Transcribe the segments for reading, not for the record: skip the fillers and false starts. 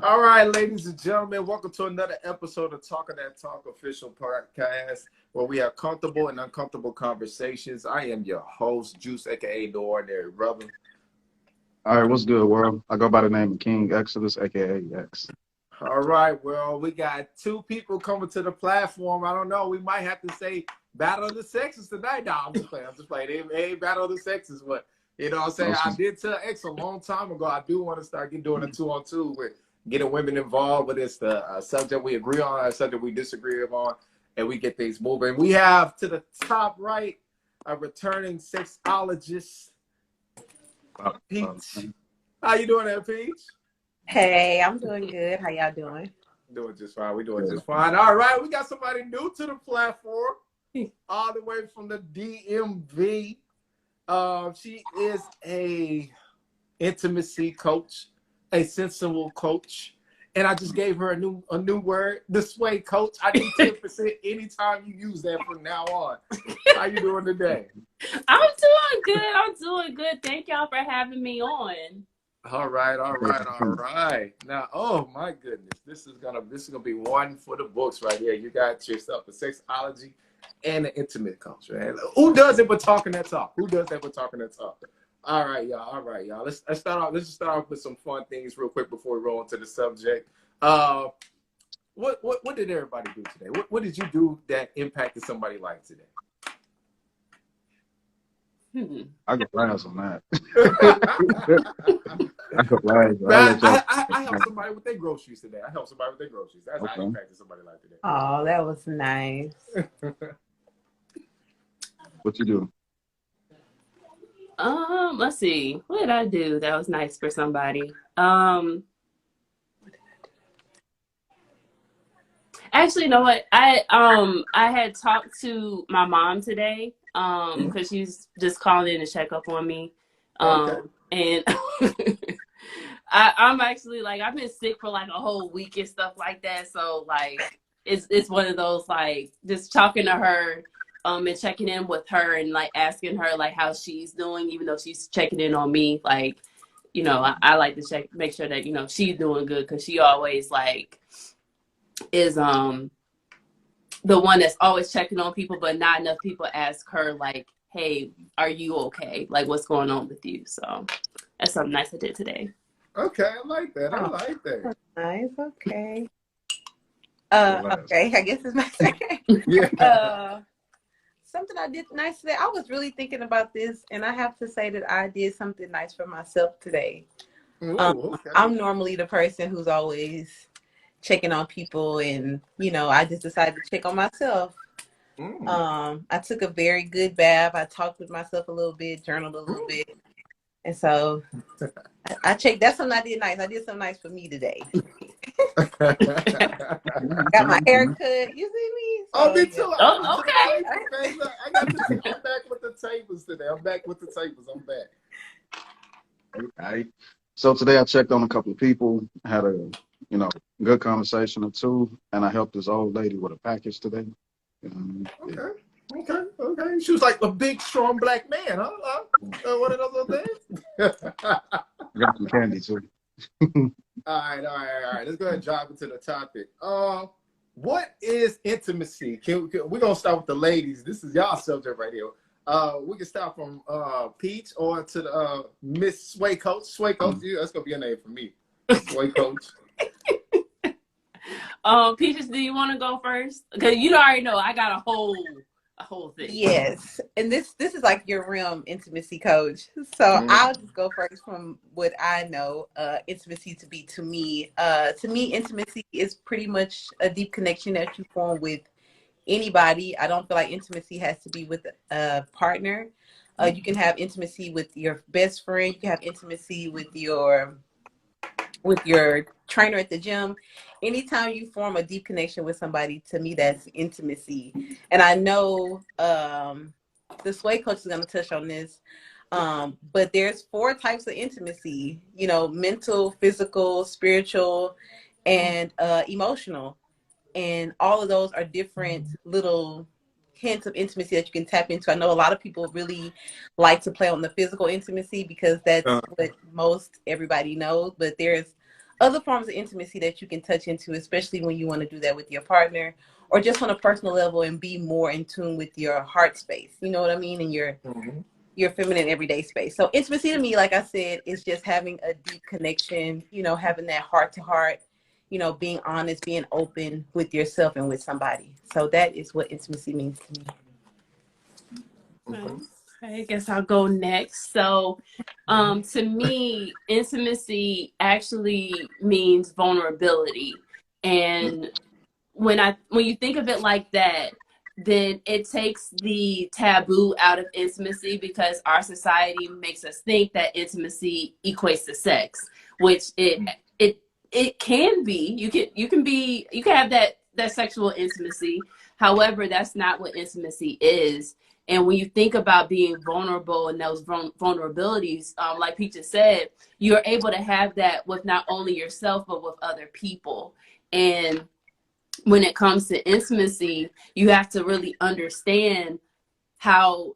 All right, ladies and gentlemen, welcome to another episode of Talking That Talk official podcast, where we have comfortable and uncomfortable conversations. I am your host, Juice, aka The Ordinary Brother. All right, what's good, world? I go by the name of King Exodus, aka X. All right, well, we got two people coming to the platform. I don't know, we might have to say Battle of the Sexes tonight. No, I'm just playing. Hey, Battle of the Sexes, but you know what I'm saying? I did tell X a long time ago, I do want to start doing a 2-on-2 with getting women involved, but it's the subject we agree on, a subject we disagree on, and we get things moving. We have to the top right a returning sexologist, Peach. How you doing there, Peach? Hey, I'm doing good. How y'all doing? Doing just fine. We doing just fine. All right, we got somebody new to the platform, all the way from the DMV. She is a intimacy coach, a sensual coach, and I just gave her a new word, the sway coach. I need 10% anytime you use that from now on. How you doing today? I'm doing good. I'm doing good. Thank y'all for having me on. All right. Now, oh my goodness, this is gonna be one for the books right here. You got yourself a sexology and an intimate coach, man. Who does it but talking that talk? Who does that but talking that talk? All right, y'all. Let's start off. Let's just start off with some fun things real quick before we roll into the subject. What did everybody do today? What did you do that impacted somebody's life today? I could last on that. I could last. I helped somebody with their groceries today. That's how I impacted somebody's life today. Oh, that was nice. What you do? Let's see. What did I do that was nice for somebody? Actually, you know what? I had talked to my mom today, because she's just calling in to check up on me. And I'm actually like, I've been sick for like a whole week and stuff like that. So like it's one of those, like, just talking to her and checking in with her and like asking her like how she's doing, even though she's checking in on me. Like, you know, I like to make sure that, you know, she's doing good, because she always like is the one that's always checking on people, but not enough people ask her like, hey, are you okay? Like, what's going on with you? So that's something nice I did today. Okay, I like that. Nice. Okay. Okay, I guess it's my second. Yeah. Something I did nice today. I was really thinking about this, and I have to say that I did something nice for myself today. Ooh, okay. I'm normally the person who's always checking on people, and you know, I just decided to check on myself. I took a very good bath. I talked with myself a little bit, journaled a little bit, and so I checked. That's something I did nice. I did something nice for me today. Got my hair cut. You see me? Oh, me too. Oh, okay. I'm back with the tables today. I'm back. Okay. So today I checked on a couple of people, had a good conversation or two, and I helped this old lady with a package today. Okay. She was like a big, strong black man, huh? One of those little things. I got some candy too. All right. Let's go ahead and dive into the topic. What is intimacy? We're gonna start with the ladies. This is y'all subject right here. We can start from Peach or to the Miss Sway Coach. Sway Coach, that's gonna be a name for me. Sway Coach. Peaches, do you want to go first? Because you already know I got a whole thing. Yes, and this is like your realm, intimacy coach. So I'll just go first from what I know. Intimacy to me, intimacy is pretty much a deep connection that you form with anybody. I don't feel like intimacy has to be with a partner. You can have intimacy with your best friend. You can have intimacy with your trainer at the gym. Anytime you form a deep connection with somebody, to me, that's intimacy. And I know the Sway Coach is going to touch on this, but there's 4 types of intimacy, you know, mental, physical, spiritual, and emotional. And all of those are different little hints of intimacy that you can tap into. I know a lot of people really like to play on the physical intimacy because that's what most everybody knows, but there's other forms of intimacy that you can touch into, especially when you want to do that with your partner or just on a personal level and be more in tune with your heart space. You know what I mean? And your feminine everyday space. So intimacy to me, like I said, is just having a deep connection, you know, having that heart to heart, you know, being honest, being open with yourself and with somebody. So that is what intimacy means to me. Okay, I guess I'll go next. So, to me, intimacy actually means vulnerability. And when you think of it like that, then it takes the taboo out of intimacy, because our society makes us think that intimacy equates to sex, which it can be. You can have that sexual intimacy. However, that's not what intimacy is. And when you think about being vulnerable and those vulnerabilities, like Peaches said, you're able to have that with not only yourself, but with other people. And when it comes to intimacy, you have to really understand how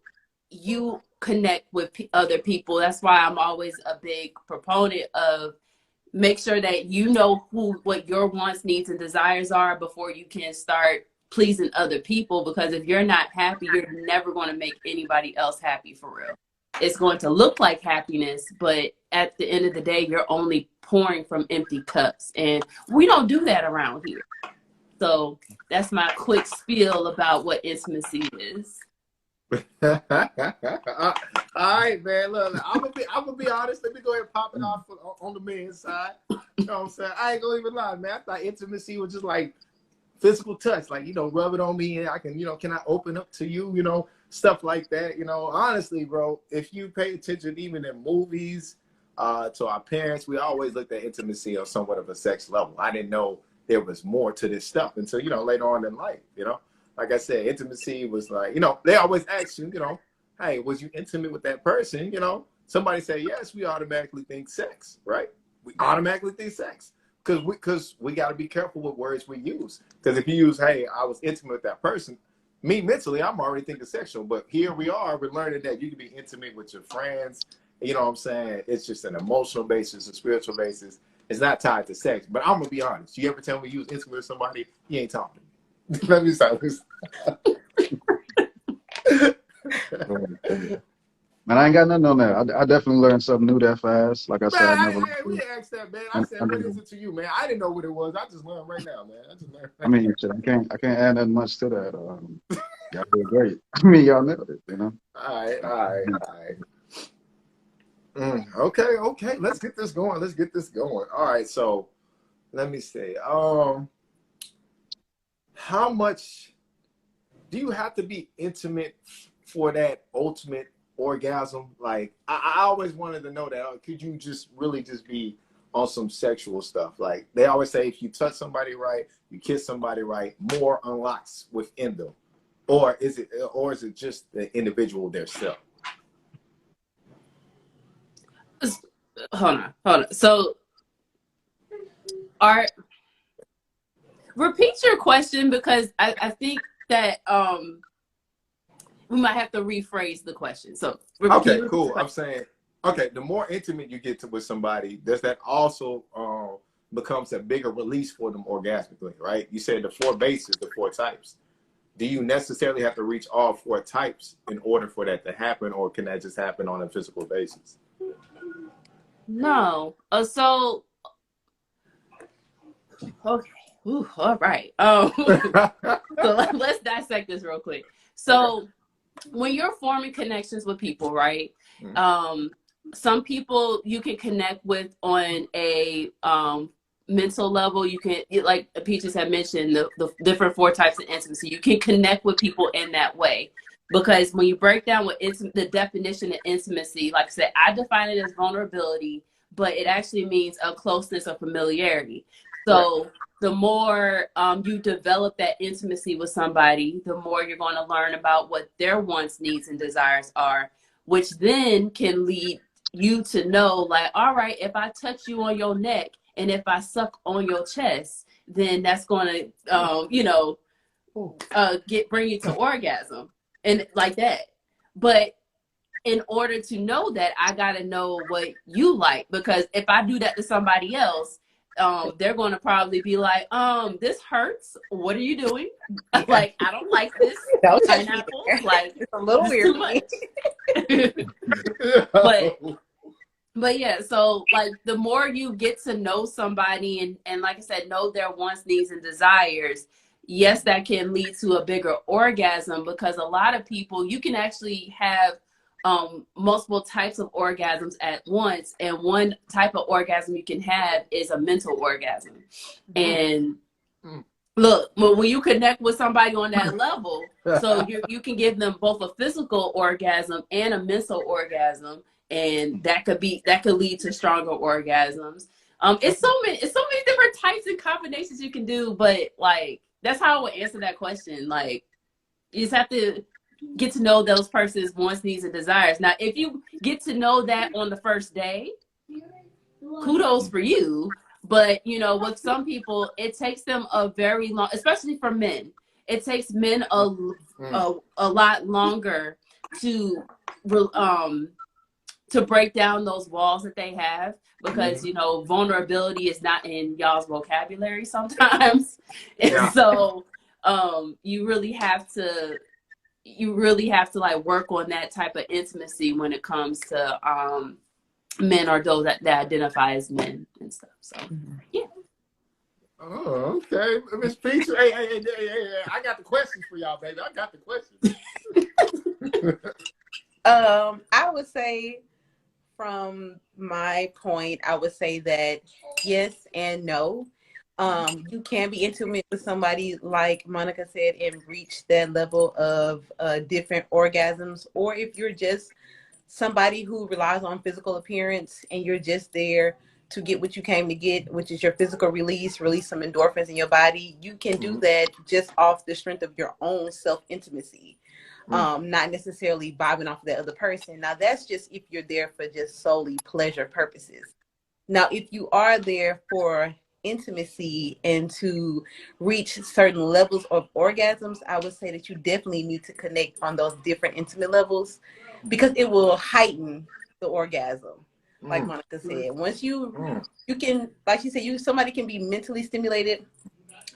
you connect with other people. That's why I'm always a big proponent of make sure that you know what your wants, needs, and desires are before you can start pleasing other people. Because if you're not happy, you're never going to make anybody else happy for real. It's going to look like happiness, but at the end of the day, you're only pouring from empty cups. And we don't do that around here. So that's my quick spiel about what intimacy is. All right, man. Look, I'm gonna be honest. Let me go ahead and pop it off on the men's side. You know what I'm saying? I ain't gonna even lie, man. I thought intimacy was just like physical touch, like, you know, rub it on me and I can, you know, can I open up to you, you know, stuff like that. You know, honestly, bro, if you pay attention even in movies, to our parents, we always looked at intimacy on somewhat of a sex level. I didn't know there was more to this stuff until, you know, later on in life, you know. Like I said, intimacy was like, you know, they always ask you, you know, hey, was you intimate with that person? You know, somebody say yes, we automatically think sex, right? We automatically think sex because we got to be careful with words we use. Because if you use, hey, I was intimate with that person, me mentally, I'm already thinking sexual. But here we are, we're learning that you can be intimate with your friends. You know what I'm saying? It's just an emotional basis, a spiritual basis. It's not tied to sex. But I'm going to be honest. You ever tell me you was intimate with somebody, you ain't talking to me. Let me stop this. Man, I ain't got nothing on that. I definitely learned something new that fast. Like I said, I never. We asked that, man. I said, what is it to you, man? I didn't know what it was. I just learned right now, man. I mean, shit, I can't add that much to that. Y'all did great. I mean, y'all nailed it, you know. All right. Okay. Let's get this going. All right, so let me see. How much do you have to be intimate for that ultimate orgasm? Like, I always wanted to know that. Could you just really just be on some sexual stuff? Like, they always say if you touch somebody right, you kiss somebody right, more unlocks within them. Or is it just the individual theirself? Hold on. So, repeat your question, because I think that we might have to rephrase the question. So, okay, cool. I'm saying, okay, the more intimate you get with somebody, does that also becomes a bigger release for them orgasmically, right? You said the 4 bases, the 4 types. Do you necessarily have to reach all 4 types in order for that to happen, or can that just happen on a physical basis? No. So, okay. Ooh, all right. So let's dissect this real quick. So when you're forming connections with people, right? Some people you can connect with on a mental level. You can, like Peaches had mentioned, the different 4 types of intimacy. You can connect with people in that way. Because when you break down what the definition of intimacy, like I said, I define it as vulnerability, but it actually means a closeness or familiarity. So the more you develop that intimacy with somebody, the more you're going to learn about what their wants, needs, and desires are, which then can lead you to know, like, all right, if I touch you on your neck and if I suck on your chest, then that's going to, bring you to orgasm. And like that. But in order to know that, I got to know what you like. Because if I do that to somebody else, they're going to probably be like, this hurts. What are you doing? Like, I don't like this. Don't touch me Pineapple. there. Like, It's a little this weird too for me. much. But yeah, so like the more you get to know somebody and like I said, know their wants, needs, and desires, yes, that can lead to a bigger orgasm, because a lot of people, you can actually have multiple types of orgasms at once. And one type of orgasm you can have is a mental orgasm. And look, when you connect with somebody on that level, so you can give them both a physical orgasm and a mental orgasm. And that could lead to stronger orgasms. It's so many different types and combinations you can do, but like that's how I would answer that question. Like, you just have to get to know those person's wants, needs, and desires. Now, if you get to know that on the first day, kudos for you. But you know, with some people, it takes them a very long, especially for men, it takes men a lot longer to break down those walls that they have, because you know, vulnerability is not in y'all's vocabulary sometimes. And so you really have to like work on that type of intimacy when it comes to men or those that identify as men and stuff. So yeah. Oh, okay. Miss Peach, hey, I got the questions for y'all, baby. I got the questions. I would say, from my point, I would say that yes and no. You can be intimate with somebody, like Monica said, and reach that level of different orgasms. Or if you're just somebody who relies on physical appearance and you're just there to get what you came to get, which is your physical release some endorphins in your body, you can do that just off the strength of your own self-intimacy. Not necessarily vibing off of that other person. Now, that's just if you're there for just solely pleasure purposes. Now, if you are there for intimacy and to reach certain levels of orgasms, I would say that you definitely need to connect on those different intimate levels, because it will heighten the orgasm. Like Monica said, once you can, like she said, somebody can be mentally stimulated,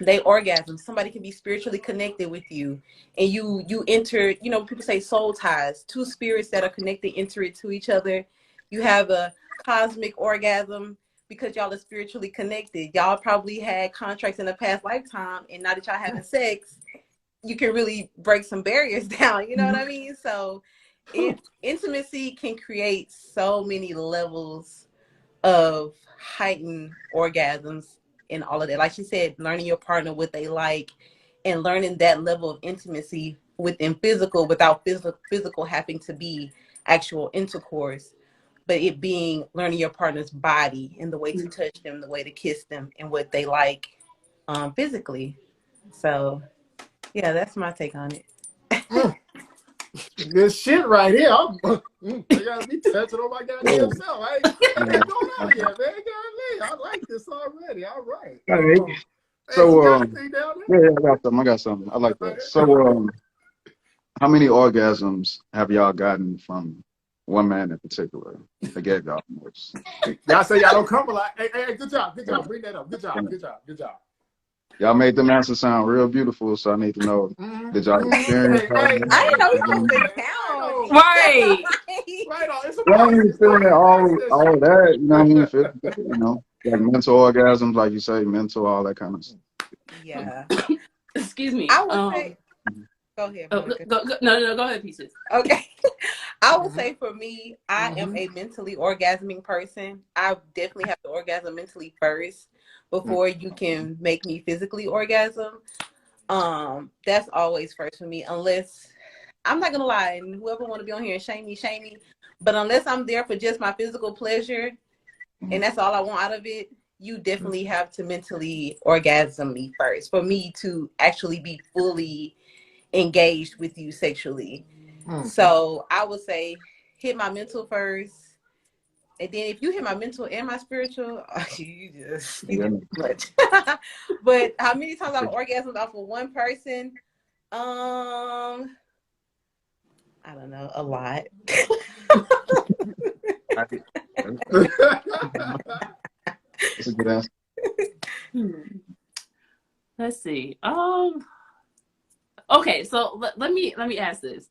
they orgasm. Somebody can be spiritually connected with you, and you enter, you know, people say soul ties, two spirits that are connected enter into each other. You have a cosmic orgasm because y'all are spiritually connected. Y'all probably had contracts in a past lifetime, and now that y'all having sex, you can really break some barriers down. You know what I mean? So intimacy can create so many levels of heightened orgasms and all of that. Like she said, learning your partner what they like, and learning that level of intimacy within physical, without physical having to be actual intercourse, but it being learning your partner's body and the way to touch them, the way to kiss them, and what they like physically. So yeah, that's my take on it. Good shit right here. I gotta be touching on my goddamn self. Hey, what's going on here, man? Golly, I like this already. All right. So, yeah, I got something. I like that. So, how many orgasms have y'all gotten from one man in particular that gave y'all most? Y'all say y'all don't come a lot. Hey, good job. Bring that up. Good job. Y'all made them answers sound real beautiful, so I need to know, did y'all experience I didn't know we supposed to count. Right. Right on. It's a all that, you know what I mean? process. You know, like mental orgasms, like you say, mental, all that kind of stuff. Yeah. Excuse me. I would say, go ahead. No, go ahead, Pieces. Okay. I would say for me, I am a mentally orgasming person. I definitely have to orgasm mentally first before you can make me physically orgasm. That's always first for me, unless, I'm not gonna lie, and whoever want to be on here and shame me, but unless I'm there for just my physical pleasure and that's all I want out of it, you definitely have to mentally orgasm me first for me to actually be fully engaged with you sexually. So I would say hit my mental first, and then if you hit my mental and my spiritual, you do much. But how many times I've orgasmed off of one person? I don't know, a lot. That's a good answer. Let's see. Okay, so let me ask this.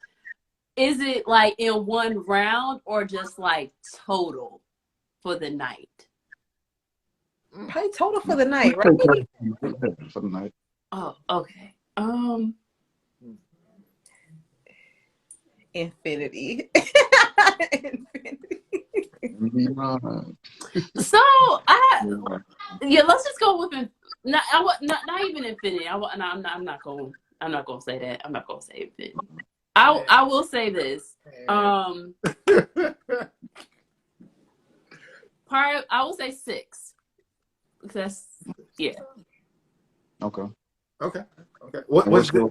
Is it like in one round or just like total for the night? Probably total for the night, right? For the night. Oh, okay. Infinity. So let's just go with not even infinity. I'm not going to say that. I'm not going to say infinity. I will say this. I will say 6. That's Okay. What was the?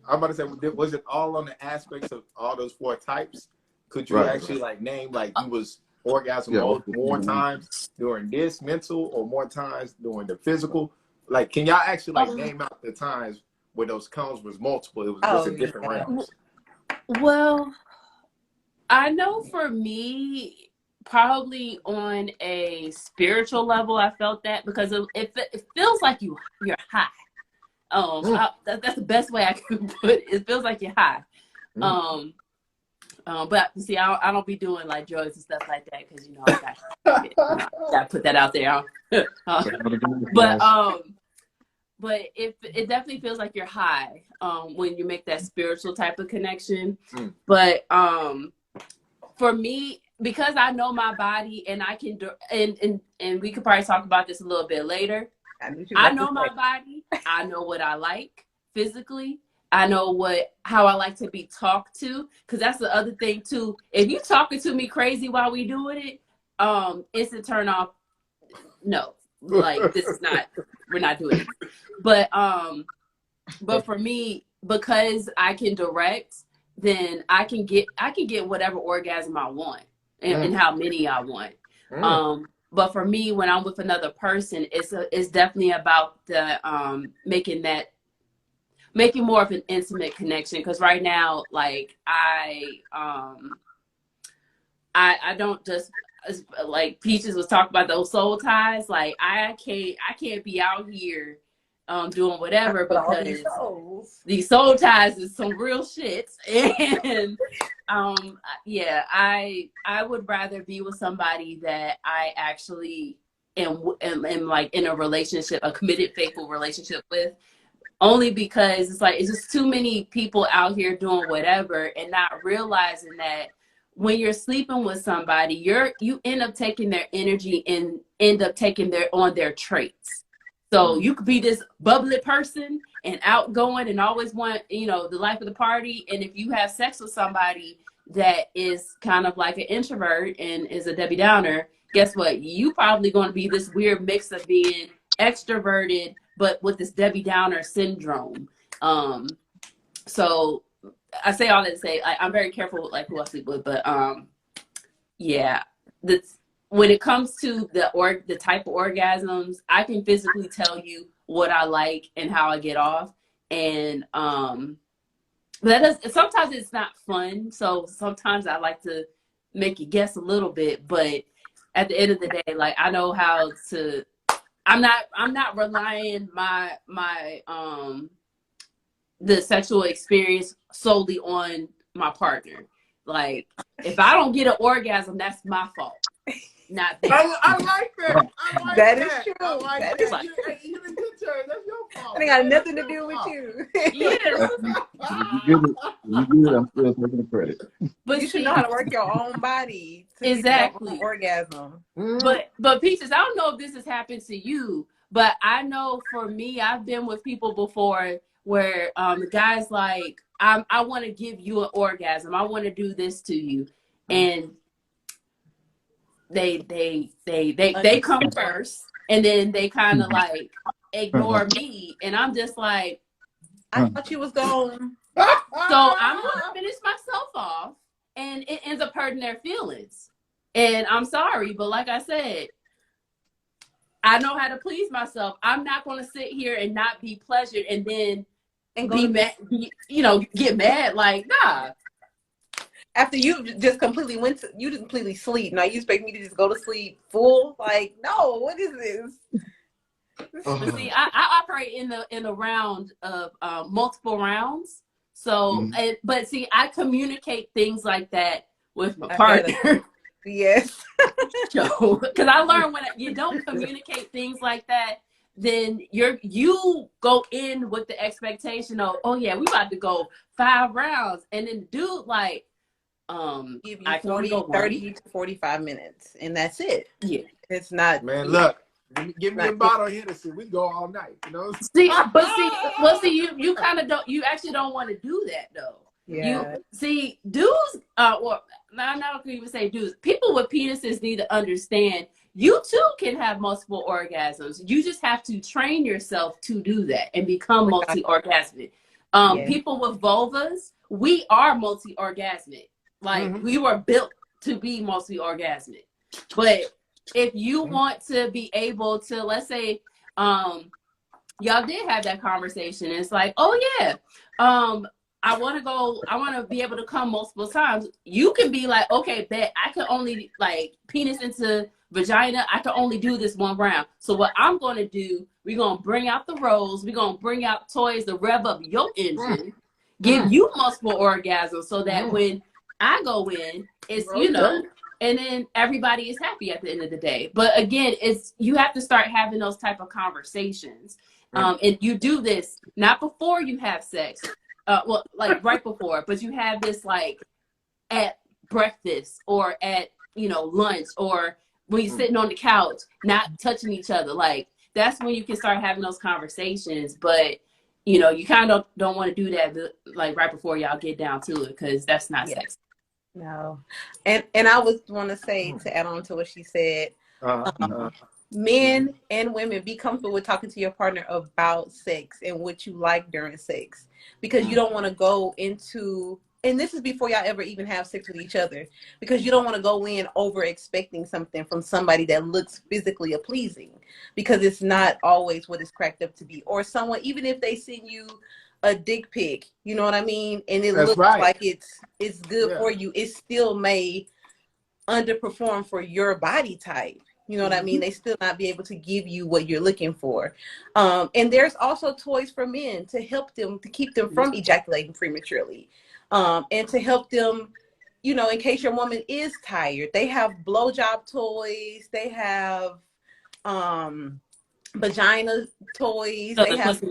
I'm about to say, was it all on the aspects of all those 4 types? Could you actually like name like you was orgasm more times during this mental or more times during the physical? Like, can y'all actually like name out the times where those cones was multiple? It was in different rounds. Well, I know for me, probably on a spiritual level, I felt that because it feels like you're high. That's the best way I can put it. It feels like you're high. But see, I don't be doing like drugs and stuff like that because I gotta put that out there. But it definitely feels like you're high when you make that spiritual type of connection. But for me, because I know my body and I can do, and we could probably talk about this a little bit later. I know my body. I know what I like physically. I know how I like to be talked to, because that's the other thing too. If you talking to me crazy while we doing it, instant turn off. No, like this is not. We're not doing it. But for me, because I can direct, then I can get whatever orgasm I want and how many I want. But for me, when I'm with another person, it's definitely about the making more of an intimate connection. Because right now, like I don't just, like Peaches was talking about those soul ties. Like I can't be out here doing whatever because these soul ties is some real shit. And I would rather be with somebody that I actually am like in a relationship, a committed, faithful relationship with. Only because it's just too many people out here doing whatever and not realizing that when you're sleeping with somebody, you end up taking their energy and end up taking their traits. So you could be this bubbly person and outgoing and always want, the life of the party. And if you have sex with somebody that is kind of like an introvert and is a Debbie Downer, guess what? You probably going to be this weird mix of being extroverted, but with this Debbie Downer syndrome. So I say all that to say I'm very careful with like who I sleep with, but when it comes to the type of orgasms, I can physically tell you what I like and how I get off, and sometimes it's not fun. So sometimes I like to make you guess a little bit, but at the end of the day, like I know how to. I'm not relying my the sexual experience solely on my partner. Like if I don't get an orgasm, that's my fault. Not I like that. That is true. I like that that. is You in good terms. That's your fault. It ain't got nothing to do with you. Yeah. You good, I'm still taking the credit. But you should know how to work your own body to exactly get orgasm. But Peaches, I don't know if this has happened to you, but I know for me, I've been with people before where the guy's like, I want to give you an orgasm. I want to do this to you, and they come first, and then they kind of like ignore me, and I'm just like, I thought you was going. So I'm gonna finish myself off, and it ends up hurting their feelings. And I'm sorry, but like I said, I know how to please myself. I'm not gonna sit here and not be pleasured and then be mad, get mad. Like, nah. After you just completely you just completely sleep. Now you expect me to just go to sleep full? Like, no, what is this? But see, I operate in the round of multiple rounds. So, but see, I communicate things like that with my partner. Yes. Because I learned when you don't communicate things like that, then you go in with the expectation of, oh yeah, we about to go 5 rounds, and then dude like, give you I 30 to 45 minutes, and that's it. Yeah, it's not. Man, look. Give me a bottle of Hennessy. We go all night, you know. See, you kind of don't. You actually don't want to do that though. Yeah. You see, dudes. Well, I'm not gonna even say dudes. People with penises need to understand. You too can have multiple orgasms. You just have to train yourself to do that and become multi-orgasmic. People with vulvas, we are multi-orgasmic. Like we were built to be multi-orgasmic, but if you want to be able to, let's say, y'all did have that conversation. It's like, oh yeah, I want to be able to come multiple times. You can be like, okay, bet I can only like penis into vagina. I can only do this 1 round. So what I'm going to do, we're going to bring out the rolls. We're going to bring out toys to rev up your engine, give you multiple orgasms so that when I go in, it's, you know, and then everybody is happy at the end of the day. But again, you have to start having those type of conversations. And you do this not before you have sex, well, like right before, but you have this like at breakfast or at, you know, lunch, or when you're sitting on the couch, not touching each other. Like that's when you can start having those conversations. But you know, you kind of don't want to do that like right before y'all get down to it, because that's not sex. No. And I was want to say, to add on to what she said, men and women, be comfortable with talking to your partner about sex and what you like during sex, because you don't want to go into, and this is before y'all ever even have sex with each other, because you don't want to go in over expecting something from somebody that looks physically pleasing, because it's not always what it's cracked up to be. Or someone, even if they send you a dick pic, you know what I mean, and it looks like it's good for you, it still may underperform for your body type. You know what I mean? They still not be able to give you what you're looking for. And there's also toys for men to help them, to keep them from ejaculating prematurely, and to help them, you know, in case your woman is tired. They have blowjob toys. They have vagina toys. They have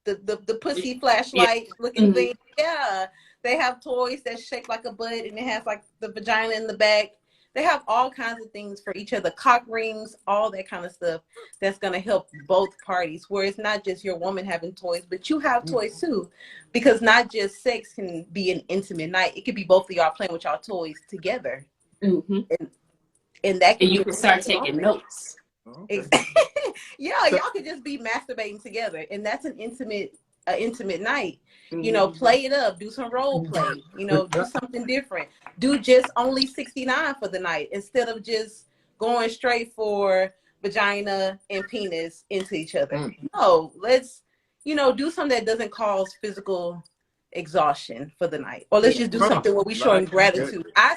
the pussy flashlight looking thing. Yeah, they have toys that shake like a butt, and it has like the vagina in the back. They have all kinds of things for each other, cock rings, all that kind of stuff that's going to help both parties, where it's not just your woman having toys, but you have toys too, because not just sex can be an intimate night. It could be both of y'all playing with y'all toys together. And that can, and you can start taking notes. Yeah, y'all could just be masturbating together, and that's an intimate night. You know, play it up, do some role play, you know, do something different. Do just only 69 for the night instead of just going straight for vagina and penis into each other. No, let's, you know, do something that doesn't cause physical exhaustion for the night. Or let's just do something where we're showing gratitude. I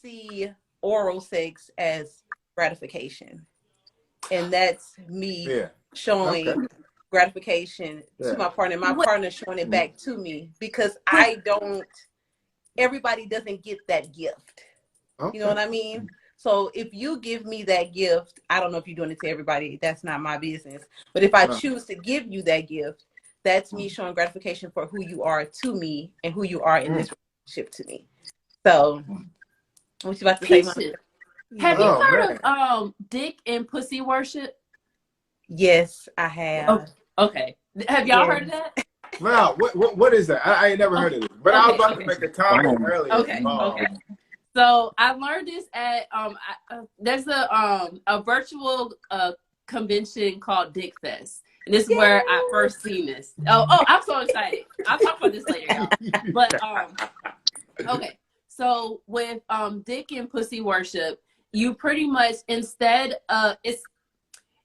see oral sex as gratification, and that's me showing gratification to my partner, my partner showing it back to me, because everybody doesn't get that gift. You know what I mean? So if you give me that gift, I don't know if you're doing it to everybody, that's not my business, but if I choose to give you that gift, that's me showing gratification for who you are to me and who you are in this relationship to me. So what you about to say? Have you heard of dick and pussy worship? Yes, I have. Okay. Have y'all heard of that? No, what is that? I ain't never heard of it. But I was about to make a comment earlier. Okay. So I learned this at there's a virtual convention called Dick Fest. And this is where I first seen this. Oh, I'm so excited. I'll talk about this later, y'all. But okay. So with dick and pussy worship, you pretty much, instead of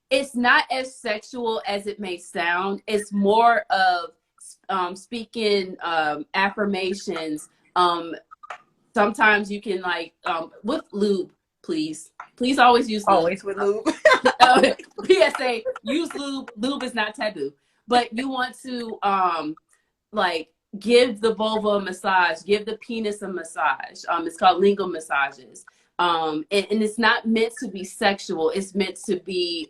it's not as sexual as it may sound. It's more of speaking affirmations. Sometimes you can, like, with lube, please always use lube. Always with lube. PSA: use lube. Lube is not taboo, but you want to like give the vulva a massage, give the penis a massage. It's called lingual massages. And it's not meant to be sexual. It's meant to be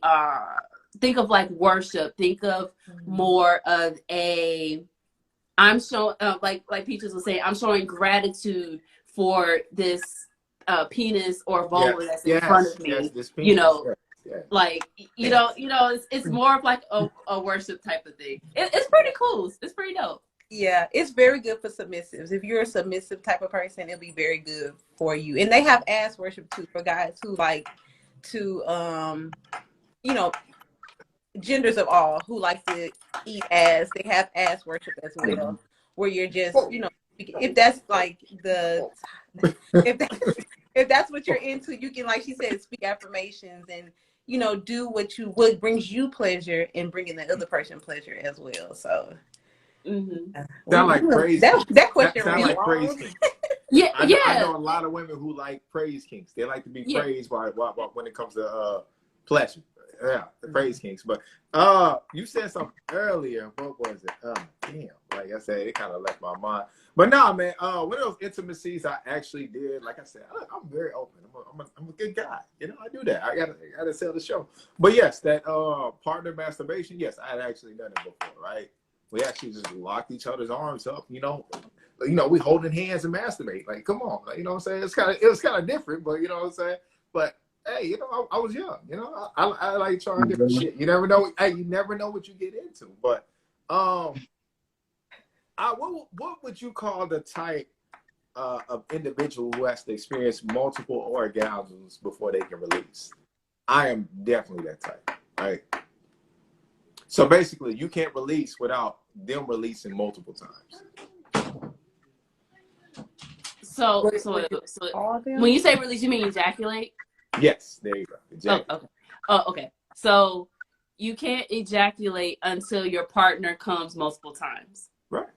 think of like worship. Think of more of a I'm showing like Peaches was saying, I'm showing gratitude for this penis or vulva that's in front of me. Yes, this penis. You know, yes. like you know, it's more of like a worship type of thing. It's pretty cool. It's pretty dope. Yeah, it's very good for submissives. If you're a submissive type of person, it'll be very good for you. And they have ass worship too for guys who like to you know, genders of all who like to eat ass. They have ass worship as well, where you're just, you know, if that's like the if that's what you're into, you can, like she said, speak affirmations and, you know, do what brings you pleasure and bringing the other person pleasure as well. So sound like praise. That question sound like praise kinks. I know a lot of women who like praise kinks. They like to be praised by when it comes to pleasure. Yeah, the praise kinks. But you said something earlier. What was it? Damn. Like I said, it kind of left my mind. But nah, man. One of those intimacies I actually did. Like I said, I'm very open. I'm a good guy. You know, I do that. I gotta sell the show. But yes, that partner masturbation. Yes, I had actually done it before. Right. We actually just locked each other's arms up. You know, we holding hands and masturbate. Like, come on. Like, you know what I'm saying? It was kind of different, but you know what I'm saying. But hey, you know, I was young. You know, I like trying different shit. You never know. Hey, you never know what you get into. But what would you call the type of individual who has to experience multiple orgasms before they can release? I am definitely that type. Right. So basically, you can't release without them releasing multiple times. So when you say release, you mean ejaculate? Yes, there you go. Ejaculate. Oh, okay. Oh, okay. So you can't ejaculate until your partner comes multiple times. Right.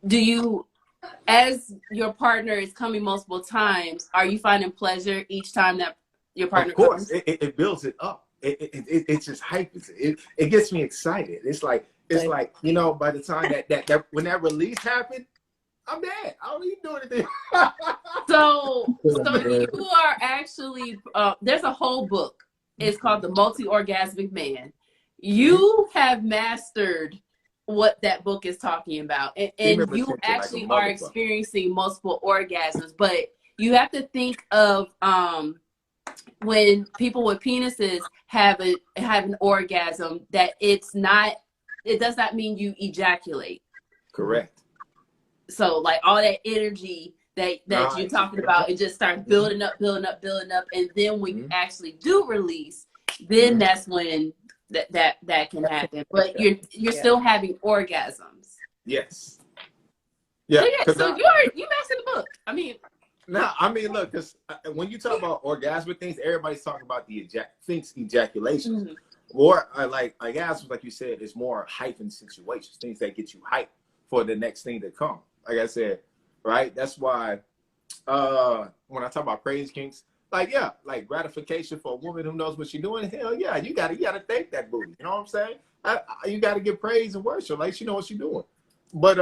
Do you, as your partner is coming multiple times, are you finding pleasure each time that your partner comes? Of course, it builds it up. It just hypes it. It gets me excited. It's like you know, by the time that when that release happened, I'm dead. I don't even do anything. So you are actually there's a whole book. It's called The Multi-Orgasmic Man. You have mastered what that book is talking about, and you actually are experiencing multiple orgasms. But you have to think of when people with penises have an orgasm, that it does not mean you ejaculate. Correct. So like all that energy that you're talking about, it just starts building up, and then when you actually do release, then that's when that can happen. But you're still having orgasms. Yes. Yeah. So you mastered the book. I mean. No, I mean, look, because when you talk about orgasmic things, everybody's talking about thinks ejaculation. Mm-hmm. Or like orgasms, like you said, is more hyphen situations, things that get you hyped for the next thing to come. Like I said, right? That's why when I talk about praise kinks, like gratification for a woman who knows what she's doing. Hell yeah, you gotta thank that booty. You know what I'm saying? You gotta give praise and worship, like she knows what she's doing. But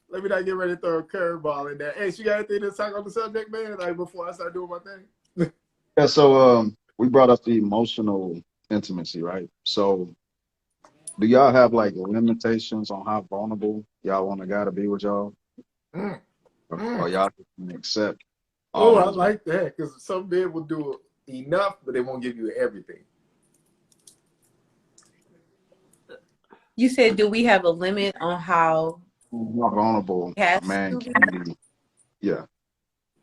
let me not get ready to throw a curveball in there. Hey, you got anything to talk on the subject, man? Like before I start doing my thing. Yeah. So we brought up the emotional intimacy, right? So do y'all have like limitations on how vulnerable y'all want a guy to be with y'all? Or y'all can accept? Oh, I like that, because some men will do enough, but they won't give you everything. You said, do we have a limit on how vulnerable a man can be? Yeah.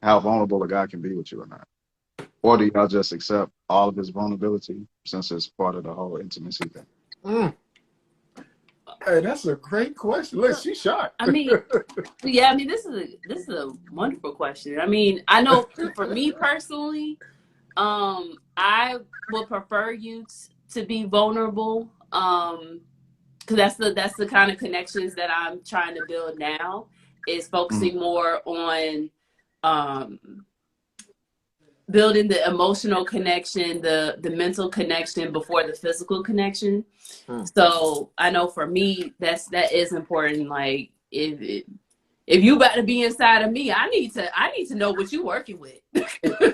How vulnerable a guy can be with you or not? Or do y'all just accept all of his vulnerability since it's part of the whole intimacy thing? Hey, that's a great question. Look, she's shocked. I mean, this is a wonderful question. I mean, I know for me personally, I would prefer you to be vulnerable, because that's the kind of connections that I'm trying to build now. Is focusing more on building the emotional connection, the mental connection before the physical connection. So I know for me, that is important. Like if you about to be inside of me, I need to know what you working with.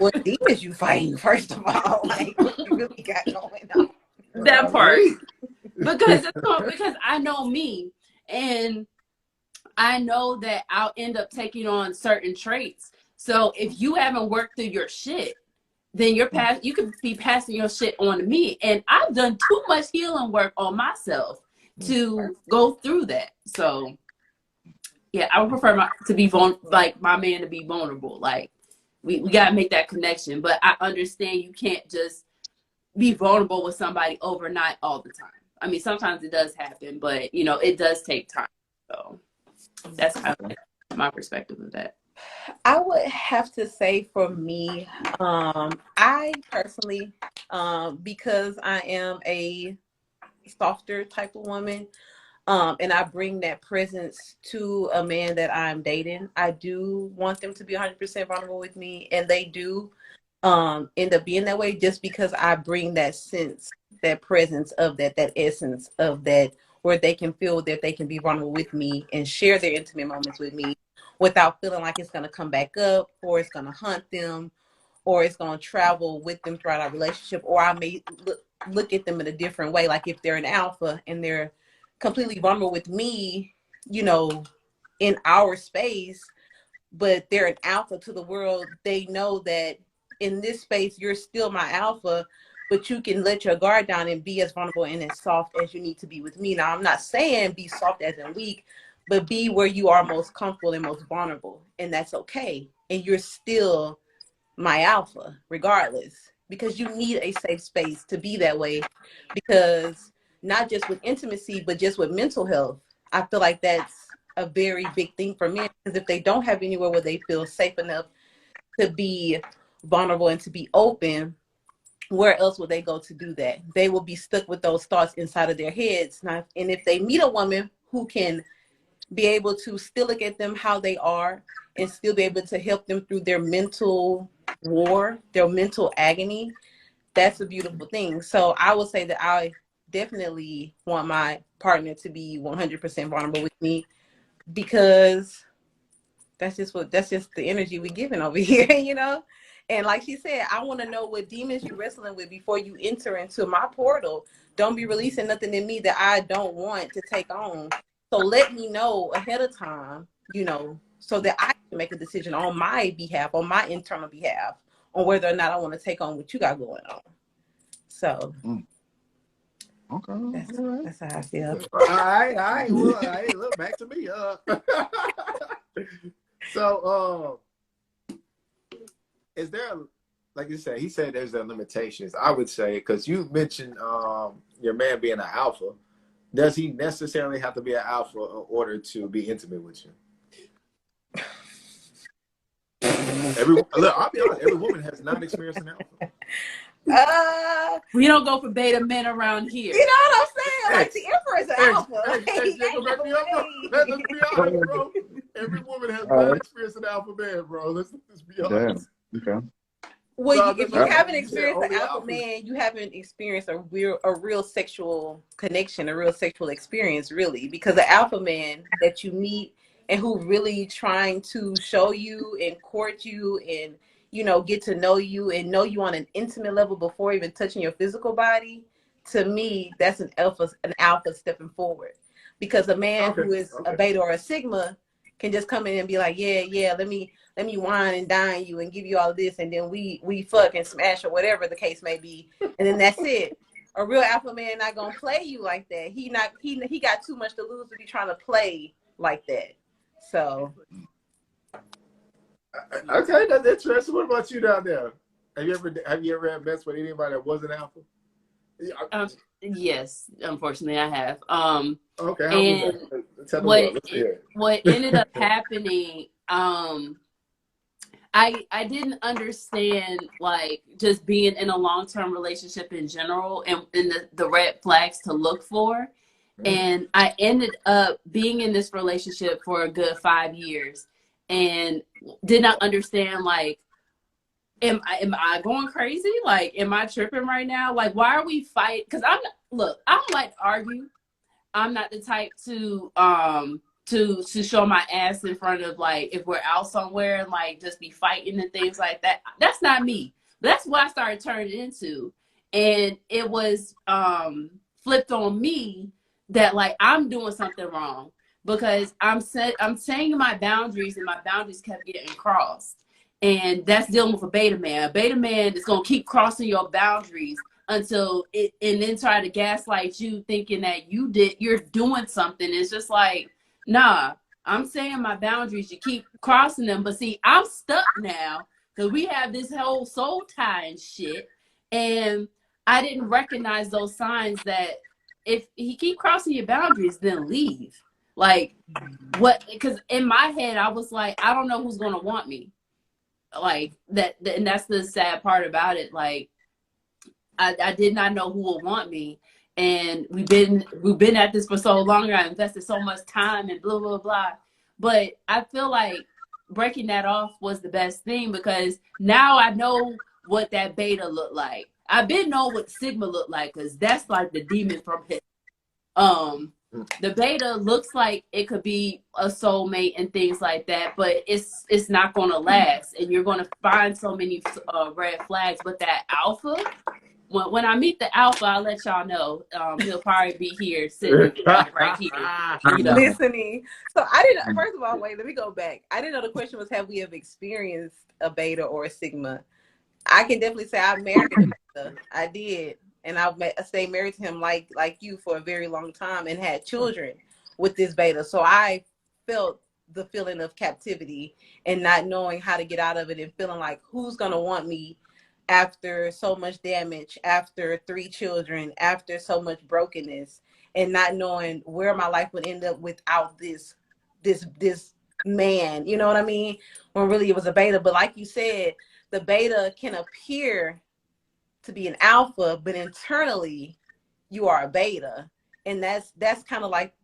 What demons you fighting, first of all? Like, what you really got going on? That part. because I know me, and I know that I'll end up taking on certain traits. So if you haven't worked through your shit, then you could be passing your shit on to me. And I've done too much healing work on myself to go through that. So yeah, I would prefer my man to be vulnerable. Like we gotta make that connection. But I understand you can't just be vulnerable with somebody overnight all the time. I mean, sometimes it does happen, but you know, it does take time. So that's kind of my perspective of that. I would have to say for me, I personally, because I am a softer type of woman, and I bring that presence to a man that I'm dating, I do want them to be 100% vulnerable with me, and they do end up being that way just because I bring that sense, that presence of that essence of that, where they can feel that they can be vulnerable with me and share their intimate moments with me without feeling like it's going to come back up, or it's going to haunt them, or it's going to travel with them throughout our relationship, or I may look at them in a different way. Like if they're an alpha and they're completely vulnerable with me, you know, in our space, but they're an alpha to the world, they know that in this space, you're still my alpha, but you can let your guard down and be as vulnerable and as soft as you need to be with me. Now, I'm not saying be soft as in weak, but be where you are most comfortable and most vulnerable. And that's okay. And you're still my alpha, regardless, because you need a safe space to be that way. Because not just with intimacy, but just with mental health, I feel like that's a very big thing for men. Because if they don't have anywhere where they feel safe enough to be vulnerable and to be open, where else would they go to do that? They will be stuck with those thoughts inside of their heads. Now, and if they meet a woman who can be able to still look at them how they are and still be able to help them through their mental war, their mental agony, that's a beautiful thing. So I would say that I definitely want my partner to be 100% vulnerable with me, because that's just the energy we're giving over here, you know? And like she said, I want to know what demons you're wrestling with before you enter into my portal. Don't be releasing nothing in me that I don't want to take on. So let me know ahead of time, you know, so that I can make a decision on my behalf, on my internal behalf, on whether or not I want to take on what you got going on. So Okay, that's how I feel. All right. Well, hey, look, back to me. So, is there, like you said, he said there's no limitations. I would say, because you mentioned your man being an alpha. Does he necessarily have to be an alpha in order to be intimate with you? Look, I'll be honest, every woman has not experienced an alpha. We don't go for beta men around here. You know what I'm saying? Like the Emperor's an alpha. Let's be honest, bro. Every woman has not experienced an alpha man, bro. Let's be honest. Damn. Okay. Well, if you haven't experienced an alpha man, you haven't experienced a real sexual connection, a real sexual experience, really. Because the alpha man that you meet and who really trying to show you and court you and, you know, get to know you and know you on an intimate level before even touching your physical body, to me, that's an alpha stepping forward. Because a man who is a beta or a sigma can just come in and be like, yeah, let me wine and dine you and give you all of this, and then we fuck and smash or whatever the case may be, and then that's it. A real alpha man not gonna play you like that. He got too much to lose to be trying to play like that. So okay, that's interesting. What about you down there? Have you ever had messed with anybody that wasn't alpha? Yes, unfortunately I have. Okay, and what ended up happening, I didn't understand, like, just being in a long-term relationship in general and the red flags to look for. And I ended up being in this relationship for a good 5 years and did not understand, like, am I going crazy? Like, am I tripping right now? Like, why are we fighting? Because look, I don't like to argue. I'm not the type to show my ass in front of, like, if we're out somewhere and like just be fighting and things like that. That's not me. That's what I started turning into. And it was flipped on me that like I'm doing something wrong because I'm saying my boundaries and my boundaries kept getting crossed. And that's dealing with a beta man. A beta man is gonna keep crossing your boundaries until it, and then try to gaslight you thinking that you're doing something. It's just like, nah, I'm saying my boundaries, you keep crossing them. But see, I'm stuck now because we have this whole soul tie and shit. And I didn't recognize those signs that if he keep crossing your boundaries, then leave. Like, what? Because in my head, I was like, I don't know who's going to want me. Like, and that's the sad part about it. Like, I did not know who would want me. And we've been at this for so long. I invested so much time and blah, blah, blah. But I feel like breaking that off was the best thing because now I know what that beta looked like. I been know what Sigma looked like because that's like the demon from him. The beta looks like it could be a soulmate and things like that, but it's not going to last. And you're going to find so many red flags. But that alpha, when I meet the alpha, I'll let y'all know. He'll probably be here sitting right here, you know. Listening. So I didn't. First of all, wait. Let me go back. I didn't know the question was, have we ever experienced a beta or a sigma? I can definitely say I married a beta. I did, and I stayed married to him like you for a very long time, and had children with this beta. So I felt the feeling of captivity and not knowing how to get out of it, and feeling like who's gonna want me after so much damage, after 3 children, after so much brokenness, and not knowing where my life would end up without this man, you know what I mean? When really it was a beta. But like you said, the beta can appear to be an alpha, but internally you are a beta. And that's kind of like,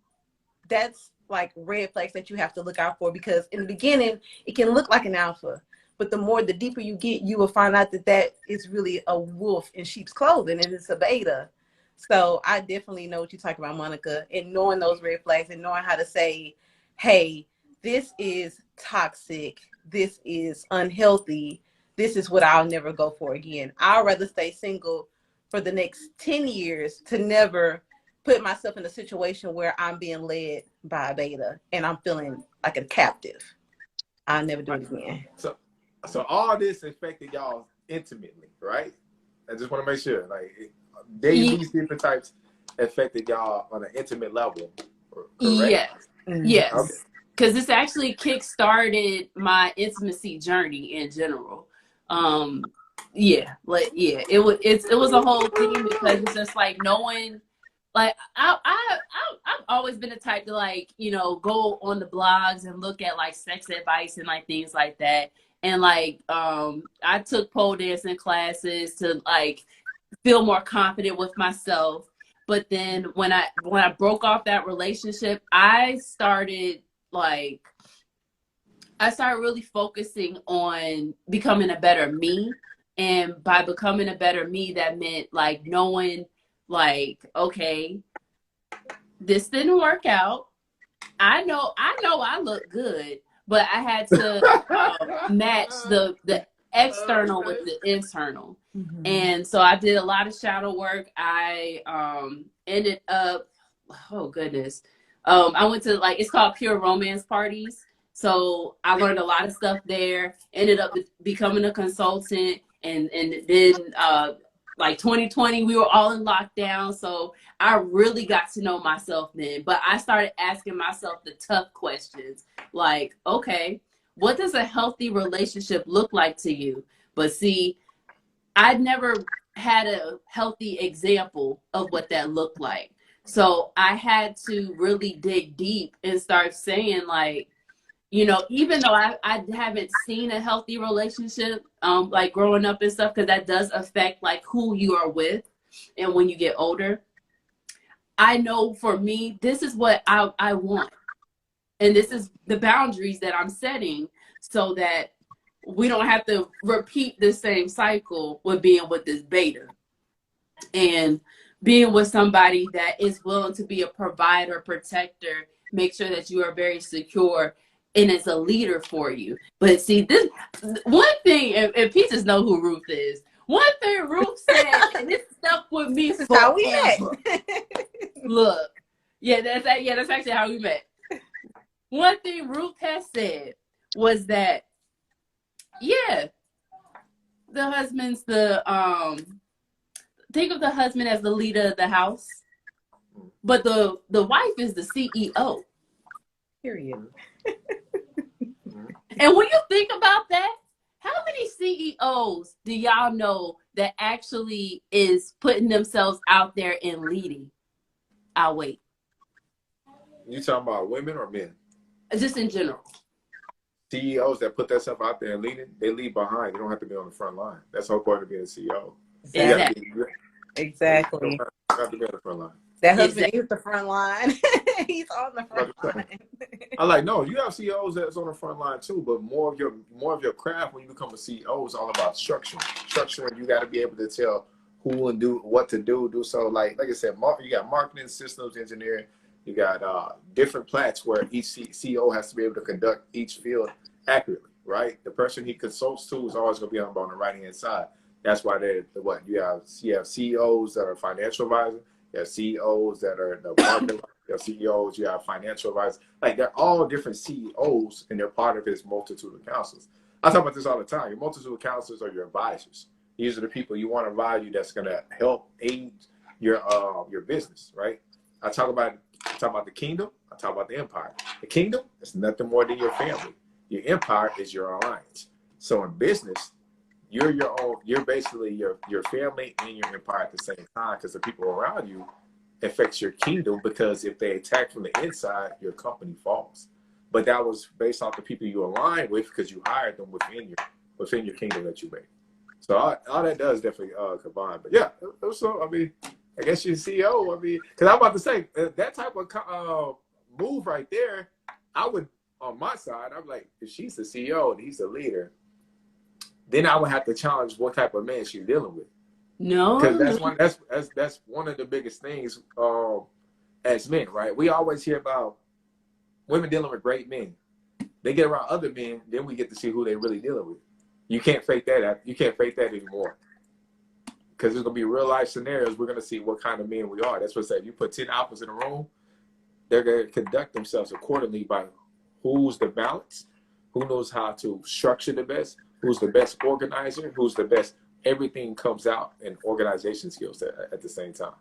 that's like red flags that you have to look out for, because in the beginning it can look like an alpha, but the deeper you get, you will find out that is really a wolf in sheep's clothing, and it's a beta. So I definitely know what you're talking about, Monica, and knowing those red flags and knowing how to say, hey, this is toxic, this is unhealthy, this is what I'll never go for again. I'd rather stay single for the next 10 years to never put myself in a situation where I'm being led by a beta and I'm feeling like a captive. I'll never do it again. So all this affected y'all intimately, right? I just want to make sure, like, these different types affected y'all on an intimate level, correct? Yes. Yes. Okay. Because this actually kick-started my intimacy journey in general. It was a whole thing, because it's just like knowing, like, I've always been the type to, like, you know, go on the blogs and look at like sex advice and like things like that. And like, I took pole dancing classes to like feel more confident with myself. But then when I broke off that relationship, I started really focusing on becoming a better me. And by becoming a better me, that meant like knowing, like, okay, this didn't work out. I know I look good, but I had to match the external with the internal. Mm-hmm. And so I did a lot of shadow work. I ended up, oh goodness, I went to, like, it's called Pure Romance Parties. So I learned a lot of stuff there, ended up becoming a consultant, and then like 2020, we were all in lockdown. So I really got to know myself then. But I started asking myself the tough questions, like, okay, what does a healthy relationship look like to you? But see, I'd never had a healthy example of what that looked like. So I had to really dig deep and start saying, like, you know, even though I haven't seen a healthy relationship, like growing up and stuff, because that does affect like who you are with and when you get older, I know for me, this is what I want. And this is the boundaries that I'm setting, so that we don't have to repeat the same cycle with being with this beta. And being with somebody that is willing to be a provider, protector, make sure that you are very secure and is a leader for you. But see, this one thing, and Peaches know who Ruth is. One thing Ruth said, and this stuck with me This is how we forever. met. Look, that's actually how we met. One thing Ruth has said was that, yeah, the husband's think of the husband as the leader of the house, but the wife is the CEO. Period. And when you think about that, how many CEOs do y'all know that actually is putting themselves out there and leading? I'll wait. You talking about women or men? Just in general. CEOs that put themselves out there and leading, they lead behind. They don't have to be on the front line. That's the whole point of being a CEO. Exactly. You have to be on the front line. That husband is the front line. He's on the front line. No, you have CEOs that's on the front line too, but more of your craft when you become a CEO is all about structuring. Structuring, you got to be able to tell who and do what to do. So like I said, you got marketing, systems, engineering. You got different plats where each CEO has to be able to conduct each field accurately, right? The person he consults to is always going to be on the right hand side. That's why you have CEOs that are financial advisors. You have CEOs that are the marketing. You have CEOs. You have financial advisors. Like they're all different CEOs, and they're part of his multitude of counselors. I talk about this all the time. Your multitude of counselors are your advisors. These are the people you want to advise you that's going to help aid your business, right? I talk about the kingdom. I talk about the empire. The kingdom is nothing more than your family. Your empire is your alliance. So in business, you're basically your family and your empire at the same time, because the people around you affects your kingdom, because if they attack from the inside, your company falls. But that was based off the people you align with, because you hired them within your kingdom that you made. So all that does definitely combine. But yeah, so I mean, I guess you're CEO. I mean, because I'm about to say that type of move right there, I would, on my side, I'm like, if she's the CEO and he's the leader, then I would have to challenge what type of man she's dealing with. No, because that's one of the biggest things as men, right? We always hear about women dealing with great men. They get around other men, then we get to see who they really dealing with. You can't fake that. You can't fake that anymore. Because there's gonna be real life scenarios. We're gonna see what kind of men we are. That's what I said. You put 10 alphas in a room, they're gonna conduct themselves accordingly by who's the balance, who knows how to structure the best, who's the best organizer, who's the best. Everything comes out in organization skills at the same time.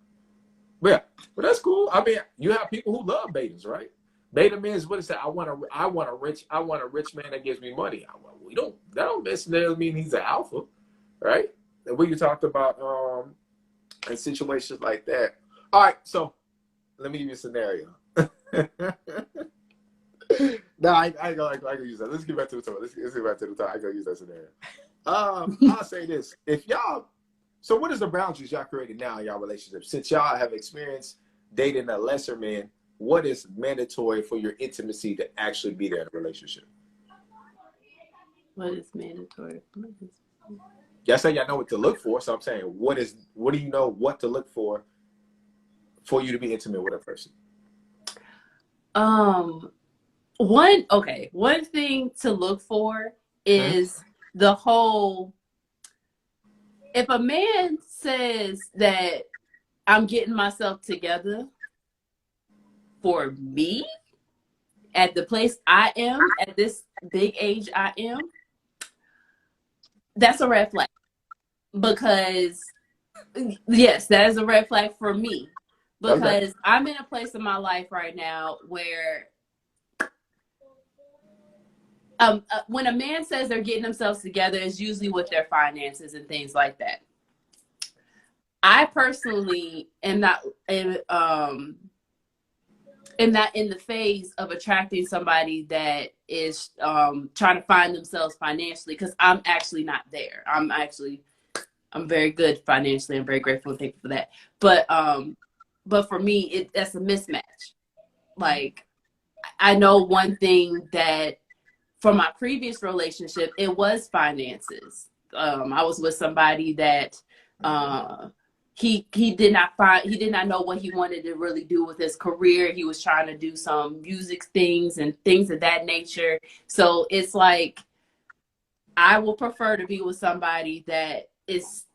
But yeah, but that's cool. I mean, you have people who love betas, right? Beta men is what it said. I want a rich man that gives me money. That don't necessarily mean he's an alpha, right? And we talked about in situations like that. All right, so let me give you a scenario. No, I go use that. Let's get back to the top. Let's get back to the top. I go use that scenario. I'll say this: so what is the boundaries y'all creating now in y'all relationship? Since y'all have experienced dating a lesser man, what is mandatory for your intimacy to actually be there in a relationship? What is mandatory? Y'all say y'all know what to look for, so I'm saying, what do you know what to look for you to be intimate with a person? One thing to look for is the whole, if a man says that I'm getting myself together for me at the place I am, at this big age I am, that's a red flag. Because yes, that is a red flag for me. Because I'm in a place in my life right now where when a man says they're getting themselves together, it's usually with their finances and things like that. I personally am not in the phase of attracting somebody that is trying to find themselves financially, because I'm actually not there. I'm very good financially. I'm very grateful and thankful for that. But for me, that's a mismatch. Like, I know one thing that for my previous relationship, it was finances. I was with somebody that he did not know what he wanted to really do with his career. He was trying to do some music things and things of that nature. So it's like, I will prefer to be with somebody that is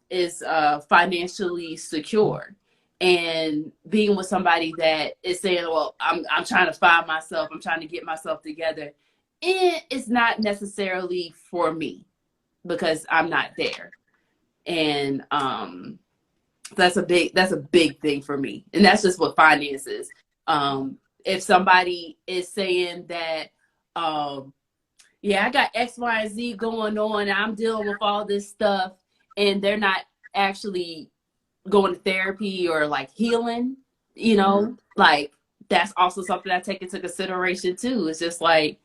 financially secure, and being with somebody that is saying, well, I'm trying to find myself, I'm trying to get myself together. It's not necessarily for me because I'm not there. And that's a big thing for me. And that's just what finances. If somebody is saying that, yeah, I got X, Y, and Z going on, and I'm dealing with all this stuff, and they're not actually going to therapy or like healing, you know, like that's also something I take into consideration too. It's just like,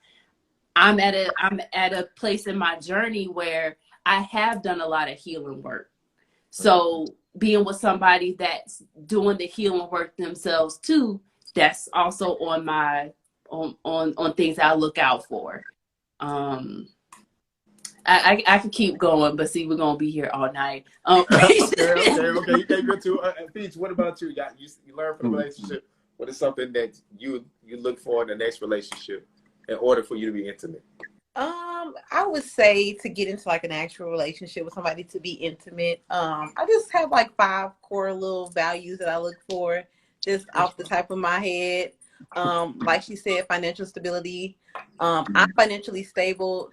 I'm at a place in my journey where I have done a lot of healing work. So being with somebody that's doing the healing work themselves too, that's also on my on things I look out for. I can keep going, but see, we're gonna be here all night. Okay. You can't go to Peach. What about you? You learn from the relationship. What is something that you look for in the next relationship in order for you to be intimate? I would say to get into like an actual relationship with somebody to be intimate. I just have like 5 core little values that I look for, just off the top of my head. Like she said, financial stability. I'm financially stable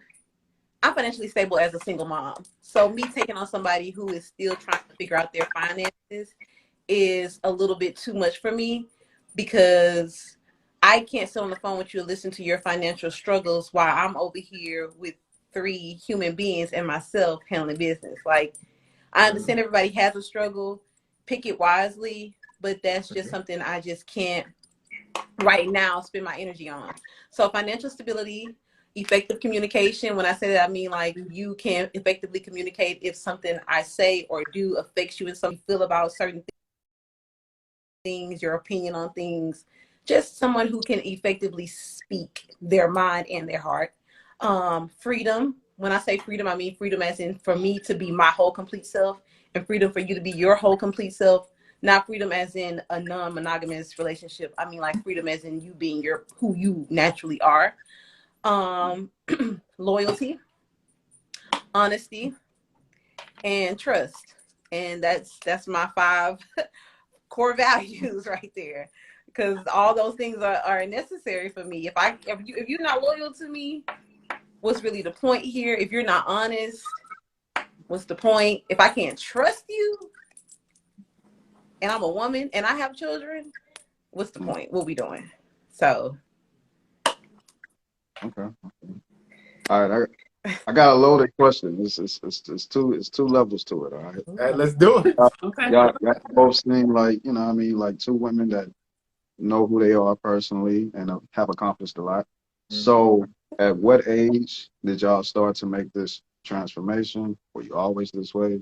as a single mom. So me taking on somebody who is still trying to figure out their finances is a little bit too much for me, because I can't sit on the phone with you and listen to your financial struggles while I'm over here with 3 human beings and myself handling business. Like, I understand everybody has a struggle, pick it wisely, but that's just something I just can't right now spend my energy on. So financial stability, effective communication. When I say that, I mean like you can effectively communicate if something I say or do affects you and something you feel about certain things, your opinion on things. Just someone who can effectively speak their mind and their heart. Freedom. When I say freedom, I mean freedom as in for me to be my whole complete self, and freedom for you to be your whole complete self. Not freedom as in a non-monogamous relationship. I mean like freedom as in you being who you naturally are. Loyalty, honesty, and trust. And that's my 5 core values right there. Because all those things are necessary for me. If you're not loyal to me, what's really the point here? If you're not honest, what's the point? If I can't trust you, and I'm a woman and I have children, what's the point? What we doing? So. Okay. All right. I got a loaded question. It's two levels to it. All right. All right, let's do it. Okay. Y'all both seem like, you know what I mean, like 2 women that know who they are personally and have accomplished a lot. So at what age did y'all start to make this transformation? Were you always this way?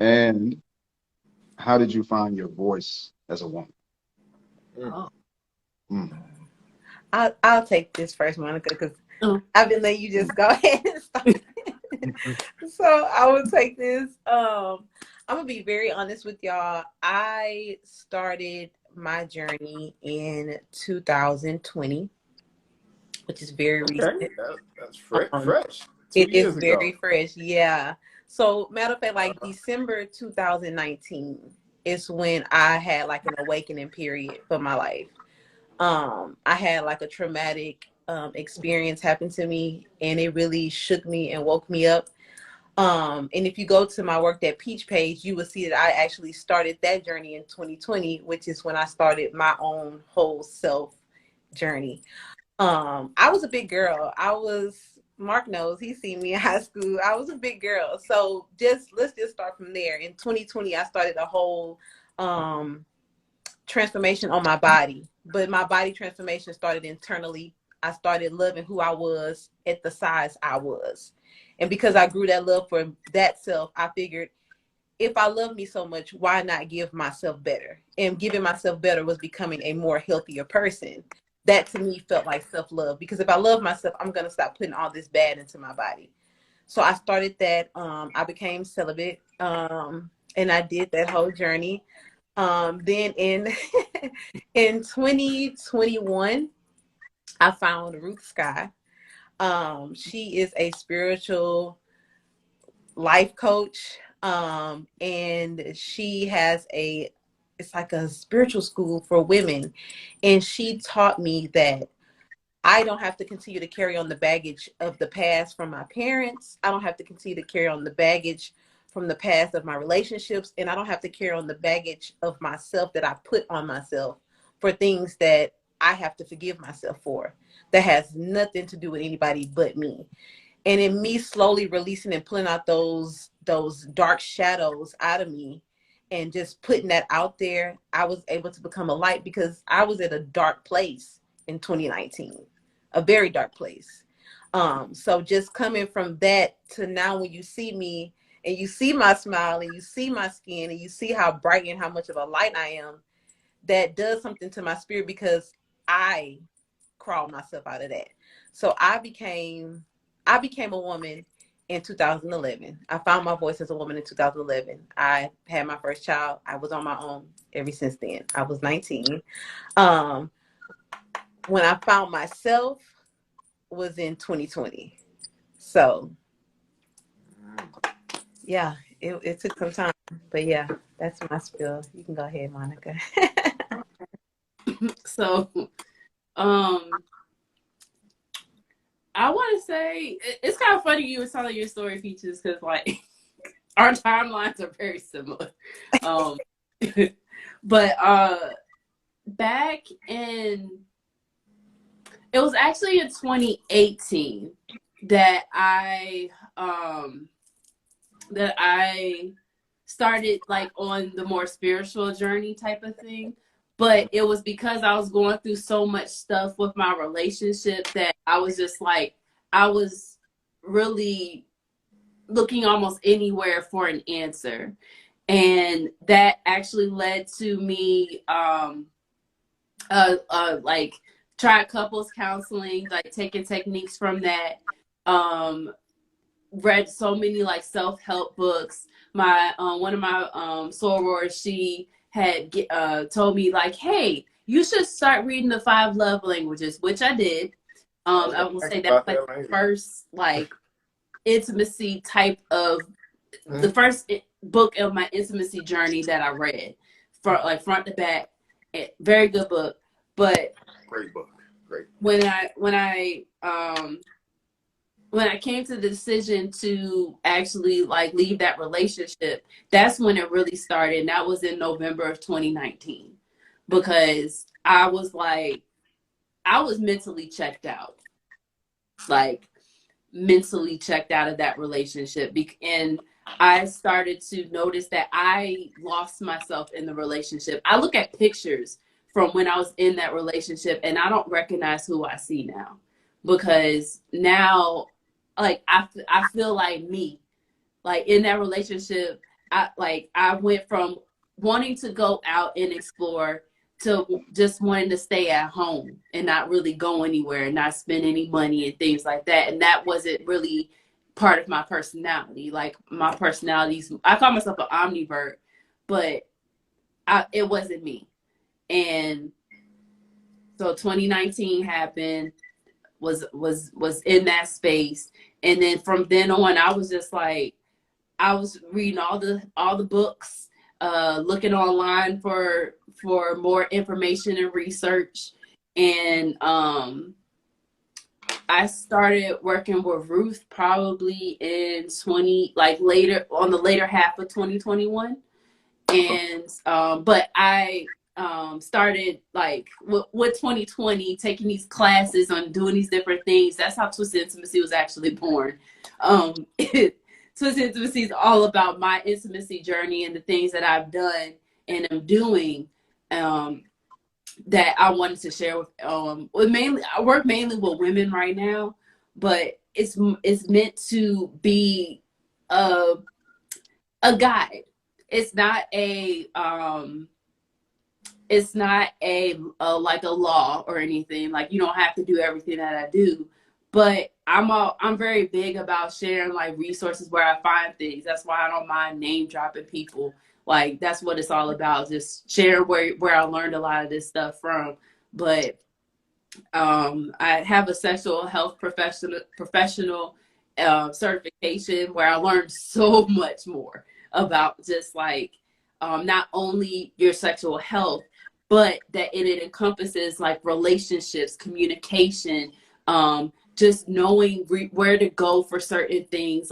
And how did you find your voice as a woman? I'll take this first, Monica, because I've been letting you just go ahead and start. So I will take this. I'm gonna be very honest with y'all. I started my journey in 2020, which is very recent. That's fresh. It is very fresh, yeah. So matter of fact, like December 2019 is when I had like an awakening period for my life. I had like a traumatic experience happen to me, and it really shook me and woke me up. And if you go to my Work That Peach page, you will see that I actually started that journey in 2020, which is when I started my own whole self journey. I was a big girl. Mark knows, he's seen me in high school. I was a big girl. So let's just start from there. In 2020, I started a whole transformation on my body, but my body transformation started internally. I started loving who I was at the size I was. And because I grew that love for that self, I figured if I love me so much, why not give myself better? And giving myself better was becoming a more healthier person. that to me felt like self-love, because if I love myself, I'm going to stop putting all this bad into my body. So I started that. I became celibate, and I did that whole journey. Then in in 2021, I found Ruth Sky. She is a spiritual life coach, and she has it's like a spiritual school for women, and she taught me that I don't have to continue to carry on the baggage of the past from my parents. I don't have to continue to carry on the baggage from the past of my relationships. And I don't have to carry on the baggage of myself that I put on myself for things that I have to forgive myself for. That has nothing to do with anybody but me. And in me slowly releasing and pulling out those dark shadows out of me and just putting that out there, I was able to become a light, because I was at a dark place in 2019, a very dark place. So just coming from that to now, when you see me and you see my smile and you see my skin and you see how bright and how much of a light I am, that does something to my spirit, because I crawled myself out of that. So I became a woman in 2011. I found my voice as a woman in 2011. I had my first child. I was on my own ever since then. I was 19. When I found myself was in 2020. So yeah, it took some time, but yeah, that's my spiel. You can go ahead, Monica. So, I want to say it's kind of funny you were telling your story, Peaches, because like our timelines are very similar. But back in, it was actually in 2018 that I started like on the more spiritual journey type of thing. But it was because I was going through so much stuff with my relationship that I was just like, I was really looking almost anywhere for an answer. And that actually led to me like try couples counseling, like taking techniques from that. Read so many like self-help books. My one of my sorors, she had told me like, hey, you should start reading the 5 love languages, which I did. I will say that's like the first like intimacy type of the first book of my intimacy journey that I read, for like front to back. Very good book. But great book. Great. When I came to the decision to actually like leave that relationship, that's when it really started. And that was in November of 2019, because I was mentally checked out, like mentally checked out of that relationship. And I started to notice that I lost myself in the relationship. I look at pictures from when I was in that relationship and I don't recognize who I see now, because now like I feel like me, like in that relationship, I went from wanting to go out and explore to just wanting to stay at home and not really go anywhere and not spend any money and things like that. And that wasn't really part of my personality. Like my personality's, I call myself an omnivert, but it wasn't me. And so 2019 happened, was in that space. And then from then on, I was just like, I was reading all the books, looking online for more information and research. And I started working with Ruth probably in later on the later half of 2021. And but I started like with 2020 taking these classes on doing these different things. That's how Twisted Intimacy was actually born. Twisted Intimacy is all about my intimacy journey and the things that I've done and am doing that I wanted to share with mainly, I work mainly with women right now, but it's meant to be a guide. It's not it's not a like a law or anything. Like, you don't have to do everything that I do, but I'm very big about sharing like resources where I find things. That's why I don't mind name dropping people. Like, that's what it's all about, just share where I learned a lot of this stuff from. But I have a sexual health professional certification where I learned so much more about just like not only your sexual health, but that it encompasses like relationships, communication, just knowing where to go for certain things.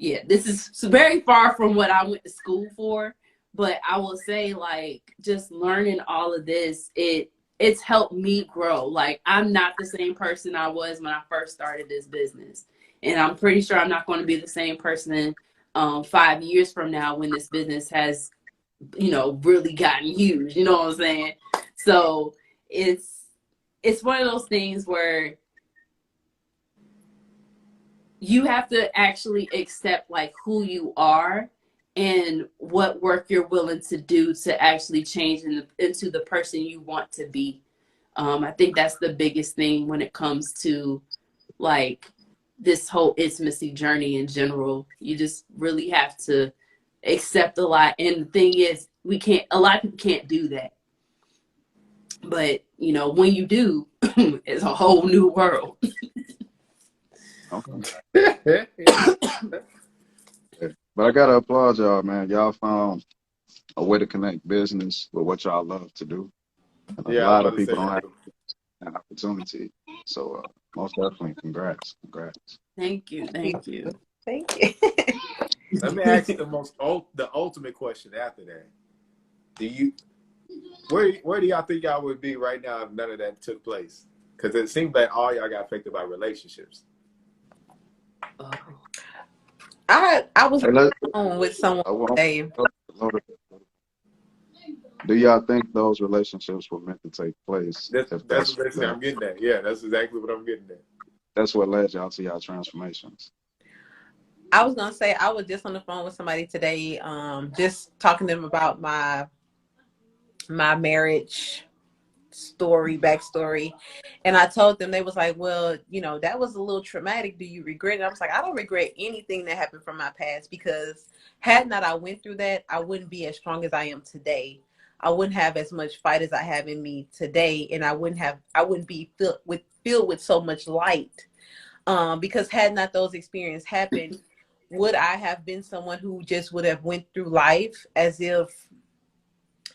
Yeah, this is very far from what I went to school for, but I will say, like, just learning all of this, it's helped me grow. Like, I'm not the same person I was when I first started this business. And I'm pretty sure I'm not going to be the same person 5 years from now when this business has, really gotten huge. You know what I'm saying? So it's one of those things where you have to actually accept like who you are and what work you're willing to do to actually change into the person you want to be. I think that's the biggest thing when it comes to like this whole intimacy journey in general. You just really have to accept a lot. And the thing is, a lot of people can't do that. But, when you do, it's a whole new world. Okay. But I gotta applaud y'all, man. Y'all found a way to connect business with what y'all love to do. And a lot of people don't have that opportunity. So most definitely, congrats. Thank you. Thank you. Let me ask you the ultimate question after that. Where do y'all think y'all would be right now if none of that took place? Because it seems like all y'all got affected by relationships. I was on with someone today. Do y'all think those relationships were meant to take place? That's what I'm getting at. Yeah, that's exactly what I'm getting at. That's what led y'all to y'all transformations. I was gonna say I was just on the phone with somebody today, just talking to them about my marriage backstory, and I told them, they was like, well, that was a little traumatic. Do you regret it? I was like, I don't regret anything that happened from my past, because had not I went through that, I wouldn't be as strong as I am today. I wouldn't have as much fight as I have in me today, and I wouldn't be filled with so much light. Because had not those experiences happened, would I have been someone who just would have went through life as if,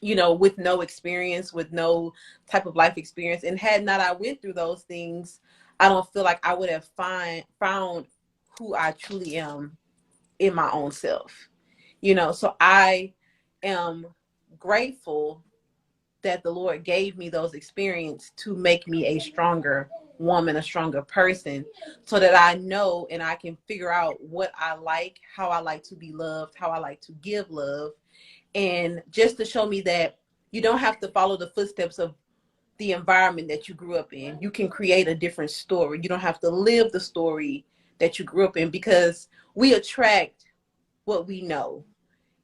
with no experience, with no type of life experience? And had not I went through those things, I don't feel like I would have found who I truly am in my own self. So I am grateful that the Lord gave me those experiences to make me a stronger woman, a stronger person, so that I know and I can figure out what I like, how I like to be loved, how I like to give love. And just to show me that you don't have to follow the footsteps of the environment that you grew up in. You can create a different story. You don't have to live the story that you grew up in, because we attract what we know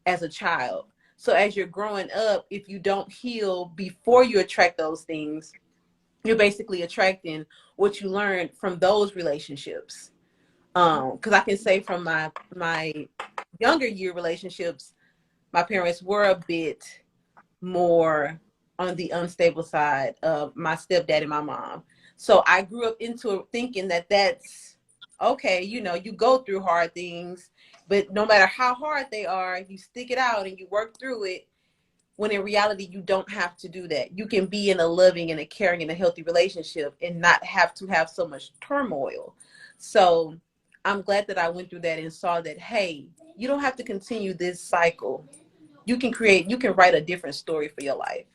as a child. So as you're growing up, if you don't heal before you attract those things, you're basically attracting what you learned from those relationships. Because I can say from my younger year relationships, my parents were a bit more on the unstable side of my stepdad and my mom. So I grew up into thinking that that's okay. You go through hard things, but no matter how hard they are, you stick it out and you work through it. When in reality, you don't have to do that. You can be in a loving and a caring and a healthy relationship and not have to have so much turmoil. So I'm glad that I went through that and saw that, hey, you don't have to continue this cycle. You can write a different story for your life.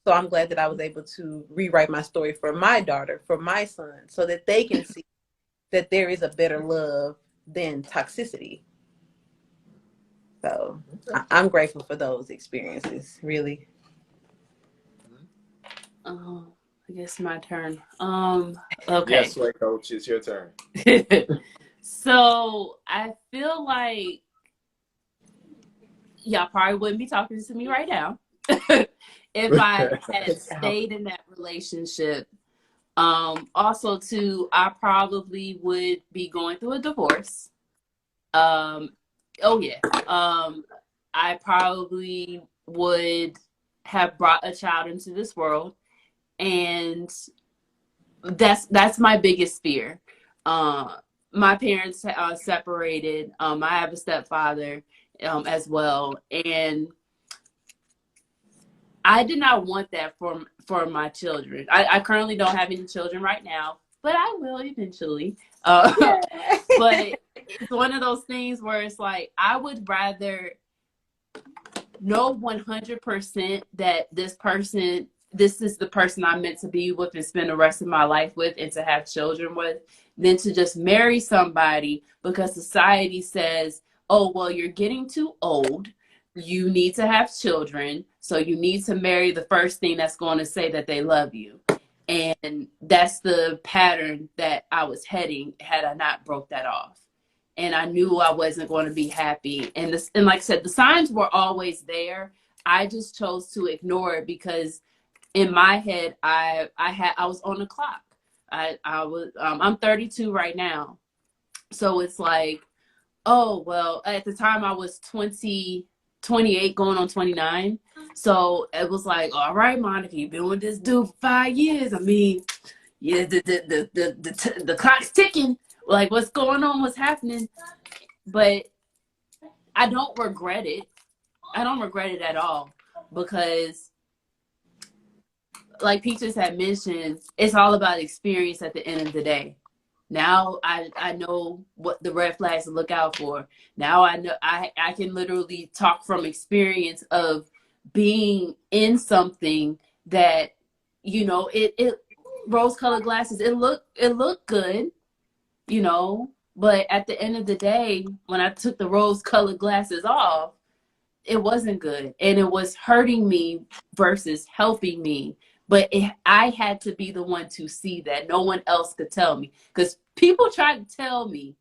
So I'm glad that I was able to rewrite my story for my daughter, for my son, so that they can see that there is a better love than toxicity. So I'm grateful for those experiences, really. I guess my turn. Okay. Yes, Sway Coach, it's your turn. So I feel like y'all probably wouldn't be talking to me right now if I had stayed in that relationship. Also too, I probably would be going through a divorce. Oh yeah. I probably would have brought a child into this world, and that's my biggest fear. My parents separated. I have a stepfather as well, and I did not want that for my children. I currently don't have any children right now, but I will eventually. But it's one of those things where it's like, I would rather know 100% that this is the person I'm meant to be with and spend the rest of my life with and to have children with, than to just marry somebody because society says, oh, well, you're getting too old. You need to have children. So you need to marry the first thing that's going to say that they love you. And that's the pattern that I was heading had I not broke that off. And I knew I wasn't going to be happy. And like I said, the signs were always there. I just chose to ignore it because in my head, I was on the clock. I'm 32 right now. So it's like, oh, well, at the time I was 28 going on 29. So it was like, all right, Monica, you've been with this dude for 5 years. I mean, yeah, the clock's ticking. Like, what's going on? What's happening? But I don't regret it. I don't regret it at all because, like Peaches had mentioned, it's all about experience at the end of the day. Now I know what the red flags to look out for. Now I know I can literally talk from experience of being in something that, you know, it rose-colored glasses, it looked good, you know, but at the end of the day, when I took the rose-colored glasses off, it wasn't good. And it was hurting me versus helping me. But I had to be the one to see that. No one else could tell me. Because people tried to tell me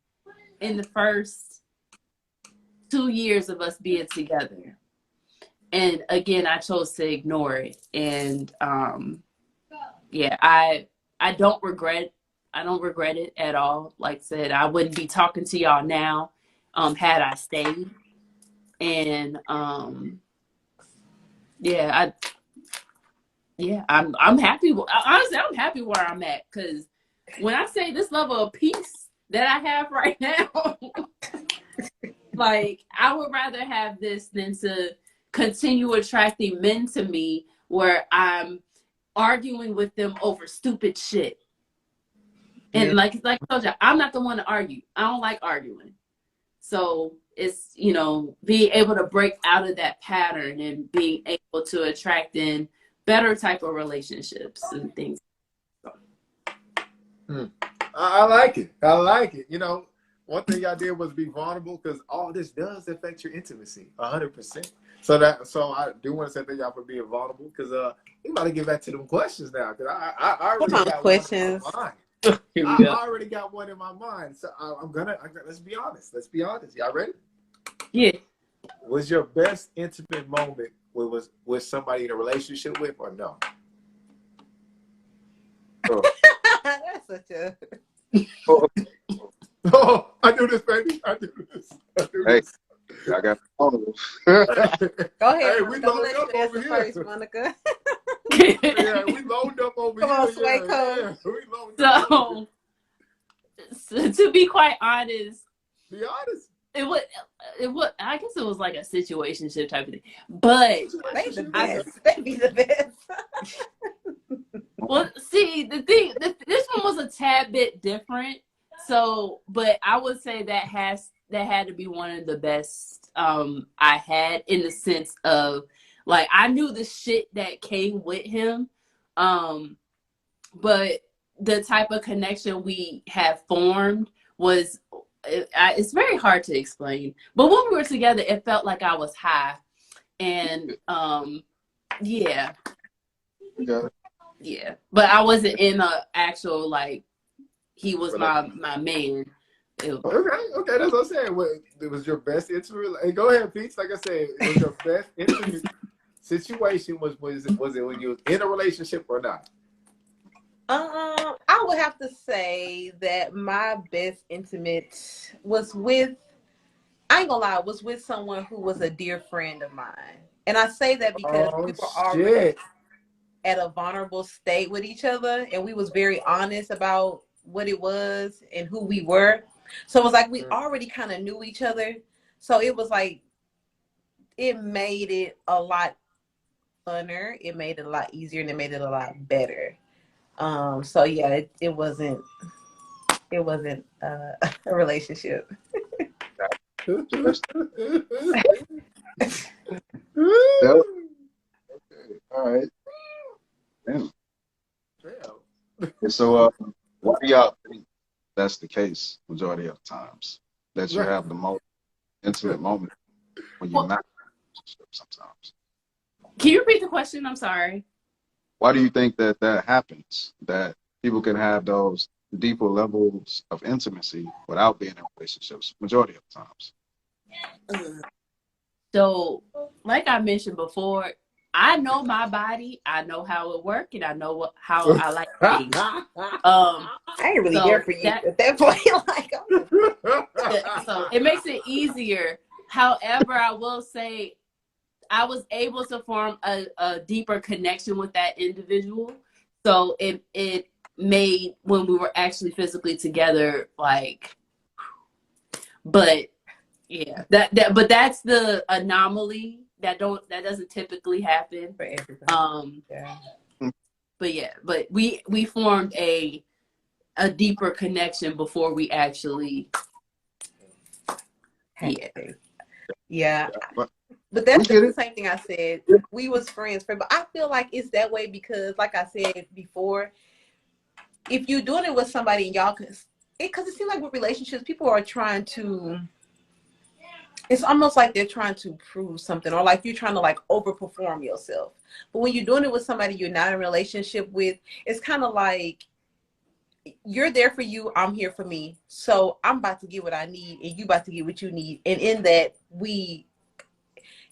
in the first 2 years of us being together. And again, I chose to ignore it. And yeah, I don't regret it at all. Like I said, I wouldn't be talking to y'all now had I stayed. And I'm happy. Honestly, I'm happy where I'm at, because when I say this level of peace that I have right now, like, I would rather have this than to continue attracting men to me where I'm arguing with them over stupid shit. And like I told you, I'm not the one to argue. I don't like arguing. So it's, you know, being able to break out of that pattern and being able to attract in better type of relationships and things. I like it. I like it. You know, one thing I did was be vulnerable, because all this does affect your intimacy 100%. So I do want to say thank y'all for being vulnerable, because we about to get back to them questions now, because I already got questions. One in my mind. I already got one in my mind. So I'm gonna let's be honest. Let's be honest. Y'all ready? Yeah. Was your best intimate moment with somebody in a relationship with, or no? Oh. That's such a... Oh, I do this, baby. I do this. I got photos. Go ahead. Hey, we loaded up over here. First, Monica. Yeah, we loaded up over Come here. on, Sway Coach. We loaded up. So, to be quite honest, be honest. It was. I guess it was like a situationship type of thing. But they the best. They be the best. Well, see, this one was a tad bit different. So, but I would say that had to be one of the best I had, in the sense of, like, I knew the shit that came with him, but the type of connection we had formed was, it's very hard to explain. But when we were together, it felt like I was high, and yeah. Yeah, but I wasn't in a actual, like, he was my man. Okay, that's what I'm saying. It was your best intimate. Hey, go ahead, Pete. Like I said, it was your best intimate situation was it when you was in a relationship or not? I would have to say that my best intimate was with, I ain't gonna lie, was with someone who was a dear friend of mine. And I say that because we were already at a vulnerable state with each other, and we was very honest about what it was and who we were. So it was like we already kind of knew each other. So it was like, it made it a lot funner, it made it a lot easier, and it made it a lot better. So yeah, it wasn't a relationship. All right. Damn. So, why do y'all think that's the case majority of times? That you have the most intimate moment when you're not in a relationship sometimes? Can you repeat the question? I'm sorry. Why do you think that happens? That people can have those deeper levels of intimacy without being in relationships majority of times? So, like I mentioned before, I know my body, I know how it works, and I know how I like things. I ain't really there for you at that point. So it makes it easier. However, I will say I was able to form a deeper connection with that individual. So it made when we were actually physically together, like, but yeah, but that's the anomaly that doesn't typically happen for everybody. But we formed a deeper connection before we actually yeah. But that's the same thing I said. We was friends, but I feel like it's that way because, like I said before, if you're doing it with somebody and y'all can, because it seems like with relationships, people are trying to, it's almost like they're trying to prove something, or like you're trying to like overperform yourself. But when you're doing it with somebody you're not in a relationship with, it's kind of like you're there for you, I'm here for me. So I'm about to get what I need and you about to get what you need. And in that, we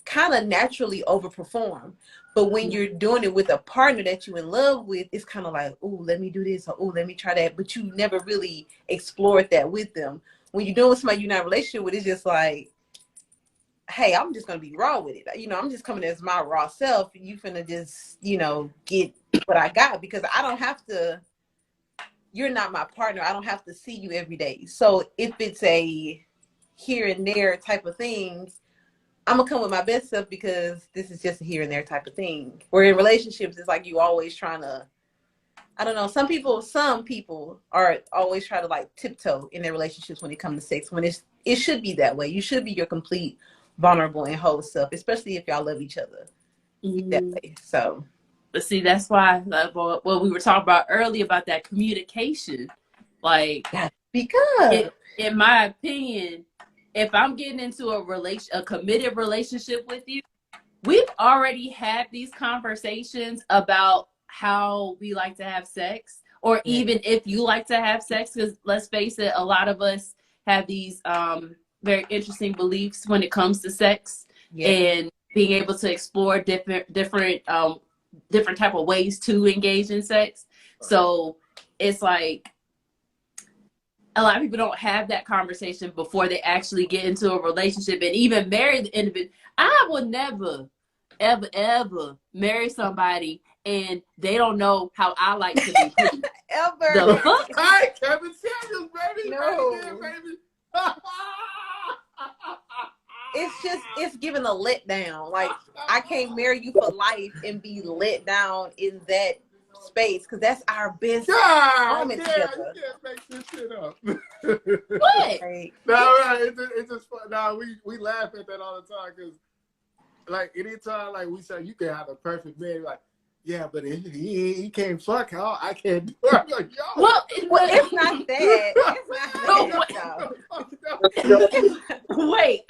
kind of naturally overperform. But when you're doing it with a partner that you're in love with, it's kind of like, oh, let me do this, or oh, let me try that. But you never really explored that with them. When you're doing with somebody you're not in a relationship with, it's just like, hey, I'm just going to be raw with it. You know, I'm just coming as my raw self. And you finna just, you know, get what I got, because I don't have to, you're not my partner. I don't have to see you every day. So if it's a here and there type of thing, I'm gonna come with my best self because this is just a here and there type of thing. Where in relationships, it's like you always trying to, I don't know, some people are always trying to like tiptoe in their relationships when it comes to sex, when it should be that way. You should be your complete, vulnerable and whole self, especially if y'all love each other that way. So, but see, that's why what we were talking about earlier about that communication, like, because in my opinion, if I'm getting into a committed relationship with you, we've already had these conversations about how we like to have sex, or even if you like to have sex, because let's face it, a lot of us have these very interesting beliefs when it comes to sex, and being able to explore different type of ways to engage in sex. So it's like, a lot of people don't have that conversation before they actually get into a relationship and even marry the individual. I would never, ever, ever marry somebody and they don't know how I like to be treated. Ever. The fuck? Hi, Kevin Samuels, baby. No. Baby. It's giving a letdown. Like, I can't marry you for life and be let down in that space, because that's our best moment together. You can't make this shit up. What? It's just fun. No, we laugh at that all the time, because like anytime like we say you can have a perfect man, like, yeah, but he can't fuck, huh? I can't do it. I'm like, yo. Well, it's not that. It's not that. Wait.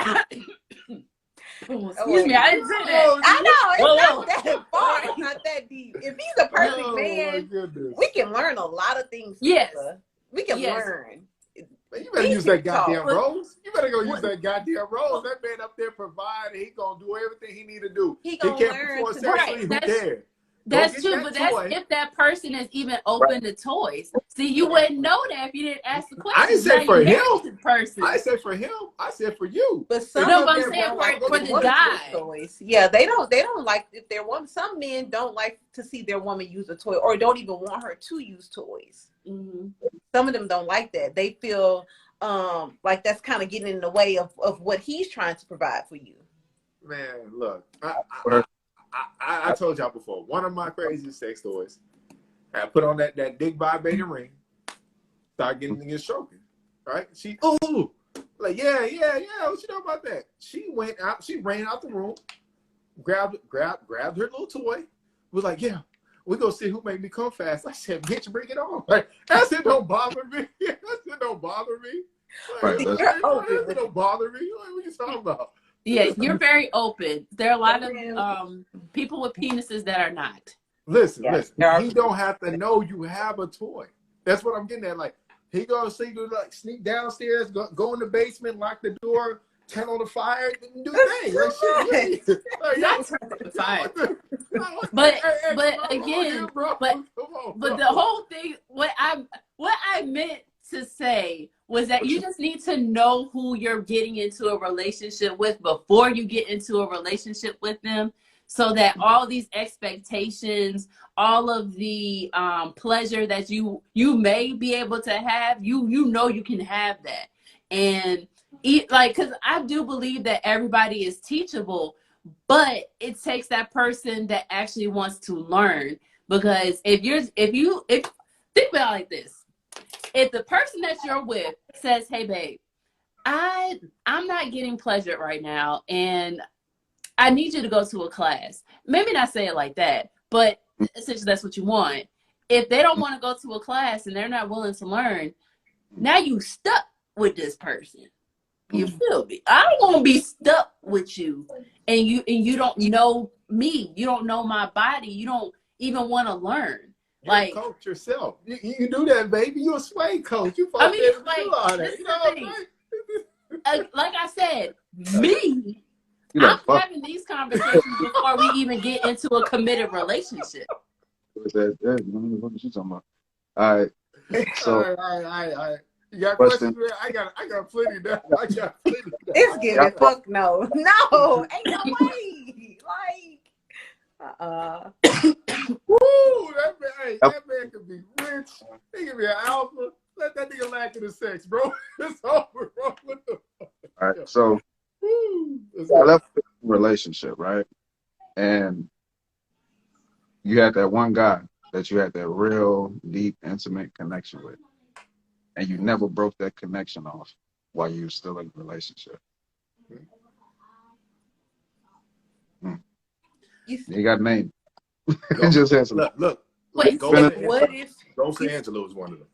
Excuse me, I didn't say that. I know, it's not that far. It's not that deep. If he's a perfect man, we can learn a lot of things together. We can learn. Man, you better use that goddamn rose. You better go use that goddamn rose. That man up there providing. He gonna do everything he need to do. He can't learn perform to sexually. Who cares? That's true, but that's if that person is even open to toys. See, you wouldn't know that if you didn't ask the question. I didn't say for him. Person. I said for him. I said for you. But some no, but I'm saying for the guy. Toys. Yeah, they don't like if their woman. Some men don't like to see their woman use a toy, or don't even want her to use toys. Mm-hmm. Some of them don't like that. They feel like that's kind of getting in the way of what he's trying to provide for you. Man, look, I told y'all before, one of my craziest sex toys, I put on that dick vibrating ring, start getting niggas stroking, right? She, ooh, like, yeah, what you know about that? She went out, she ran out the room, grabbed her little toy, was like, yeah, we gonna see who make me come fast. I said, bitch, bring it on. Like, that shit don't bother me. That shit don't bother me. Like, Right, that shit don't bother me. Like, what you talking about? Yeah, you're very open. There are a lot of people with penises that are not. Listen. Yeah. He don't have to know you have a toy. That's what I'm getting at. Like, he gonna see you like sneak downstairs, go in the basement, lock the door, turn on the fire, and do things. Like, shit. Like, Not turn on the fire. But again, but the whole thing, what I meant to say was that you just need to know who you're getting into a relationship with before you get into a relationship with them, so that all these expectations, all of the pleasure that you may be able to have, you know you can have that. And because I do believe that everybody is teachable, but it takes that person that actually wants to learn. Because if think about it like this. If the person that you're with says, hey, babe, I'm not getting pleasure right now, and I need you to go to a class. Maybe not say it like that, but essentially that's what you want. If they don't want to go to a class and they're not willing to learn, now you stuck with this person. You feel me? I don't want to be stuck with you, and you don't know me. You don't know my body. You don't even want to learn. You're a coach yourself. You do that, baby. You're a sway coach. You like, do all that. You know what I'm saying? Like I said, me, I'm having these conversations before we even get into a committed relationship. What you talking about? All right. So, all right. You got questions? I got plenty now. I got plenty now. It's giving fuck no. Ain't no way. Woo! That man could be rich. He could be an alpha. Let that nigga lack in the sex, bro. It's over, bro. What the fuck? All right, so I left the relationship, right? And you had that one guy that you had that real deep, intimate connection with, and you never broke that connection off while you were still in a relationship. You got named. Just answer. Look. Wait, what if Ghost Angelo is one of them?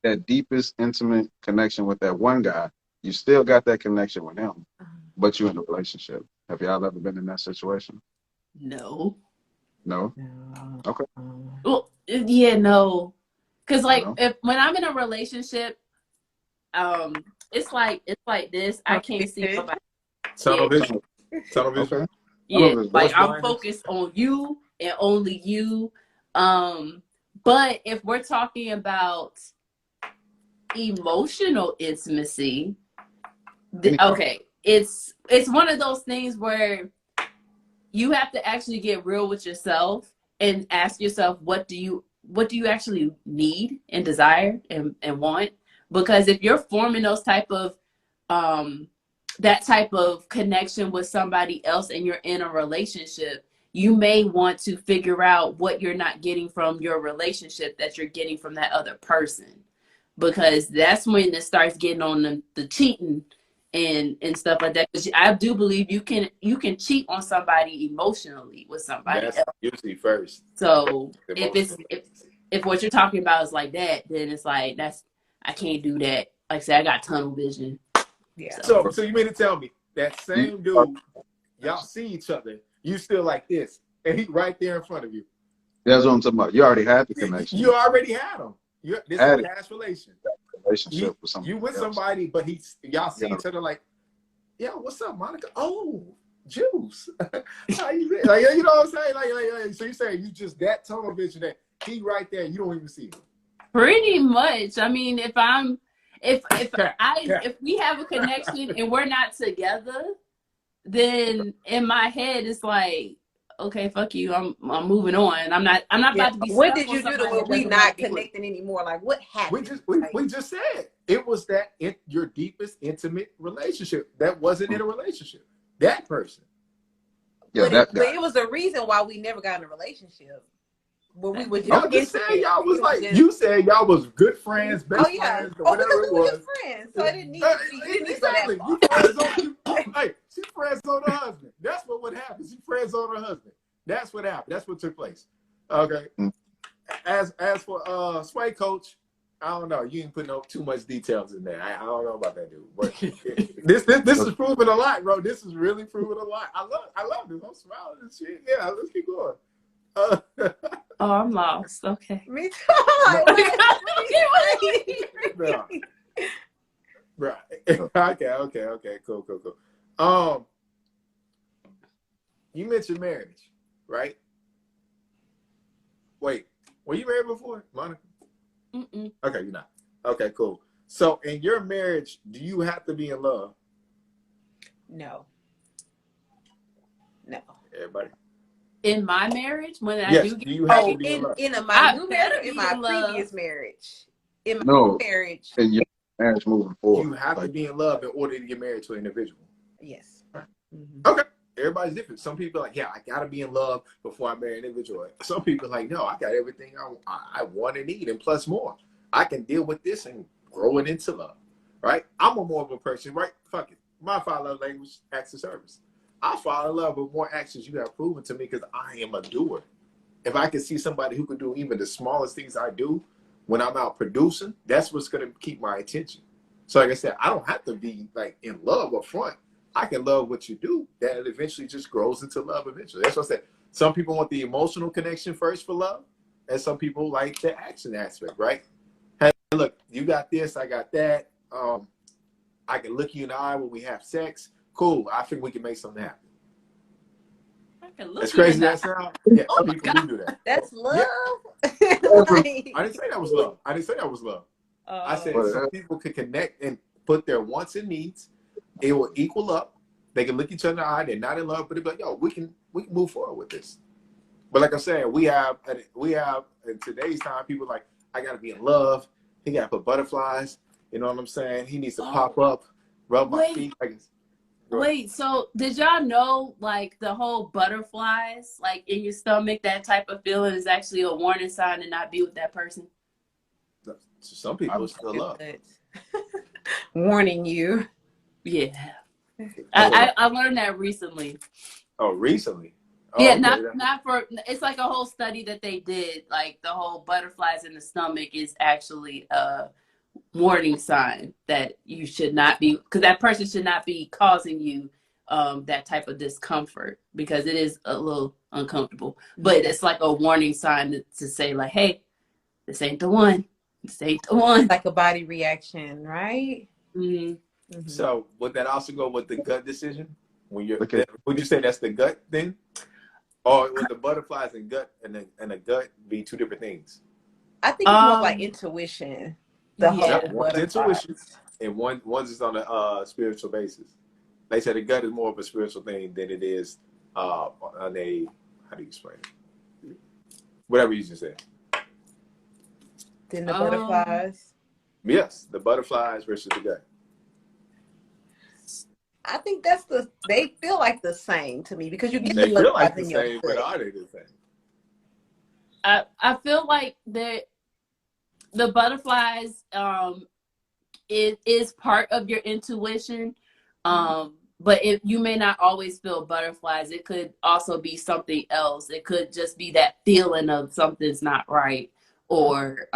That deepest, intimate connection with that one guy, you still got that connection with him, but you're in a relationship. Have y'all ever been in that situation? No. No? Okay. Well, yeah, no. Because when I'm in a relationship, it's like this. I can't see nobody. Tunnel vision. Okay. Yeah, like I'm focused on you and only you. But if we're talking about emotional intimacy, okay, it's one of those things where you have to actually get real with yourself and ask yourself, what do you actually need and desire and want? Because if you're forming those type of that type of connection with somebody else and you're in a relationship, you may want to figure out what you're not getting from your relationship that you're getting from that other person, because that's when it starts getting on the cheating and stuff like that. Because I do believe you can cheat on somebody emotionally with somebody else. Usually first. So if what you're talking about is like that, then it's like I can't do that. Like I said, I got tunnel vision. Yeah. So you mean to tell me that same dude, y'all see each other, you still like this, and he right there in front of you. That's what I'm talking about. You already had the connection. You already had him. This is a past relationship with somebody. You with somebody, but y'all see each other like, yo, what's up, Monica? Oh, Juice. How you been? Like, you know what I'm saying? Like, so you saying you just that tunnel vision that he right there, you don't even see him. Pretty much. I mean, if we have a connection and we're not together, then in my head it's like, okay, fuck you. I'm moving on. I'm not about to be. What did you do to where we not connecting anymore? Like, what happened? We just said it was that your deepest intimate relationship that wasn't in a relationship. That person. Yeah, but it was the reason why we never got in a relationship. When we were I'm just saying y'all was like you said y'all was good friends, best friends, or whatever it was. Good friends, so I didn't need to be exactly. You friends on hey, she friends on her husband. That's what would happen. She friends on her husband. That's what happened. That's what took place. Okay. As for Sway Coach, I don't know. You didn't put too much details in there. I don't know about that dude. But this is proving a lot, bro. This is really proving a lot. I love this. I'm smiling and shit. Yeah, let's keep going. Oh, I'm lost. Okay. Me too. Right. Okay. Cool. You mentioned marriage, right? Wait, were you married before, Monica? Mm-mm. Okay, you're not. Okay, cool. So in your marriage, do you have to be in love? No. Everybody. In my marriage, when yes, I do you have to be in love? In my new marriage, in my previous marriage. In my marriage. In your marriage moving forward. You have to be in love in order to get married to an individual. Yes. Mm-hmm. Okay. Everybody's different. Some people are like, yeah, I gotta be in love before I marry an individual. Some people are like, no, I got everything I want and need and plus more. I can deal with this and grow it into love. Right? I'm more of a person, right? Fuck it. My five love language, acts of service. I fall in love with more actions you have proven to me because I am a doer. If I can see somebody who can do even the smallest things I do when I'm out producing, that's what's going to keep my attention. So like I said, I don't have to be like in love up front. I can love what you do. That eventually just grows into love eventually. That's what I said. Some people want the emotional connection first for love, and some people like the action aspect, right? Hey, look, you got this, I got that. I can look you in the eye when we have sex. Cool. I think we can make something happen. As crazy as that sounds, yeah, people do that. That's love. Yeah. I didn't say that was love. I said some people could connect and put their wants and needs. It will equal up. They can look each other in the eye. They're not in love, but they're like, yo, we can move forward with this. But like I'm saying, we have in today's time, people like, I gotta be in love. He gotta put butterflies. You know what I'm saying? He needs to pop up, rub my feet. Wait, so did y'all know like the whole butterflies like in your stomach, that type of feeling is actually a warning sign to not be with that person? Some people still love. Warning you. Yeah. I learned that recently. Oh, recently? Oh, yeah, okay. not for, it's like a whole study that they did. Like the whole butterflies in the stomach is actually a warning sign that you should not be, because that person should not be causing you that type of discomfort, because it is a little uncomfortable. But it's like a warning sign to say like, hey, this ain't the one. This ain't the one. Like a body reaction, right? Mm-hmm. Mm-hmm. So would that also go with the gut decision? When you're, would you say that's the gut thing? Or would the butterflies and a gut be two different things? I think it's more like intuition. One's intuition, and one's is on a spiritual basis. They say the gut is more of a spiritual thing than it is on a, how do you explain it? Whatever you just said. Then the butterflies. Yes, the butterflies versus the gut. I think they feel like the same to me, because you get they the feel like the in same, your but foot. are they the same? I feel like the butterflies is part of your intuition, but if you may not always feel butterflies, it could also be something else. It could just be that feeling of something's not right, or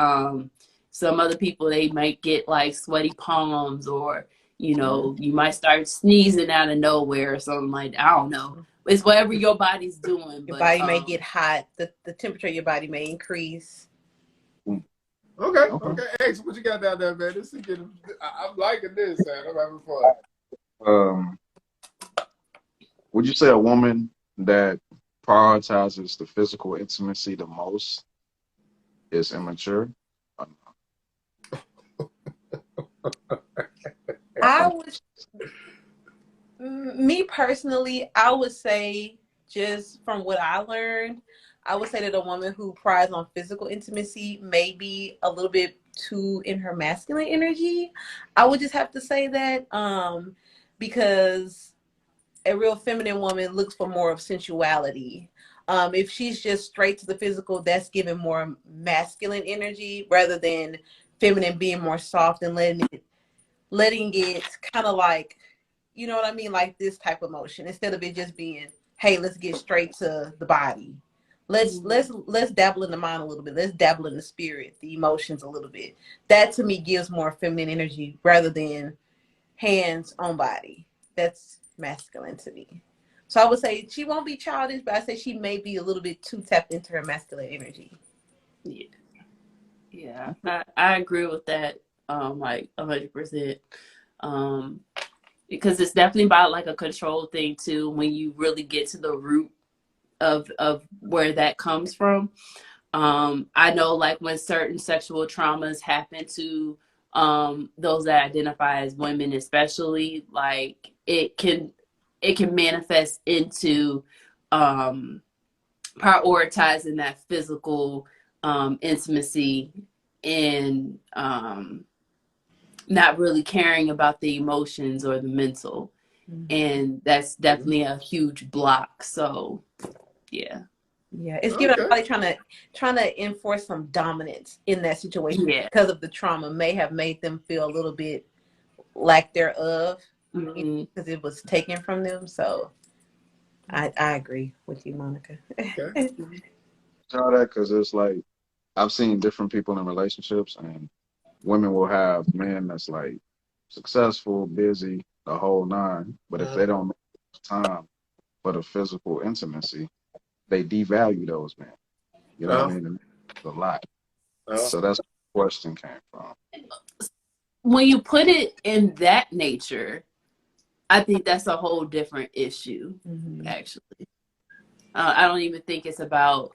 some other people, they might get like sweaty palms, or you might start sneezing out of nowhere or something like that. I don't know. It's whatever your body's doing. Your body may get hot. The temperature of your body may increase. Okay. Hey, so what you got down there, man? This is getting. I'm liking this, man. I'm having fun. would you say a woman that prioritizes the physical intimacy the most is immature? I would, me personally, I would say, just from what I learned, I would say that a woman who prides on physical intimacy may be a little bit too in her masculine energy. I would just have to say that, because a real feminine woman looks for more of sensuality. If she's just straight to the physical, that's giving more masculine energy rather than feminine being more soft and letting it kind of like, you know what I mean, like this type of motion instead of it just being, hey, let's get straight to the body. Let's dabble in the mind a little bit. Let's dabble in the spirit, the emotions a little bit. That to me gives more feminine energy rather than hands on body. That's masculine to me. So I would say she won't be childish, but I say she may be a little bit too tapped into her masculine energy. Yeah, I agree with that. Like 100%. Because it's definitely about like a control thing too. When you really get to the root of where that comes from. I know like when certain sexual traumas happen to those that identify as women, especially, like it can manifest into prioritizing that physical intimacy and not really caring about the emotions or the mental. And that's definitely a huge block. So yeah, it's giving everybody trying to enforce some dominance in that situation because of the trauma may have made them feel a little bit lack thereof because it was taken from them. So I agree with you, Monica. Okay. That because it's like I've seen different people in relationships, and women will have men that's like successful, busy, the whole nine, but if they don't make time for the physical intimacy, they devalue those men. You know what I mean? It's a lot. So that's where the question came from. When you put it in that nature, I think that's a whole different issue, actually. I don't even think it's about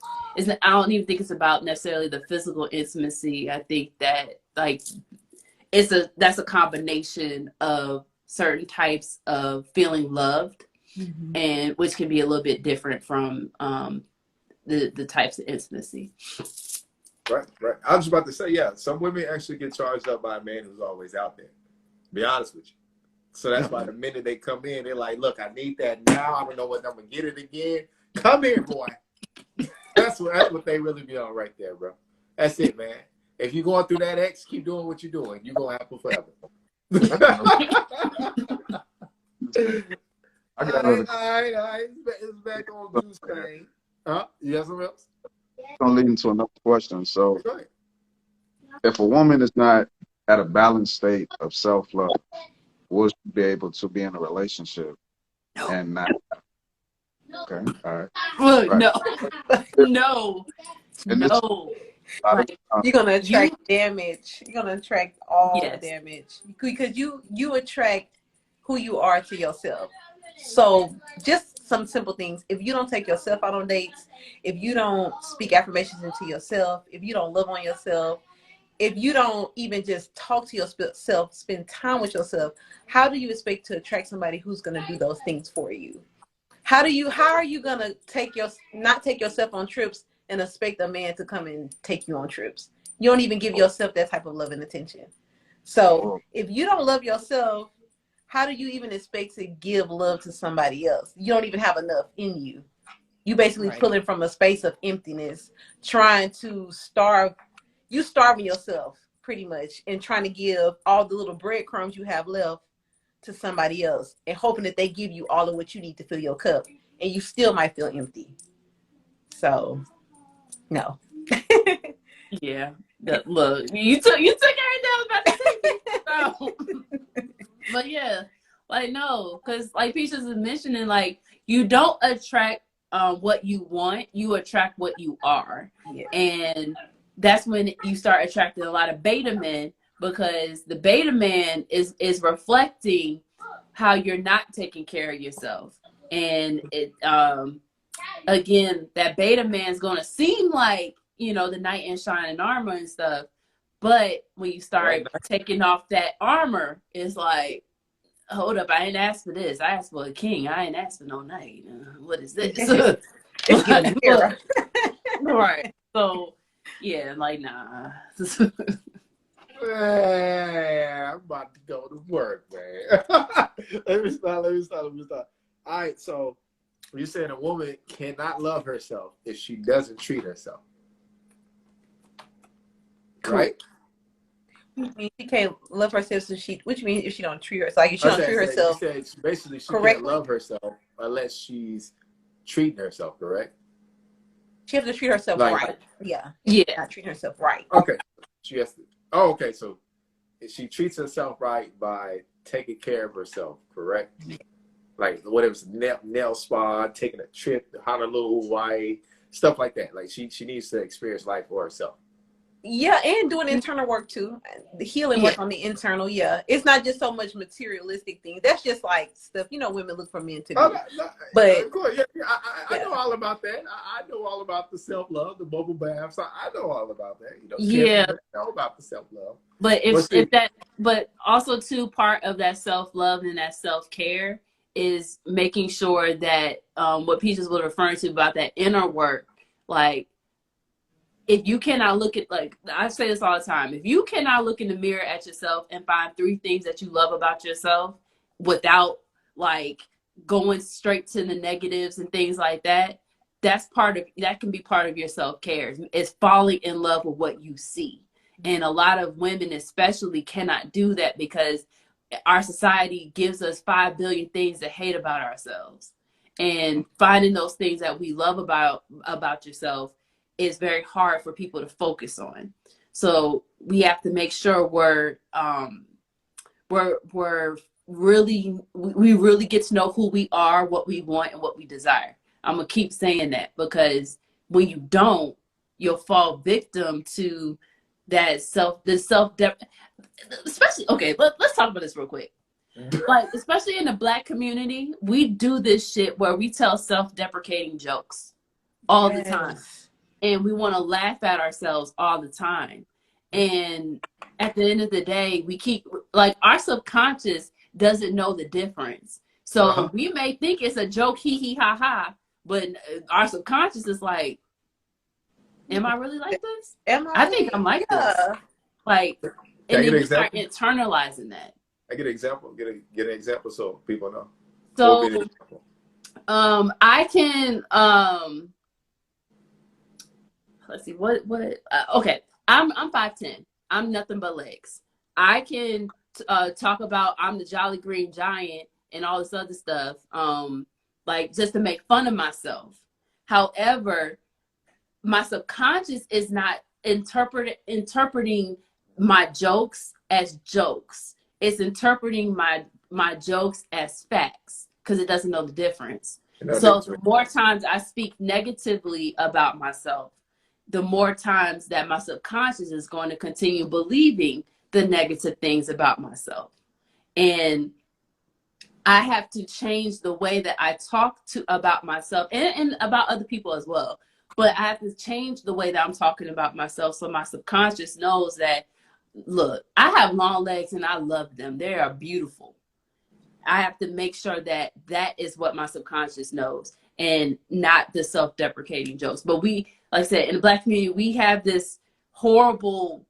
necessarily the physical intimacy. I think that like that's a combination of certain types of feeling loved, and which can be a little bit different from the types of intimacy. Right. I was about to say, some women actually get charged up by a man who's always out there. Be honest with you. So that's why the minute they come in, they're like, look, I need that now. I don't know when I'm going to get it again. Come here, boy. That's what they really be on right there, bro. That's it, man. If you're going through that X, keep doing what you're doing. You're going to have it forever. All right. It's back on Juice Thing. You have something else? It's going to lead into another question. So if a woman is not at a balanced state of self-love, will she be able to be in a relationship and not? Okay, all right. Look, no. Like, you're gonna attract damage. You're gonna attract all the damage because you attract who you are to yourself. So just some simple things. If you don't take yourself out on dates, if you don't speak affirmations into yourself, if you don't love on yourself, if you don't even just talk to yourself, spend time with yourself, how do you expect to attract somebody who's going to do those things for you? How are you going to not take yourself on trips and expect a man to come and take you on trips? You don't even give yourself that type of love and attention. So if you don't love yourself, how do you even expect to give love to somebody else? You don't even have enough in you. You basically pulling from a space of emptiness, trying to starving yourself pretty much and trying to give all the little breadcrumbs you have left to somebody else and hoping that they give you all of what you need to fill your cup, and you still might feel empty. So no. Look, you took everything I was about to say. So. But yeah, like no, because like Peaches is mentioning, like you don't attract what you want, you attract what you are. And that's when you start attracting a lot of beta men, because the beta man is reflecting how you're not taking care of yourself. And it again, that beta man's gonna seem like, you know, the knight in shining armor and stuff, but when you start taking off that armor, it's like, hold up, I ain't asked for this. I asked for a king. I ain't asked for no knight. What is this? It's getting era. Right. So yeah, like nah. Man, I'm about to go to work, man. Let me stop. All right, so you're saying a woman cannot love herself if she doesn't treat herself, right? She can't love herself, so which means if she don't treat herself, like if she don't treat herself, basically she correctly, can't love herself unless she's treating herself, correct? she has to treat herself right. Yeah. Not treat herself right. Okay, she has to. Oh, okay. So she treats herself right by taking care of herself, correct? Yeah. Like whatever it's nail spa, taking a trip to Honolulu, Hawaii, stuff like that. Like she needs to experience life for herself. Yeah, and doing internal work too. The healing work on the internal. Yeah, it's not just so much materialistic things. That's just like stuff, you know, women look for men to do. But of course, I know all about that. I know all about the self-love, the bubble baths. I know all about that. You know, I know about the self-love. But also too, part of that self-love and that self-care is making sure that what Peaches was referring to about that inner work, like, if you cannot look at, like, I say this all the time, if you cannot look in the mirror at yourself and find 3 things that you love about yourself without like going straight to the negatives and things like that, that can be part of your self-care. It's falling in love with what you see. And a lot of women especially cannot do that because our society gives us 5 billion things to hate about ourselves. And finding those things that we love about yourself is very hard for people to focus on. So we have to make sure we really get to know who we are, what we want, and what we desire. I'm gonna keep saying that because when you don't, you'll fall victim to that especially, okay, let's talk about this real quick. Like, especially in the Black community, we do this shit where we tell self-deprecating jokes all the time. And we want to laugh at ourselves all the time. And at the end of the day, we keep, like, our subconscious doesn't know the difference. So we may think it's a joke, hee hee ha ha, but our subconscious is like, am I really like this? I think I'm like this. Like, and then you start internalizing that. I get an example. Get an example so people know. So, I can, let's see, okay, I'm 5'10". I'm nothing but legs. I can talk about I'm the Jolly Green Giant and all this other stuff, like just to make fun of myself. However, my subconscious is not interpreting my jokes as jokes. It's interpreting my jokes as facts because it doesn't know the difference. So the more times I speak negatively about myself, the more times that my subconscious is going to continue believing the negative things about myself. And I have to change the way that I talk about myself and about other people as well. But I have to change the way that I'm talking about myself so my subconscious knows that, look, I have long legs and I love them. They are beautiful. I have to make sure that that is what my subconscious knows and not the self-deprecating jokes. But we, like I said, in the Black community, we have this horrible,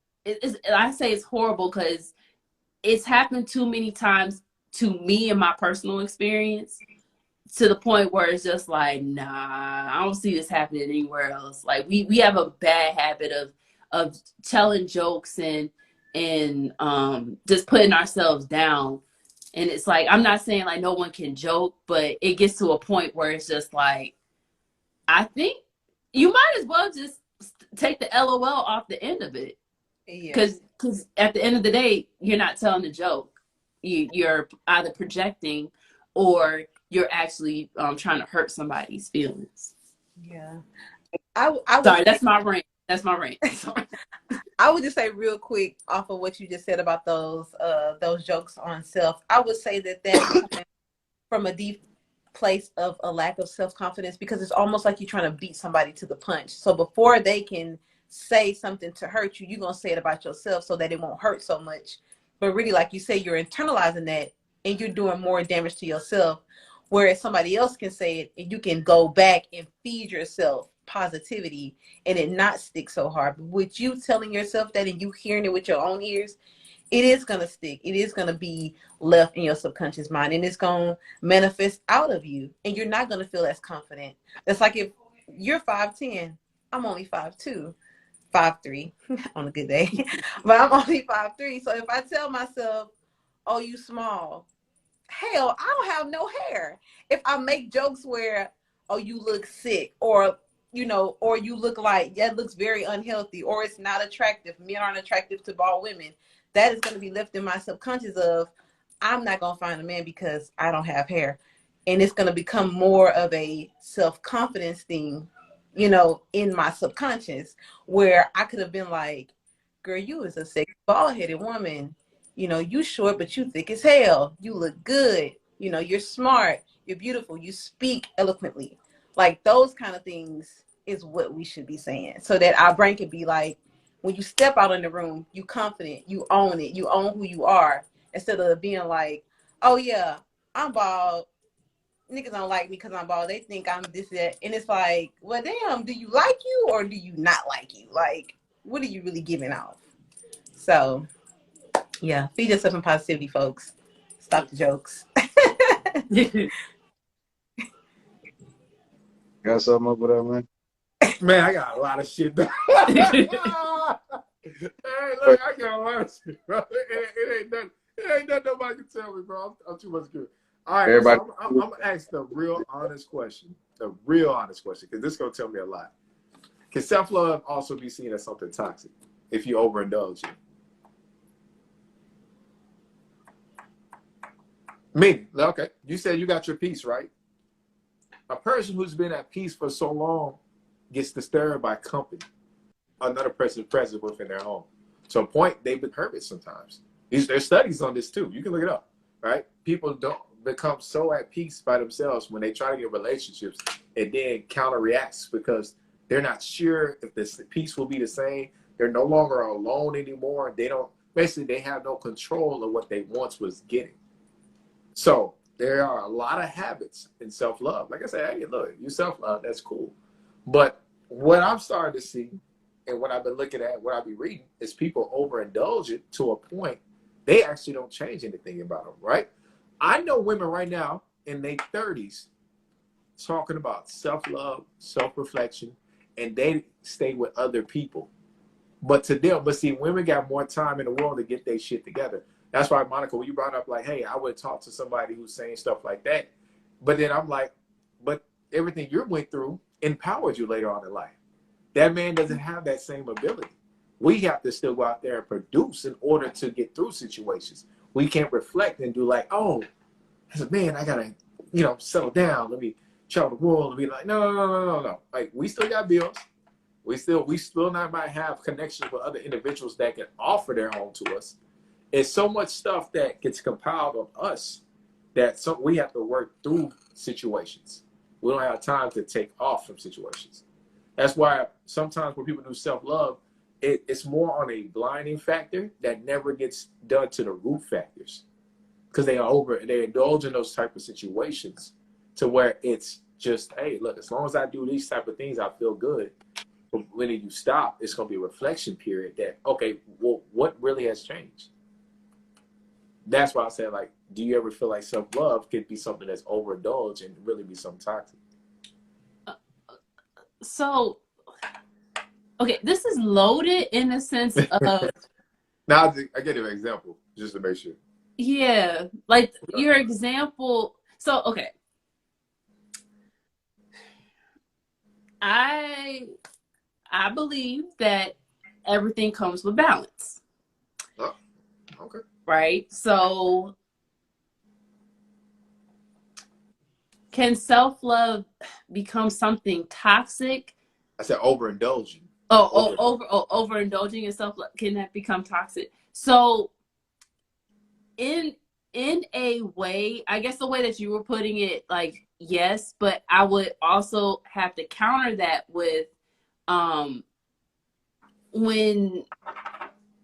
I say it's horrible because it's happened too many times to me in my personal experience to the point where it's just like, nah, I don't see this happening anywhere else. Like we have a bad habit of telling jokes and just putting ourselves down. And it's like, I'm not saying like no one can joke, but it gets to a point where it's just like, I think you might as well just take the LOL off the end of it. Because at the end of the day, you're not telling a joke. You're either projecting or you're actually trying to hurt somebody's feelings. Yeah. Sorry, that's my rant. That's my rant. Sorry. I would just say real quick off of what you just said about those jokes on self. I would say that from a deep place of a lack of self-confidence, because it's almost like you're trying to beat somebody to the punch. So before they can say something to hurt you, you're going to say it about yourself so that it won't hurt so much. But really, like you say, you're internalizing that and you're doing more damage to yourself, whereas somebody else can say it and you can go back and feed yourself positivity and it not stick so hard. But with you telling yourself that and you hearing it with your own ears, it is going to stick. It is going to be left in your subconscious mind, and it's going to manifest out of you, and you're not going to feel as confident. It's like if you're 5'10", I'm only 5'2", 5'3" on a good day, but I'm only 5'3". So if I tell myself, oh, you small, hell, I don't have no hair. If I make jokes where, oh, you look sick, or or you look like, that looks very unhealthy, or it's not attractive, men aren't attractive to bald women, that is going to be left in my subconscious of, I'm not going to find a man because I don't have hair. And it's going to become more of a self-confidence thing, in my subconscious, where I could have been like, girl, you is a sexy bald-headed woman. You short, but you thick as hell. You look good. You're smart. You're beautiful. You speak eloquently. Like, those kind of things is what we should be saying, so that our brain could be like, when you step out in the room, you confident, you own it, you own who you are, instead of being like, oh yeah, I'm bald. Niggas don't like me because I'm bald. They think I'm this, that. And it's like, well, damn, do you like you or do you not like you? Like, what are you really giving off? So, yeah, feed yourself in positivity, folks. Stop the jokes. Got something up with that, man? Man, I got a lot of shit. Hey, look, I got a lot of shit, bro. It ain't nothing nobody can tell me, bro. I'm too much good. All right, everybody. So I'm gonna ask the real honest question. The real honest question, because this is gonna tell me a lot. Can self-love also be seen as something toxic if you overindulge it? Me, okay. You said you got your peace, right? A person who's been at peace for so long gets disturbed by company. Another person present within their home. To a point, they become it sometimes. There's studies on this too. You can look it up, right? People don't become so at peace by themselves when they try to get relationships and then counterreacts because they're not sure if this peace will be the same. They're no longer alone anymore. They have no control of what they once was getting. So there are a lot of habits in self-love. Like I said, hey, look, you self-love, that's cool. But what I'm starting to see and what I've been looking at, what I've been reading, is people overindulge it to a point they actually don't change anything about them, right? I know women right now in their 30s talking about self-love, self-reflection, and they stay with other people. But see, women got more time in the world to get their shit together. That's why, Monica, when you brought up like, hey, I would talk to somebody who's saying stuff like that. But then I'm like, but everything you went through empowered you later on in life. That man doesn't have that same ability. We have to still go out there and produce in order to get through situations. We can't reflect and do like, oh, as a man, I gotta, settle down. Let me travel the world and be like, no. Like, we still got bills. We still not might have connections with other individuals that can offer their home to us. It's so much stuff that gets compiled on us that we have to work through situations. We don't have time to take off from situations. That's why sometimes when people do self-love, it's more on a blinding factor that never gets done to the root factors, because they indulge in those type of situations to where it's just, hey, look, as long as I do these type of things, I feel good. But when you stop, it's going to be a reflection period that, okay, well, what really has changed? That's why I said, like, do you ever feel like self-love could be something that's overindulged and really be something toxic? So, okay, this is loaded in the sense of... Now, I get an example, just to make sure. Yeah, like your example. So, okay. I believe that everything comes with balance. Oh, okay. Right? So, can self-love become something toxic? I said overindulging. Overindulging in self-love, can that become toxic? So, in in a way, I guess the way that you were putting it, like, yes, but I would also have to counter that with when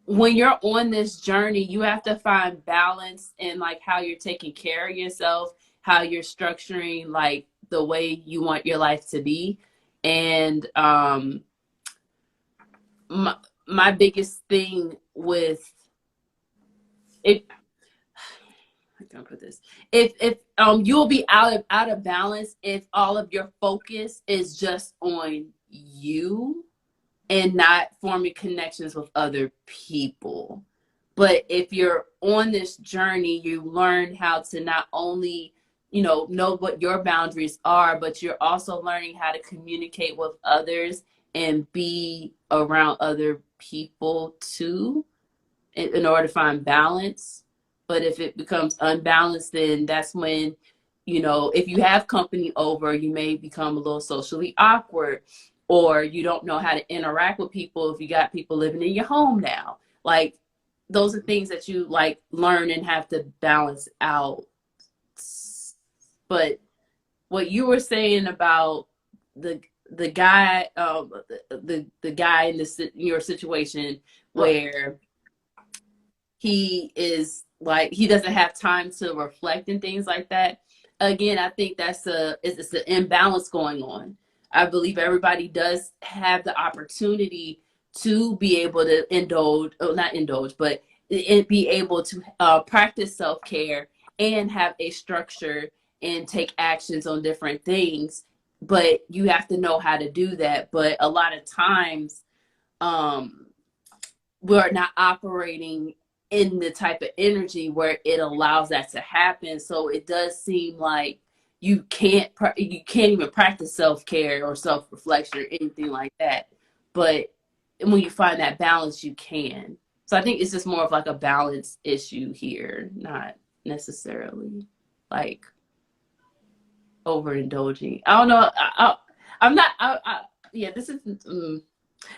you're on this journey, you have to find balance in like how you're taking care of yourself, how you're structuring like the way you want your life to be. And my biggest thing with it, how can I put this? If you'll be out of balance if all of your focus is just on you and not forming connections with other people. But if you're on this journey, you learn how to not only, know what your boundaries are, but you're also learning how to communicate with others and be around other people too, in order to find balance. But if it becomes unbalanced, then that's when, if you have company over, you may become a little socially awkward, or you don't know how to interact with people if you got people living in your home now. Like, those are things that you like learn and have to balance out. But what you were saying about the guy, the guy in your situation where he is like, he doesn't have time to reflect and things like that. Again, I think it's an imbalance going on. I believe everybody does have the opportunity to be able to but be able to practice self-care and have a structure and take actions on different things. But you have to know how to do that. But a lot of times we're not operating in the type of energy where it allows that to happen. So it does seem like you can't even practice self-care or self-reflection or anything like that. But when you find that balance, you can. So I think it's just more of like a balance issue here, not necessarily like overindulging. I don't know. I'm not. Yeah, this is.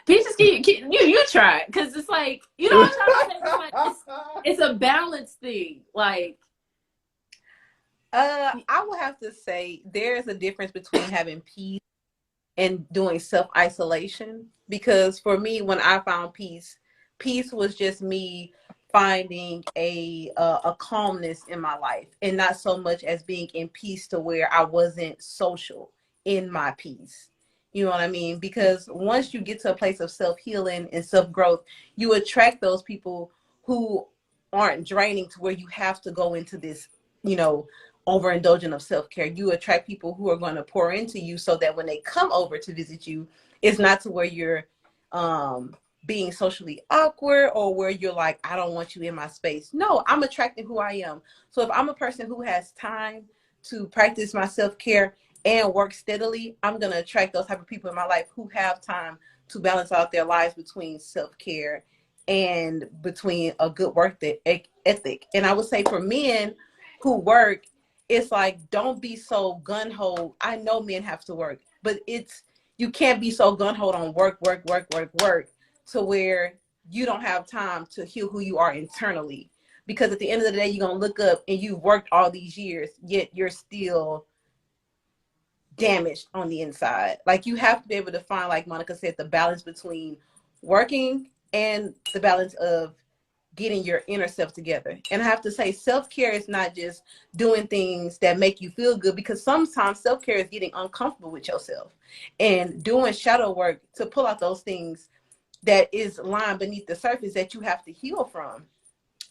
Peaches, you try it, because it's like, what I'm trying to say. It's a balance thing. Like, I would have to say there's a difference between having peace and doing self-isolation. Because for me, when I found peace was just me finding a calmness in my life, and not so much as being in peace to where I wasn't social in my peace. You know what I mean? Because once you get to a place of self-healing and self-growth, you attract those people who aren't draining to where you have to go into this, overindulgent of self-care. You attract people who are going to pour into you, so that when they come over to visit you, it's not to where you're being socially awkward or where you're like, I don't want you in my space. No, I'm attracting who I am. So if I'm a person who has time to practice my self-care and work steadily, I'm going to attract those type of people in my life who have time to balance out their lives between self-care and between a good work ethic. And I would say for men who work, it's like, don't be so gun-ho. I know men have to work, but you can't be so gun-ho on work to where you don't have time to heal who you are internally. Because at the end of the day, you're going to look up and you've worked all these years, yet you're still damaged on the inside. Like, you have to be able to find, like Monica said, the balance between working and the balance of getting your inner self together. And I have to say, self-care is not just doing things that make you feel good, because sometimes self-care is getting uncomfortable with yourself and doing shadow work to pull out those things that is lying beneath the surface that you have to heal from.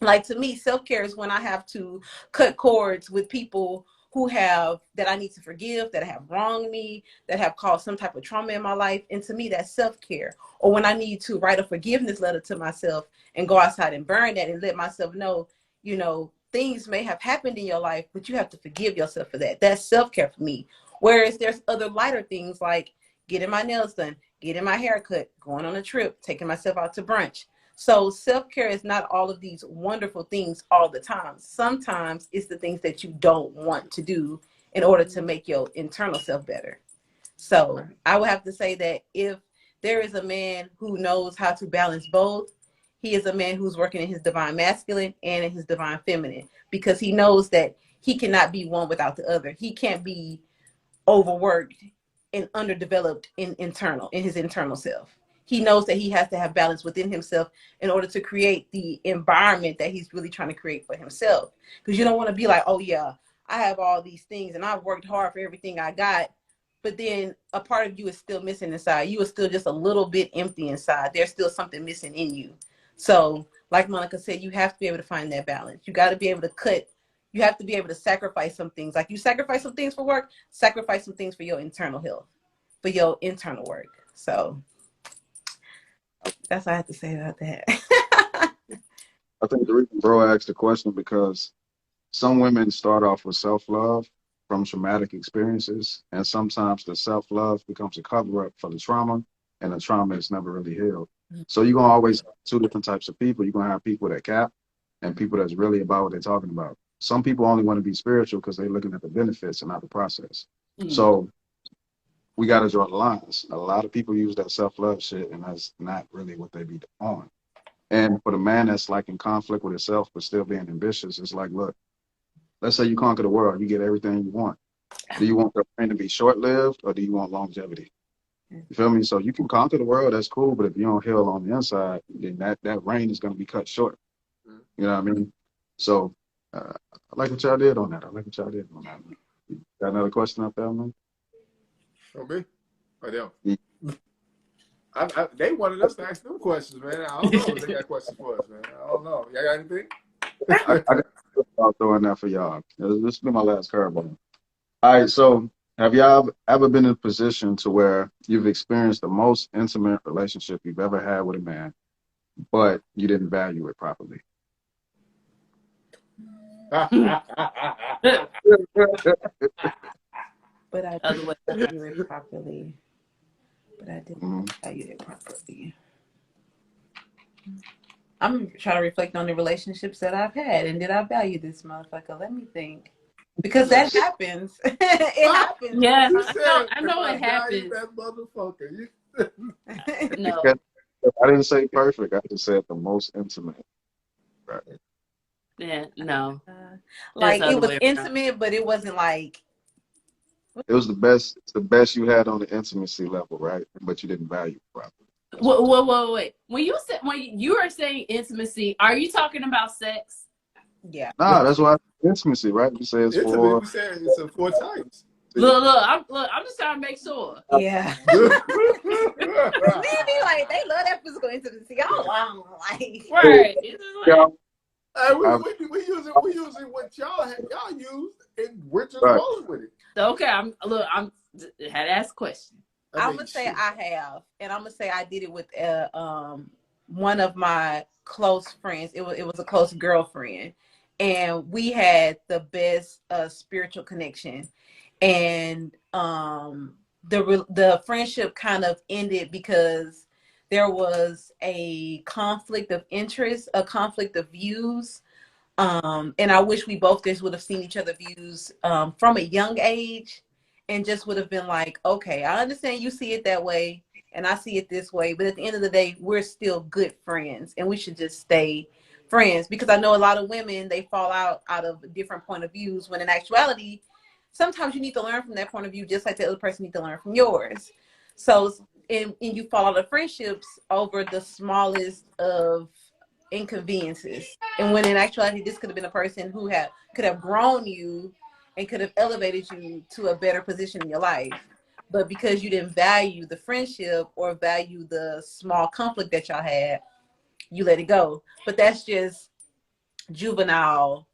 Like, to me, self-care is when I have to cut cords with people that I need to forgive, that have wronged me, that have caused some type of trauma in my life. And to me, that's self-care. Or when I need to write a forgiveness letter to myself and go outside and burn that and let myself know, things may have happened in your life, but you have to forgive yourself for that. That's self-care for me. Whereas there's other lighter things like getting my nails done, getting my hair cut, going on a trip, taking myself out to brunch. So self-care is not all of these wonderful things all the time. Sometimes it's the things that you don't want to do in order to make your internal self better. So I would have to say that if there is a man who knows how to balance both, he is a man who's working in his divine masculine and in his divine feminine, because he knows that he cannot be one without the other. He can't be overworked and underdeveloped in his internal self. He knows that he has to have balance within himself in order to create the environment that he's really trying to create for himself. Because you don't want to be like, oh yeah, I have all these things and I've worked hard for everything I got, but then a part of you is still missing inside. You are still just a little bit empty inside. There's still something missing in you. So like Monica said, you have to be able to find that balance. You got to be able to cut. You have to be able to sacrifice some things. Like you sacrifice some things for work, sacrifice some things for your internal health, for your internal work. So that's all I have to say about that. I think the reason bro asked the question because some women start off with self-love from traumatic experiences, and sometimes the self-love becomes a cover-up for the trauma, and the trauma is never really healed. So you're going to always have two different types of people. You're going to have people that cap and people that's really about what they're talking about. Some people only want to be spiritual because they're looking at the benefits and not the process. So we got to draw the lines. A lot of people use that self-love shit, and that's not really what they be on. And for the man that's like in conflict with himself but still being ambitious, it's like, look, let's say you conquer the world, you get everything you want. Do you want the reign to be short-lived, or do you want longevity? You feel me? So you can conquer the world, that's cool, but if you don't heal on the inside, then that reign is going to be cut short. You know what I mean? So I like what y'all did on that. You got another question up there, man? Oh, me? Or them? Yeah. They wanted us to ask them questions, man. I don't know if they got questions for us, man. I don't know. Y'all got anything? I'll throw in that for y'all. This will be my last curveball. All right, so have y'all ever been in a position to where you've experienced the most intimate relationship you've ever had with a man, but you didn't value it properly? But I didn't value it properly. I'm trying to reflect on the relationships that I've had, and did I value this motherfucker? Let me think. Because that happens. It happens. Yeah, I know it happens. That motherfucker. No. I didn't say perfect. I just said the most intimate. Right. Yeah, no. Like it was intimate, but it wasn't like. It was the best you had on the intimacy level, right? But you didn't value it properly. Wait. When you are saying intimacy, are you talking about sex? Yeah. Nah, that's why intimacy, right? You say it's for. We said it's 4 times. Look, I'm just trying to make sure. Yeah. Men be like, they love that physical intimacy. Y'all like. Right. It's just like, we using what y'all used, and we're just rolling with it. Okay, I'm had to ask a question. I'm gonna say I have, and I'm gonna say I did it with one of my close friends. It was a close girlfriend, and we had the best spiritual connection, and the friendship kind of ended because there was a conflict of interest, a conflict of views. And I wish we both just would have seen each other's views from a young age, and just would have been like, okay, I understand you see it that way and I see it this way, but at the end of the day, we're still good friends and we should just stay friends. Because I know a lot of women, they fall out of different point of views, when in actuality, sometimes you need to learn from that point of view just like the other person needs to learn from yours. So, and you fall out of friendships over the smallest of inconveniences, and when in actuality this could have been a person who could have grown you and could have elevated you to a better position in your life, but because you didn't value the friendship or value the small conflict that y'all had, you let it go. But that's just juvenile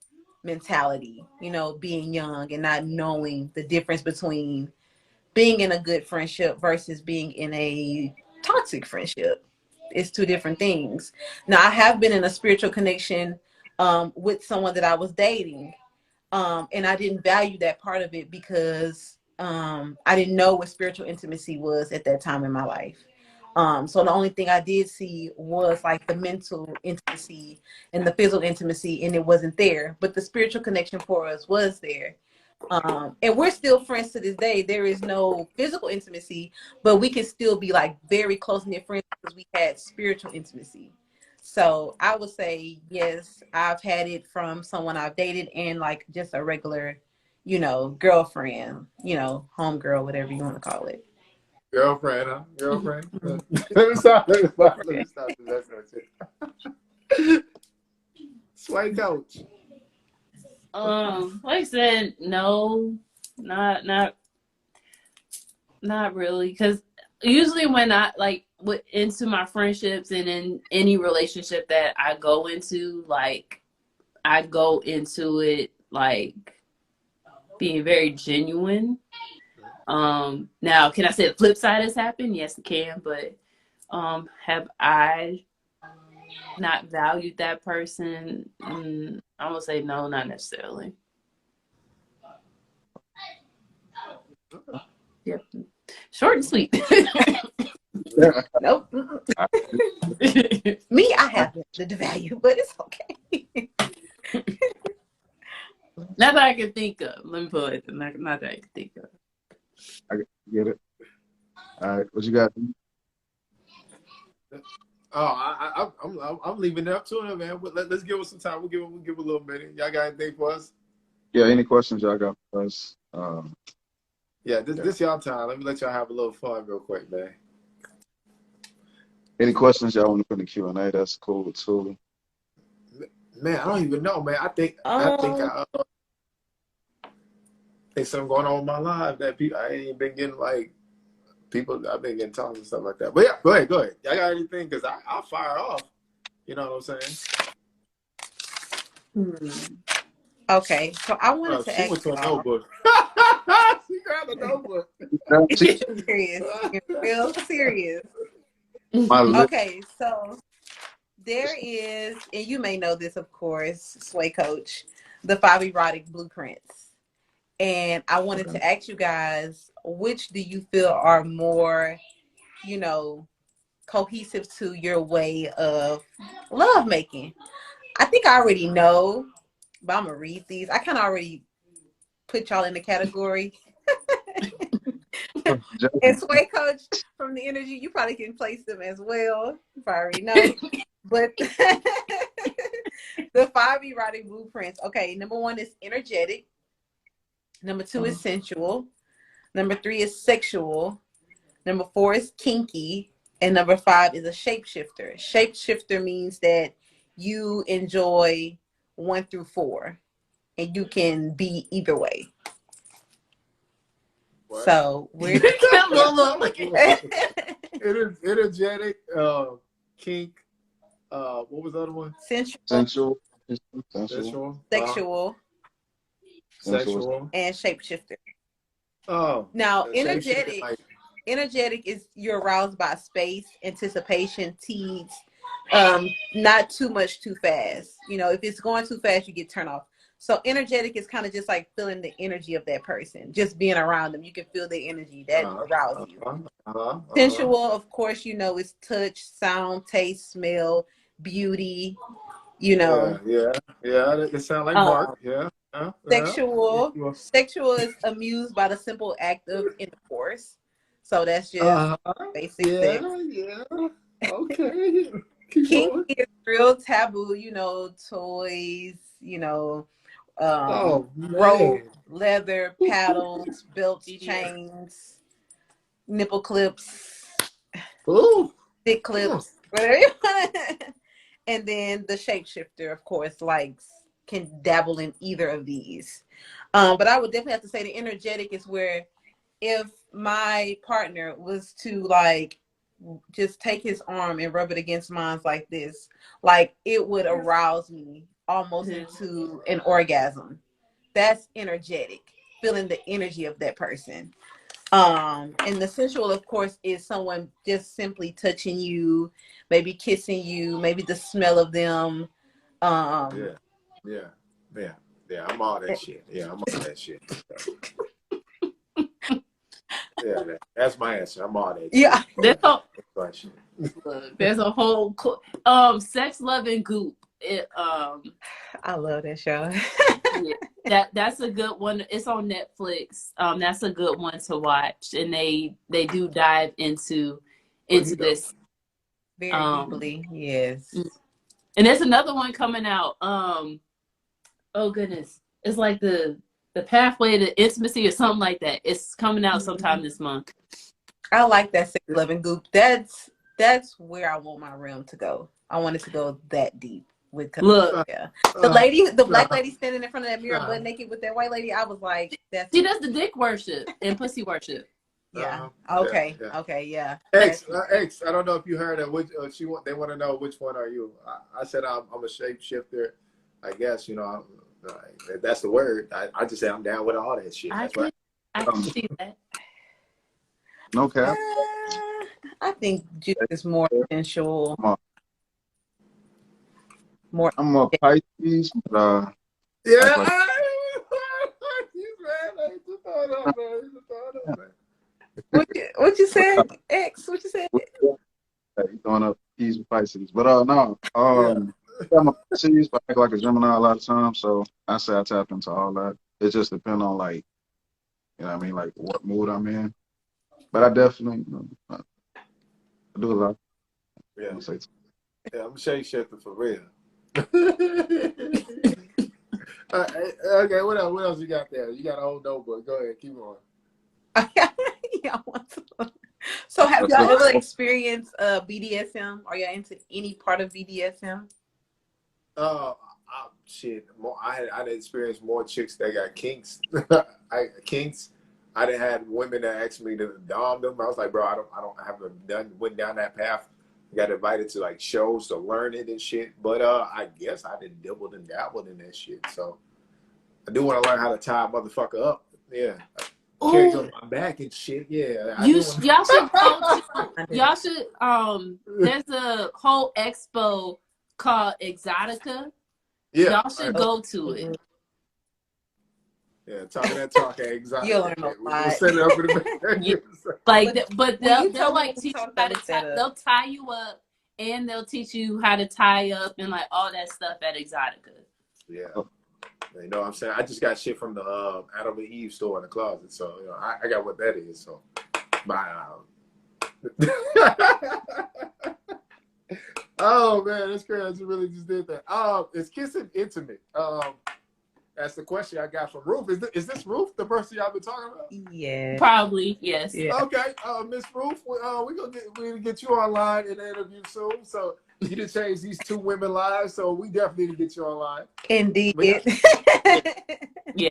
mentality, being young and not knowing the difference between being in a good friendship versus being in a toxic friendship. It's two different things. Now, I have been in a spiritual connection with someone that I was dating, and I didn't value that part of it because I didn't know what spiritual intimacy was at that time in my life. So the only thing I did see was like the mental intimacy and the physical intimacy, and it wasn't there. But the spiritual connection for us was there. And we're still friends to this day. There is no physical intimacy, but we can still be like very close knit friends because we had spiritual intimacy. So I would say yes, I've had it from someone I've dated and like just a regular, girlfriend, homegirl, whatever you want to call it. Girlfriend, huh? Girlfriend. Let me stop. Let me stop. That's it. Sway coach. Like I said, no, not really, because usually when I like into my friendships and in any relationship that I go into, like I go into it like being very genuine. Now, can I say the flip side has happened? Yes, it can, but have I not valued that person? I'm gonna say no, not necessarily. Yep. Short and sweet. Nope. Me, I have the value, but it's okay. Not that I can think of. Let me put it. Not that I can think of. I get it. All right, what you got? Oh, I'm leaving it up to him, man. Let's give us some time. We'll give a little minute. Y'all got anything for us? Yeah, any questions y'all got for us? Yeah, this y'all time. Let me let y'all have a little fun real quick, man. Any questions y'all want to put in the Q&A? That's cool too. Man, I don't even know, man. I think something going on with my life that people I ain't been getting like people. I've been getting talks and stuff like that. But yeah, go ahead. Y'all got anything? Because I'll fire off. You know what I'm saying? Okay, so I wanted to she ask went to a y'all. notebook. She grabbed a notebook. Serious, real serious. My Okay, so there is, and you may know this, of course, Sway Coach, the 5 erotic blueprints. And I wanted to ask you guys, which do you feel are more, cohesive to your way of love making? I think I already know, but I'm going to read these. I kind of already put y'all in the category. And Sway Coach, from the energy, you probably can place them as well. If I already know. But the 5 erotic blueprints. Okay, number 1 is energetic. Number 2 is sensual. Number 3 is sexual. Number 4 is kinky. And number 5 is a shapeshifter. Shapeshifter means that you enjoy 1 through 4. And you can be either way. What? So we're energetic, kink. What was the other one? Sensual. Sexual. And shapeshifter. Oh. Now, energetic is you're aroused by space, anticipation, tease, not too much too fast. If it's going too fast, you get turned off. So energetic is kind of just like feeling the energy of that person, just being around them. You can feel the energy that arouses you. Sensual, of course, is touch, sound, taste, smell, beauty. Yeah. It sounds like Mark. Yeah. Sexual is amused by the simple act of intercourse. So that's just basic sex. Yeah. Okay. Kink is real taboo, toys, rope, leather, paddles, belts, chains, nipple clips, stick clips, whatever you want. And then the shapeshifter, of course, can dabble in either of these. But I would definitely have to say the energetic is where if my partner was to just take his arm and rub it against mine like this, it would arouse me almost into an orgasm. That's energetic, feeling the energy of that person. And the sensual, of course, is someone just simply touching you, maybe kissing you, maybe the smell of them. Yeah. I'm all that shit. Yeah, I'm all that shit. Yeah, that's my answer. I'm all that. Yeah, there's a whole sex, love, and goop. I love that show. Yeah, that's a good one. It's on Netflix. That's a good one to watch, and they do dive into this very deeply. Yes. And there's another one coming out. Oh goodness, it's like the pathway to intimacy or something like that. It's coming out sometime this month. I like that 6'11" goop. That's where I want my realm to go. I want it to go that deep. Look, yeah, the black lady standing in front of that mirror, butt naked with that white lady. I was like, she does the dick worship and pussy worship. Yeah. Okay. Yeah. Okay. Yeah. X. I don't know if you heard that. Which they want to know which one are you? I said I'm a shapeshifter. I guess that's the word. I just say I'm down with all that shit. That's right. I can see that. No cap. I think Juice is more sensual. More. I'm a Pisces, but yeah. What you said, X? What you said? You throwing up P's with Pisces, but no. I'm a Pisces, but I act like a Gemini a lot of times. So I say I tap into all that. It just depends on like, you know what I mean, like what mood I'm in. But I definitely, I do a lot. Yeah, I'm shapeshifter for real. Okay, what else you got there? You got a whole notebook. Go ahead, keep on. Yeah, I want to. So have y'all ever experienced BDSM? Are y'all into any part of BDSM? Shit. I experienced more chicks that got kinks. Kinks. I didn't have women that asked me to dom them. I was like, bro, I haven't went down that path. Got invited to like shows to learn it and shit. But I guess I didn't dabbled and dabbled in that shit. So I do want to learn how to tie a motherfucker up. Yeah. Carry on my back and shit. Yeah. Y'all should there's a whole expo called Exotica. Yeah. Y'all should go to it. Yeah, talking that talk at Exotica. You'll learn a lot. We'll set it up in the but they'll like teach you how to they'll tie you up and they'll teach you how to tie up and like all that stuff at Exotica. Yeah. You know what I'm saying? I just got shit from the Adam and Eve store in the closet. So, I got what that is. So, oh, man, that's crazy. I just really just did that. Is kissing intimate? That's the question I got from Ruth. Is this Ruth, the person y'all been talking about? Yeah. Probably, yes. Yeah. Okay, Miss Ruth, we're gonna get you online in the interview soon. So you done changed these two women lives, so we definitely need to get you online. Indeed. Yeah.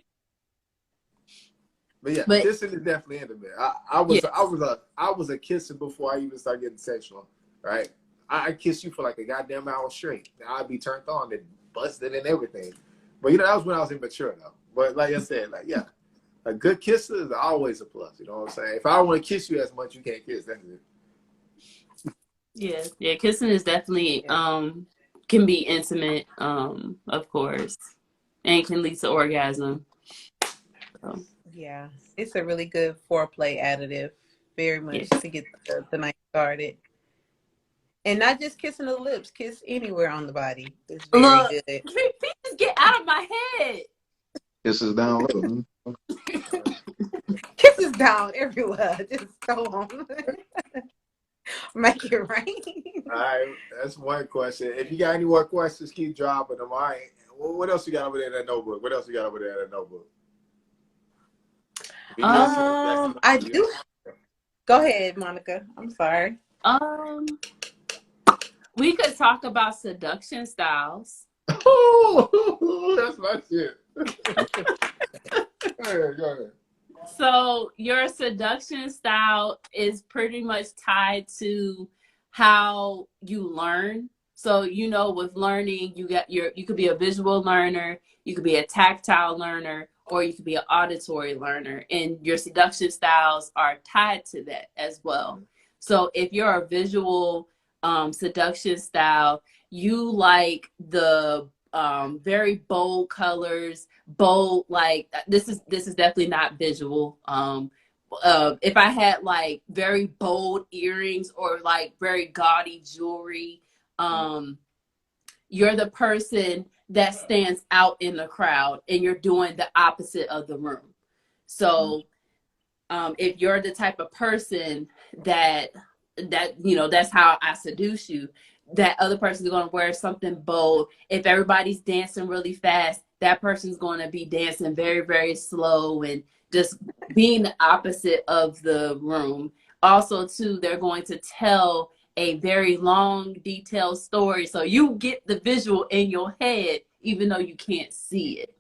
But kissing is definitely intimate. I was a kisser before I even started getting sexual, right? I kissed you for like a goddamn hour straight. I'd be turned on and busted and everything. But that was when I was immature though. But like I said, a good kisser is always a plus. You know what I'm saying? If I don't want to kiss you as much, you can't kiss. That's it. Yeah. Kissing is definitely can be intimate, of course, and can lead to orgasm. So. Yeah, it's a really good foreplay additive, very much to get the night started. And not just kissing the lips, kiss anywhere on the body. It's very good. Please get out of my head. Kisses down low. Kisses down everywhere. Just go on. Make it rain. All right, that's one question. If you got any more questions, keep dropping them. All right. What else you got over there in that notebook? I do. Go ahead, Monica. I'm sorry. We could talk about seduction styles. Oh, that's my shit. Go ahead. So your seduction style is pretty much tied to how you learn. So, with learning, you could be a visual learner, you could be a tactile learner, or you could be an auditory learner. And your seduction styles are tied to that as well. So if you're a visual seduction style, you like the very bold colors, bold, like this is definitely not visual. If I had like very bold earrings or like very gaudy jewelry, you're the person that stands out in the crowd and you're doing the opposite of the room. So if you're the type of person that that's how I seduce you, that other person is going to wear something bold. If everybody's dancing really fast, that person's going to be dancing very, very slow and just being the opposite of the room. Also, too, they're going to tell a very long, detailed story. So you get the visual in your head, even though you can't see it.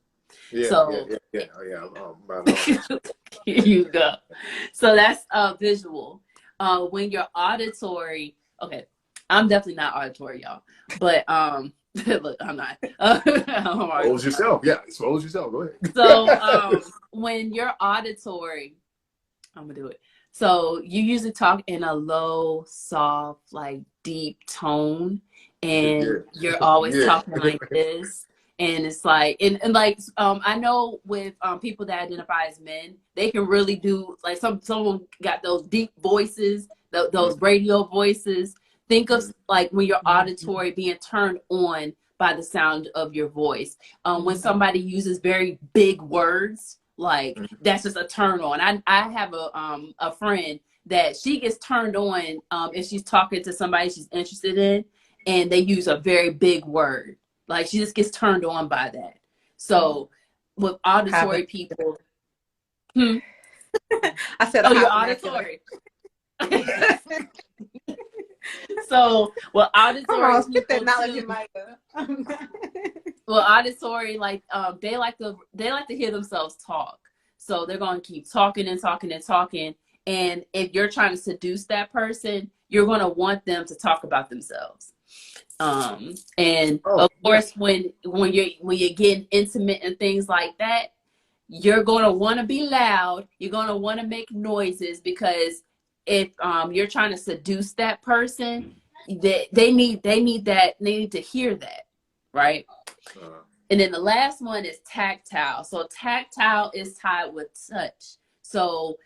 Yeah, So, here you go. So that's visual. When you're auditory, okay, I'm definitely not auditory, y'all. But look, I'm not. Expose yourself. Yeah, expose yourself. Go ahead. So when you're auditory, I'm gonna do it. So you usually talk in a low, soft, like deep tone, and you're always talking like this. And it's like, and like, I know with people that identify as men, they can really do, like, someone got those deep voices, those radio voices. Think of like when you're auditory being turned on by the sound of your voice. When somebody uses very big words, like that's just a turn on. I have a friend that she gets turned on if she's talking to somebody she's interested in, and they use a very big word. Like she just gets turned on by that. So with auditory people, I said, oh, you're auditory. So, well, auditory well, auditory, like they like to hear themselves talk. So they're going to keep talking and talking and talking. And if you're trying to seduce that person, you're going to want them to talk about themselves. And of course, when you're getting intimate and things like that, you're going to want to be loud. You're going to want to make noises, because if you're trying to seduce that person, they need to hear that, right? And then the last one is tactile. So tactile is tied with touch. So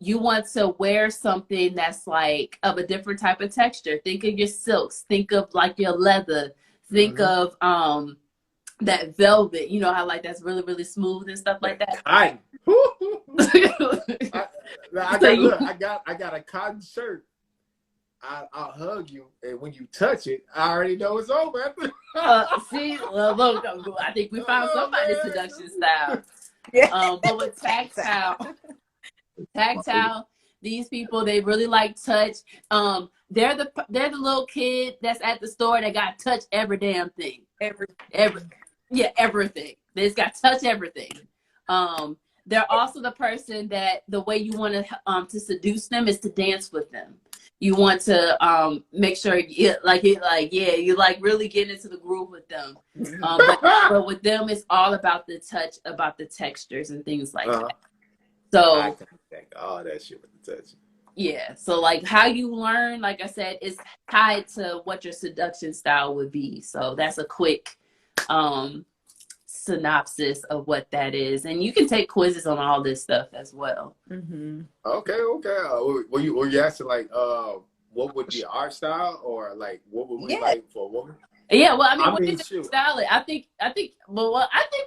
you want to wear something that's like of a different type of texture. Think of your silks. Think of like your leather. Think of that velvet. You know how like that's really, really smooth and stuff like that. I got a cotton shirt. I'll hug you, and when you touch it, I already know it's over. See, well, look, I think we found somebody's seduction style. But with tactile, these people, they really like touch. They're the little kid that's at the store that got touch every damn thing. Everything. They just got touch everything. They're also the person that the way you want to seduce them is to dance with them. You want to make sure you really get into the groove with them. But with them, it's all about the touch, about the textures and things like that. So I can take all that shit with the touch. Yeah. So like how you learn, like I said, is tied to what your seduction style would be. So that's a quick synopsis of what that is, and you can take quizzes on all this stuff as well. Okay. Were you asking like what would be our style, or like what would we like for a woman? Yeah, well, I mean, what is your style? I think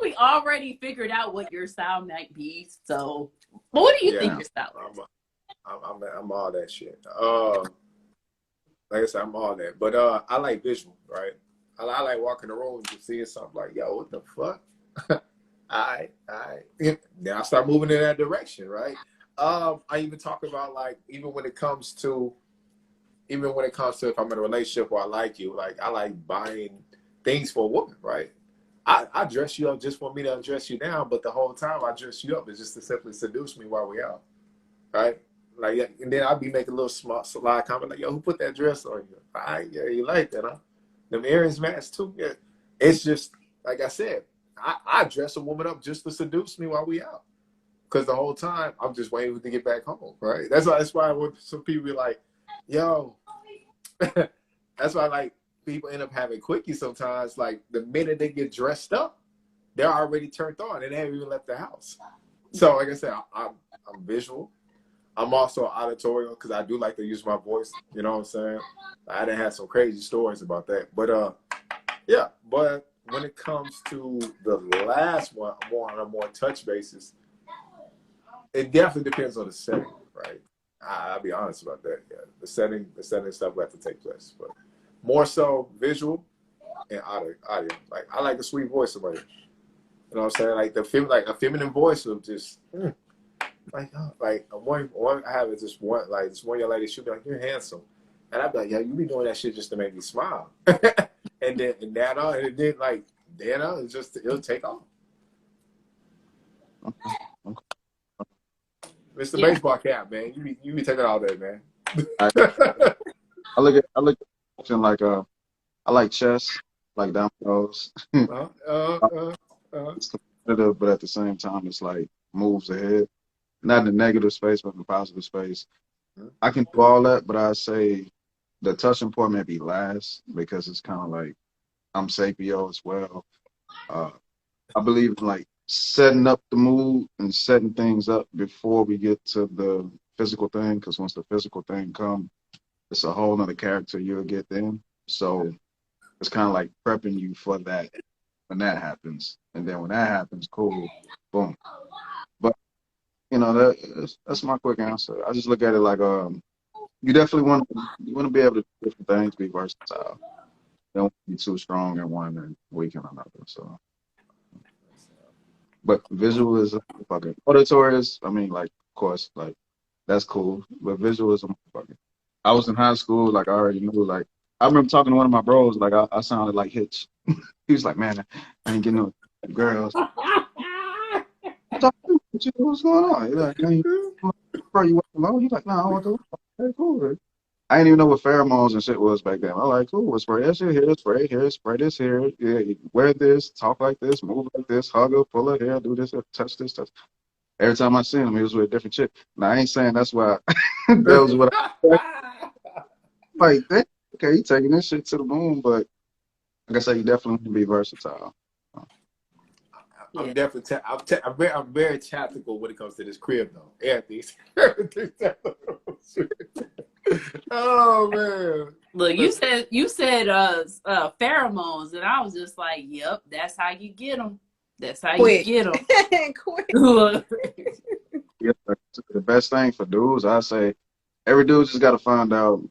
we already figured out what your style might be. So, what do you think your style is? I'm all that shit. Like I said, I'm all that. But I like visual, right? I like walking the room and just seeing something like, yo, what the fuck? I then I start moving in that direction, right? I even talk about like even when it comes to if I'm in a relationship or I like you, like I like buying things for a woman, right? I dress you up just for me to dress you down, but the whole time I dress you up is just to simply seduce me while we out, right? Like, and then I'll be making a little small sly comment like, yo, who put that dress on you? Yeah, you like that, huh? Them earrings match too. Yeah. It's just, like I said, I dress a woman up just to seduce me while we out. Because the whole time, I'm just waiting to get back home, right? That's why when some people be like, yo, that's why like people end up having quickies sometimes. Like the minute they get dressed up, they're already turned on and they haven't even left the house. So like I said, I'm visual. I'm also auditory because I do like to use my voice. You know what I'm saying? I done had some crazy stories about that. But yeah. But when it comes to the last one, on a more touch basis, it definitely depends on the setting, right? I'll be honest about that. Yeah, the setting stuff will have to take place. But more so visual and audio. Like I like the sweet voice of her. You know what I'm saying? Like like a feminine voice of just like one I have is this one young lady, she'll be like, "You're handsome." And I'd be like, "Yeah, you be doing that shit just to make me smile." and then like it'll take off. Mr. Baseball Cap, man. You be taking all day, man. I look at boxing like I like chess, like dominoes. It's competitive, but at the same time, it's like moves ahead. Not in the negative space, but in the positive space. I can do all that, but I say the touching point may be last because it's kind of like I'm Sapio as well. I believe in like setting up the mood and setting things up before we get to the physical thing, because once the physical thing comes, it's a whole nother character you'll get then. So it's kind of like prepping you for that when that happens. And then when that happens, cool, boom. But, you know, that's my quick answer. I just look at it like you definitely want to be able to do different things, be versatile. Don't be too strong in one and weak in another. So, but visual is a fucking auditory is, I mean, like, of course, like that's cool. But visual is a motherfucker. I was in high school, like I already knew. Like I remember talking to one of my bros, like I sounded like Hitch. He was like, "Man, I ain't getting no girls." What's going on? He's like, bro, you want low? He's like, "No, I want to." Okay, cool. I didn't even know what pheromones and shit was back then. I'm like, cool, we'll spray that shit here, spray here, spray this here. Yeah, wear this, talk like this, move like this, hug her, pull her hair, do this, touch this, touch. Every time I seen him, he was with a different chick. Now I ain't saying that's why that was what I like. Okay, you taking this shit to the moon, but like I said, you definitely need to be versatile. I'm definitely. I'm very tactical when it comes to this crib, though. Everything's tactical. Oh man! Look, you said pheromones, and I was just like, "Yep, that's how you get them. That's how you get them." Yeah, the best thing for dudes, I say, every dude just got to find out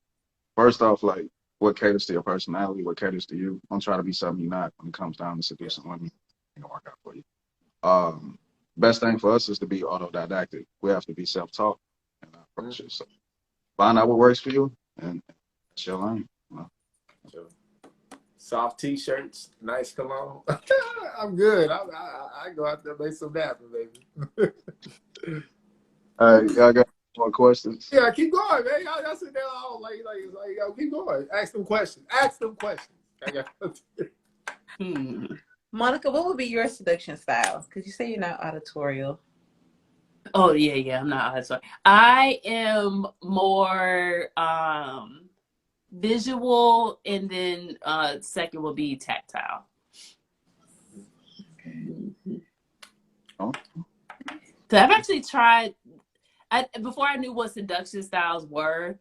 first off, like what caters to your personality, what caters to you. Don't try to be something you're not when it comes down to seducing women. It can work out for you. Best thing for us is to be autodidactic. We have to be self-taught in our approaches. So find out what works for you, and it's your lane. You know? Soft t-shirts, nice cologne. I'm good. I go out there and make some happen, baby. All right, y'all got more questions? Yeah, keep going, man. Y'all sit there all like, keep going. Ask them questions. Monica, what would be your seduction style? Because you say you're not auditorial. Oh yeah, I'm not auditory. I am more visual, and then second will be tactile. Okay. Oh. So I've actually tried. Before I knew what seduction styles were,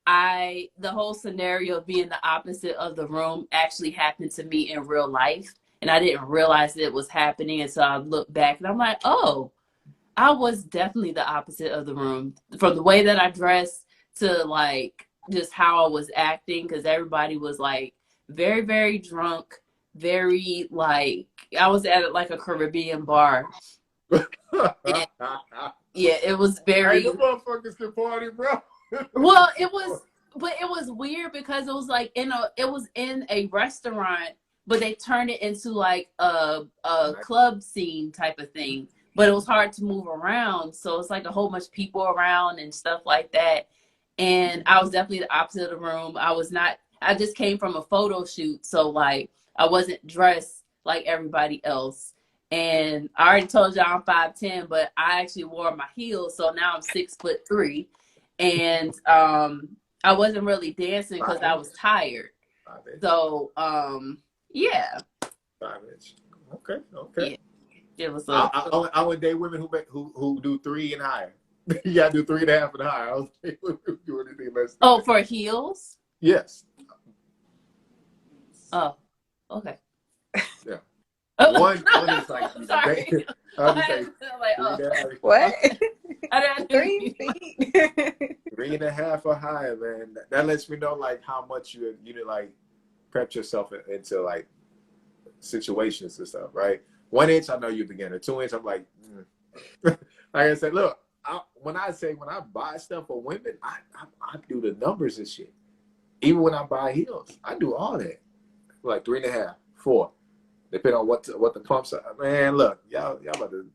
the whole scenario of being the opposite of the room actually happened to me in real life, and I didn't realize it was happening until I looked back, and I'm like, oh, I was definitely the opposite of the room, from the way that I dressed to like just how I was acting, because everybody was like very, very drunk, very like I was at like a Caribbean bar. Yeah, it was very. Hey, the motherfuckers can party, bro. Well, it was weird because it was like it was in a restaurant, but they turned it into like a club scene type of thing. But it was hard to move around, so it's like a whole bunch of people around and stuff like that. And I was definitely the opposite of the room. I just came from a photo shoot, so like I wasn't dressed like everybody else. And I already told y'all I'm 5'10", but I actually wore my heels, so now I'm 6'3". And I wasn't really dancing because I was tired. So yeah. 5 inch. Okay. Yeah. It was. I would date women who do 3 and higher. You gotta do 3.5 and higher. I don't think we do anything less. Oh, for heels? Yes. Oh, okay. Yeah. One is like I'm sorry. I was say Like, three and a half, What? I don't 3 feet? 3.5 or higher, man. That lets me know like how much you like prep yourself into like situations and stuff, right? 1 inch, I know you're a beginner. 2 inch, I'm like, like I said, look, when I buy stuff for women, I do the numbers and shit. Even when I buy heels, I do all that. Like 3.5, 4, depending on what the pumps are. Man, look, y'all about to.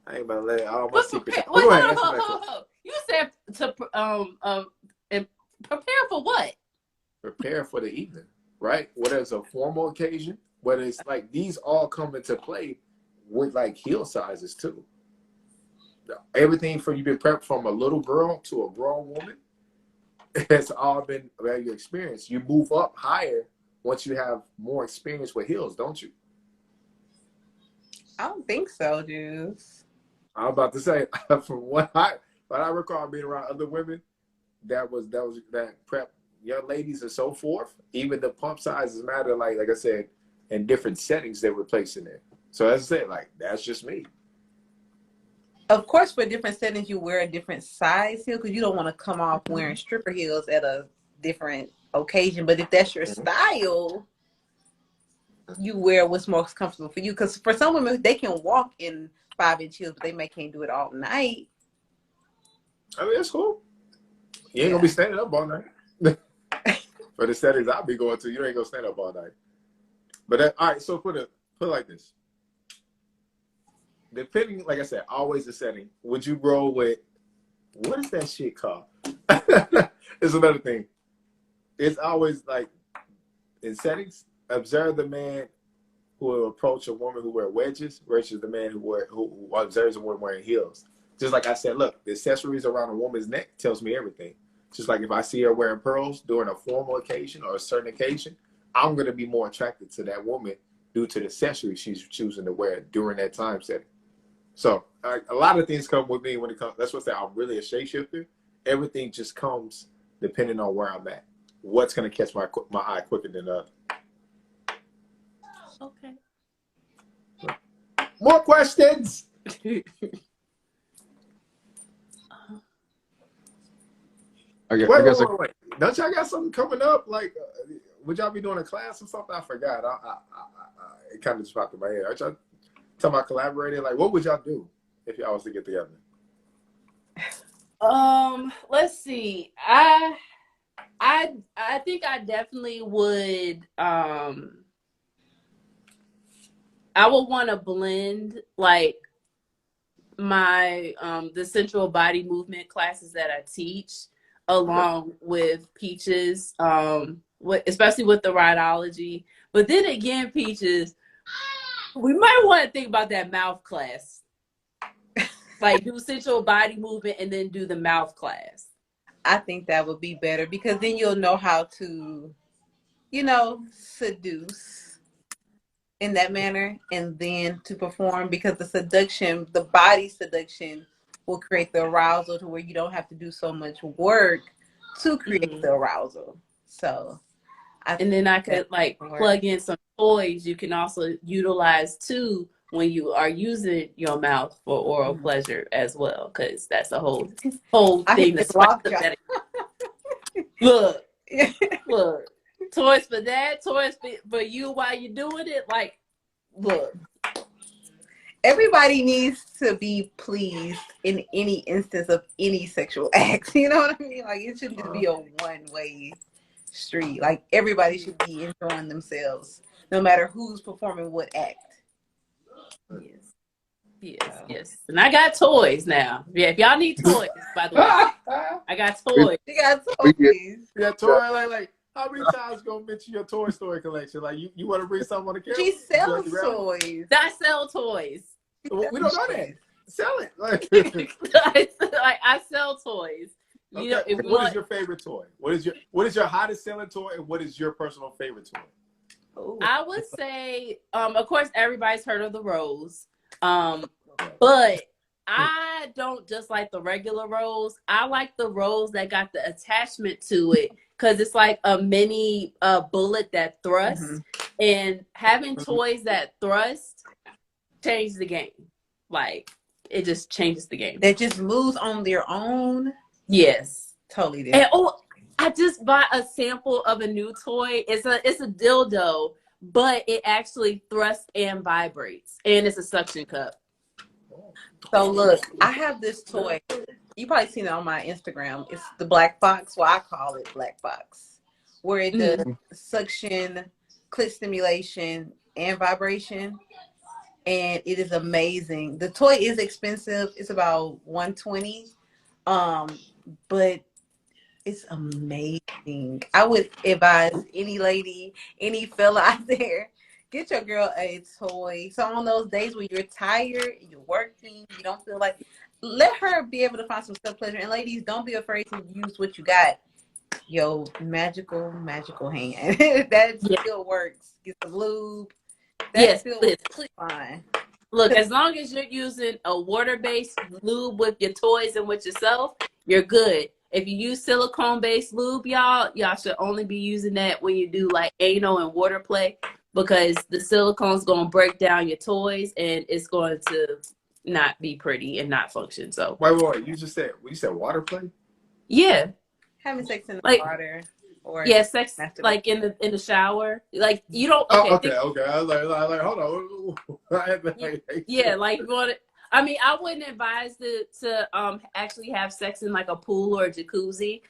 I ain't about to let all my secrets. Wait, Go ahead, answer that question. hold. You said to prepare for what? Prepare for the evening, right? Whether it's a formal occasion, whether it's like these all come into play with like heel sizes too. Everything from you've been prepped from a little girl to a grown woman, it's all been about your experience. You move up higher once you have more experience with heels, don't you? I don't think so, Juice. I'm about to say, from what I recall being around other women, that prep young ladies and so forth. Even the pump sizes matter. Like I said, in different settings they were placing it. So as I said, like that's just me. Of course, for different settings, you wear a different size heel because you don't want to come off wearing stripper heels at a different occasion. But if that's your style, you wear what's most comfortable for you. Because for some women, they can walk in 5-inch heels, but they can't do it all night. I mean, that's cool. You ain't gonna be standing up all night. For the settings I'll be going to, you ain't gonna stand up all night. But all right, so put it like this. Depending, like I said, always the setting. Would you roll with what is that shit called? It's another thing. It's always like in settings. Observe the man who will approach a woman who wear wedges versus the man who observes a woman wearing heels. Just like I said, look, the accessories around a woman's neck tells me everything. Just like if I see her wearing pearls during a formal occasion or a certain occasion, I'm going to be more attracted to that woman due to the accessories she's choosing to wear during that time setting. So a lot of things come with me when it comes. That's what I say. I'm really a shapeshifter. Everything just comes depending on where I'm at. What's going to catch my eye quicker than the other. Okay. More questions. Wait. Don't y'all got something coming up? Like, would y'all be doing a class or something? I forgot. It kind of just popped in my head. Aren't y'all talking about collaborating? Like, what would y'all do if y'all was to get together? Let's see. I think I definitely would. I would want to blend like my the sensual body movement classes that I teach along with Peaches, especially with the rideology. But then again, Peaches, we might want to think about that mouth class. Like do sensual body movement and then do the mouth class. I think that would be better because then you'll know how to, seduce in that manner and then to perform because the body seduction will create the arousal to where you don't have to do so much work to create the arousal. So, and then I could like plug in some toys you can also utilize too when you are using your mouth for oral pleasure as well, because that's a whole thing. Look, toys for that, toys for you while you're doing it. Like, look. Everybody needs to be pleased in any instance of any sexual act. You know what I mean? Like it shouldn't just be a one-way street. Like everybody should be enjoying themselves, no matter who's performing what act. Yes. And I got toys now. Yeah, if y'all need toys, by the way, I got toys. You got toys. Yeah, toy like how many times gonna mention your Toy Story collection? Like you want to bring something on the camera? She sells toys. I sell toys. We don't know that. Sell it. Like I sell toys. Okay. You know, What is your favorite toy? What is your hottest selling toy, and what is your personal favorite toy? Ooh. I would say, of course, everybody's heard of the rose. But I don't just like the regular rose. I like the rose that got the attachment to it because it's like a mini bullet that thrusts. And having toys that thrust changes the game. Like, it just changes the game. That just moves on their own. Yes. Totally different. And oh, I just bought a sample of a new toy. It's a dildo, but it actually thrusts and vibrates. And it's a suction cup. So look, I have this toy. You probably seen it on my Instagram. It's the Black Fox. Well, I call it Black Fox, where it does suction, clit stimulation, and vibration. And it is amazing. The toy is expensive. It's about $120. But it's amazing. I would advise any lady, any fella out there, get your girl a toy. So on those days when you're tired, you're working, you don't feel like, let her be able to find some self pleasure. And ladies, don't be afraid to use what you got. Yo, magical hand. That still works. Get some lube. That still works fine. Look, as long as you're using a water-based lube with your toys and with yourself, you're good. If you use silicone-based lube, y'all should only be using that when you do like anal and water play, because the silicone's going to break down your toys and it's going to not be pretty and not function. So wait, you said water play? Yeah. Having sex in the water. Or sex like in the shower. Like you don't okay. I was like hold on. Yeah, like you want it. I mean, I wouldn't advise to actually have sex in like a pool or a jacuzzi.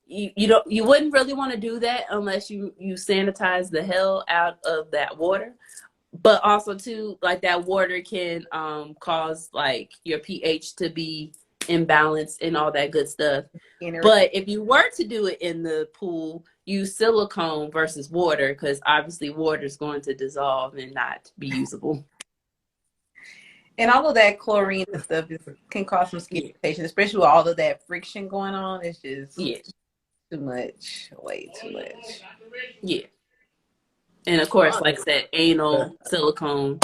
You wouldn't really want to do that unless you sanitize the hell out of that water. But also too, like that water can cause like your pH to be imbalanced and all that good stuff. But if you were to do it in the pool, use silicone versus water, because obviously water is going to dissolve and not be usable. And all of that chlorine and stuff can cause some skin irritation, especially with all of that friction going on. It's just too much, way too much. Yeah. And of course, like I said, anal, silicone.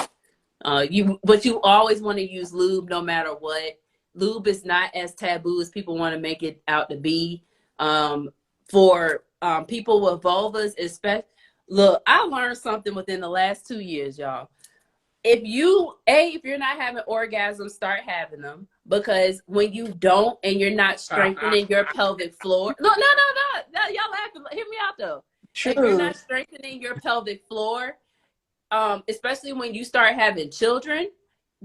But you always want to use lube no matter what. Lube is not as taboo as people want to make it out to be. For people with vulvas, especially, look, I learned something within the last 2 years, y'all. If you're not having orgasms, start having them, because when you don't and you're not strengthening your pelvic floor, no, y'all laughing. Hear me out though. True. If you're not strengthening your pelvic floor, especially when you start having children.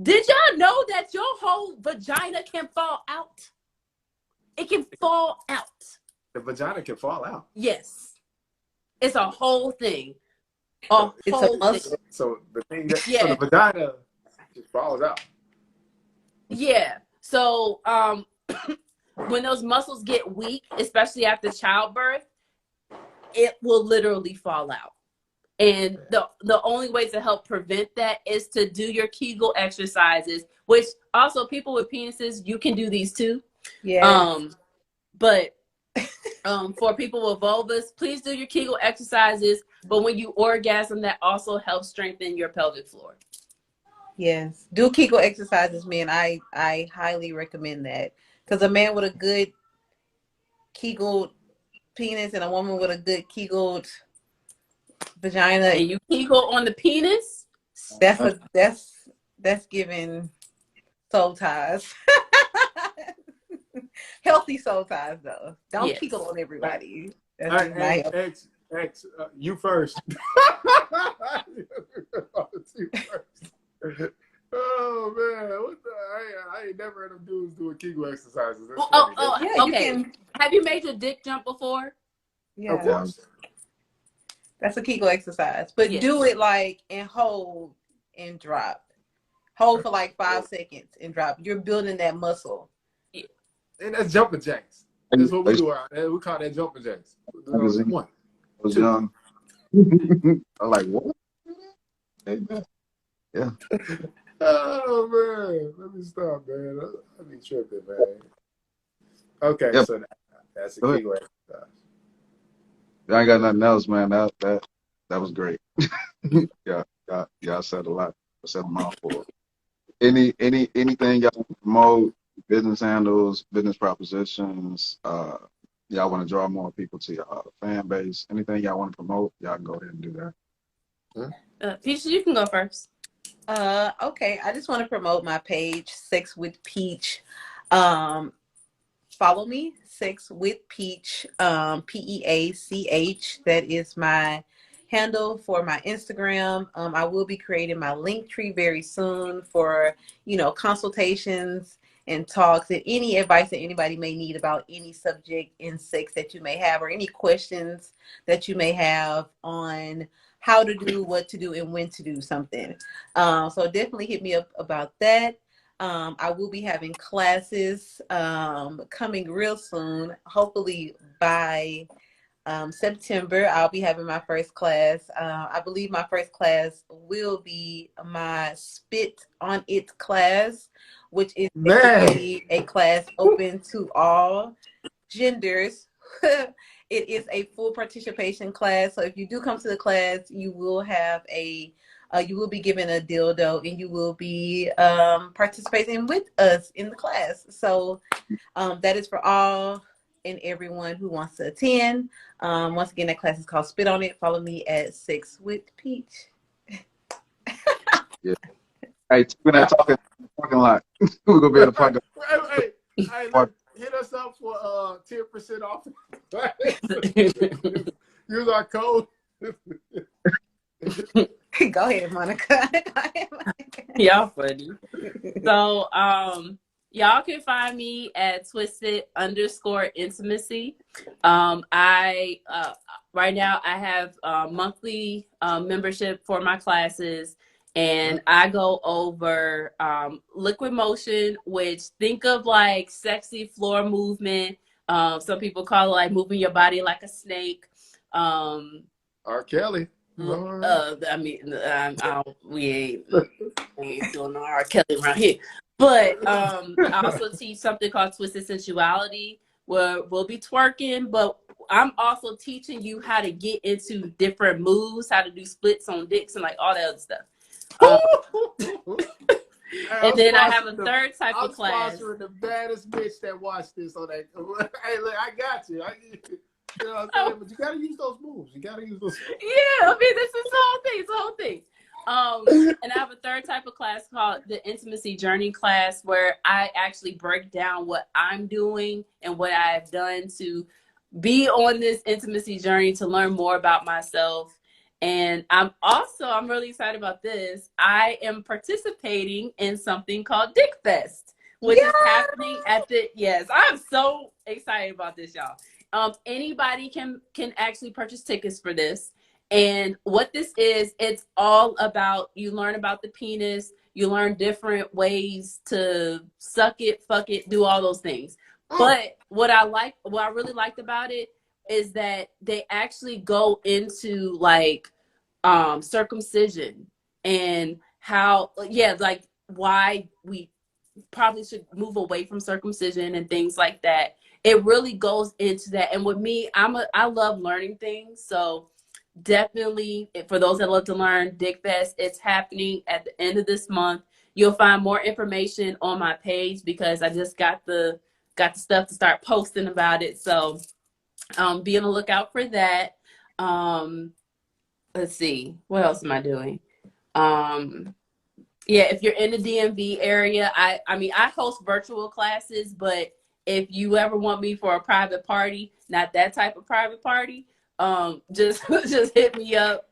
Did y'all know that your whole vagina can fall out? It can fall out. The vagina can fall out. Yes. It's a whole thing. It's a muscle. So the thing that so the vagina just falls out. Yeah. So when those muscles get weak, especially after childbirth, it will literally fall out. And the only way to help prevent that is to do your Kegel exercises, which also people with penises, you can do these too. Yeah. But for people with vulvas, please do your Kegel exercises. But when you orgasm, that also helps strengthen your pelvic floor. Yes. Do Kegel exercises, man. I highly recommend that. Because a man with a good Kegeled penis and a woman with a good Kegeled vagina, and you Kegel on the penis, that's giving soul ties. Healthy soul ties though. Don't Kegel on everybody. That's X, you first. Oh man, what the? I ain't never heard of dudes doing Kegel exercises. Okay. Have you made your dick jump before? Yeah. Of course. That's a Kegel exercise. But do it like and hold and drop. Hold for like 5 seconds and drop. You're building that muscle. Yeah. And that's jumping jacks. That's what we do. We call that jumping jacks. One. I was young. I'm like, what? Yeah. Oh man, let me stop, man. I be tripping, man. Okay, so that's a Kegel exercise. I ain't got nothing else, man. That was great. Y'all said a lot. I said a mouthful. Anything y'all promote, business handles, business propositions, y'all want to draw more people to your fan base, anything y'all want to promote, y'all can go ahead and do that. Peach, you can go first. Okay. I just want to promote my page, Sex with Peach. Follow me, Sex with Peach, Peach. That is my handle for my Instagram. I will be creating my Linktree very soon for, consultations and talks and any advice that anybody may need about any subject in sex that you may have, or any questions that you may have on how to do, what to do, and when to do something. So definitely hit me up about that. I will be having classes coming real soon. Hopefully by September, I'll be having my first class. I believe my first class will be my Spit on It class, which is basically a class open to all genders. It is a full participation class. So if you do come to the class, you will have you will be given a dildo, and you will be participating with us in the class. So that is for all and everyone who wants to attend. Once again, that class is called Spit on It. Follow me at Sex with Peach. Yeah. Hey, we're not talking parking lot. We're gonna be in the parking lot. Hey, look, hit us up for 10% off. Use our code. Go ahead, Monica. Y'all funny. So, y'all can find me at twisted_intimacy. I right now I have monthly membership for my classes, and I go over liquid motion, which think of like sexy floor movement. Some people call it like moving your body like a snake. R. Kelly. I mean, we ain't doing no R. Kelly around here. But I also teach something called Twisted Sensuality, where we'll be twerking, but I'm also teaching you how to get into different moves, how to do splits on dicks and like all that other stuff. And then I have a third type of class. I'm sponsoring the baddest bitch that watched this on that. Hey, look, I got you. You know what I'm saying? But you gotta use those moves. You gotta use those. Yeah, I mean, this is the whole thing. It's the whole thing. And I have a third type of class called the Intimacy Journey class, where I actually break down what I'm doing and what I've done to be on this intimacy journey to learn more about myself. And I'm really excited about this. I am participating in something called Dick Fest, which is happening I'm so excited about this, y'all. Anybody can actually purchase tickets for this. And what this is, it's all about, you learn about the penis, you learn different ways to suck it, fuck it, do all those things. But what I really liked about it is that they actually go into like circumcision and how, like why we probably should move away from circumcision and things like that. It really goes into that. And with me, I love learning things. So definitely, for those that love to learn, Dick Fest, it's happening at the end of this month. You'll find more information on my page because I just got the stuff to start posting about it. So be on the lookout for that. Let's see, what else am I doing? If you're in the DMV area, I mean, I host virtual classes, but if you ever want me for a private party, not that type of private party, just hit me up.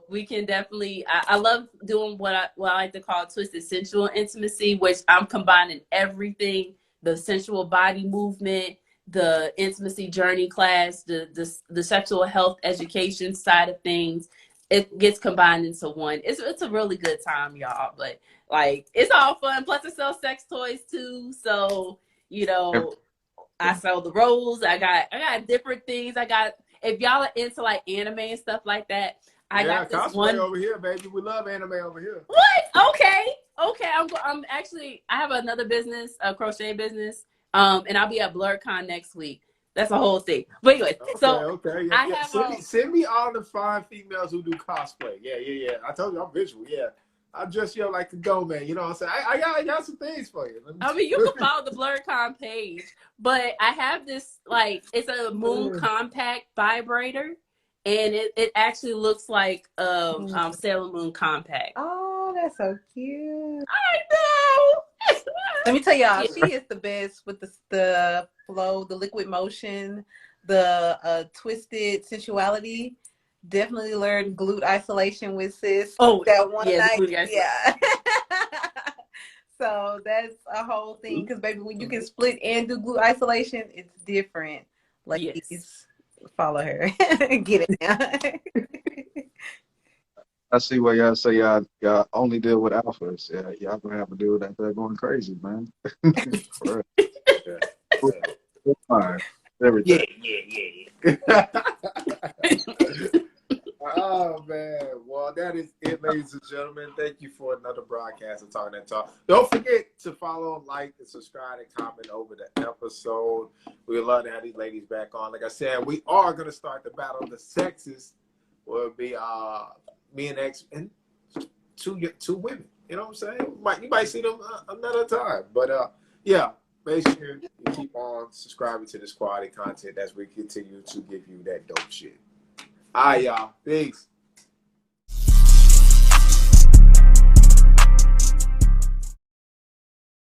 We can definitely, I love doing what I like to call twisted sensual intimacy, which I'm combining everything, the sensual body movement, the intimacy journey class, the sexual health education side of things. It gets combined into one. It's a really good time, y'all. But like, it's all fun. Plus, I sell sex toys too. So, I sell the rolls. I got different things. If y'all are into like anime and stuff like that, I got this one over here, baby. We love anime over here. What? Okay. I'm actually, I have another business, a crochet business. And I'll be at BlurCon next week. That's a whole thing. But anyway, okay. I have send me all the fine females who do cosplay. Yeah. I told you I'm visual. Yeah. I'll dress you up like a go man. You know what I'm saying? I got some things for you. I mean, you can follow the BlurCon page, but I have this, like, it's a Moon Compact vibrator, and it actually looks like Sailor Moon Compact. Oh, that's so cute. I know. Let me tell y'all, she is the best with the flow, the liquid motion, the twisted sensuality. Definitely learned glute isolation with sis. Oh, that one night. Yeah. So that's a whole thing. Because baby, when you can split and do glute isolation, it's different. Ladies, follow her. Get it now. I see why y'all say y'all only deal with alphas. Yeah, y'all gonna have to deal with that. They're going crazy, man. For real. Fine. Everything. Yeah. Oh man, well that is it, ladies and gentlemen. Thank you for another broadcast of Talking That Talk. Don't forget to follow, like, and subscribe, and comment over the episode. We'd love to have these ladies back on. Like I said, we are gonna start the battle of the sexes. Will be me and X and two women. You know what I'm saying? You might see them another time. But yeah, make sure you keep on subscribing to this quality content as we continue to give you that dope shit. All right, y'all. Peace.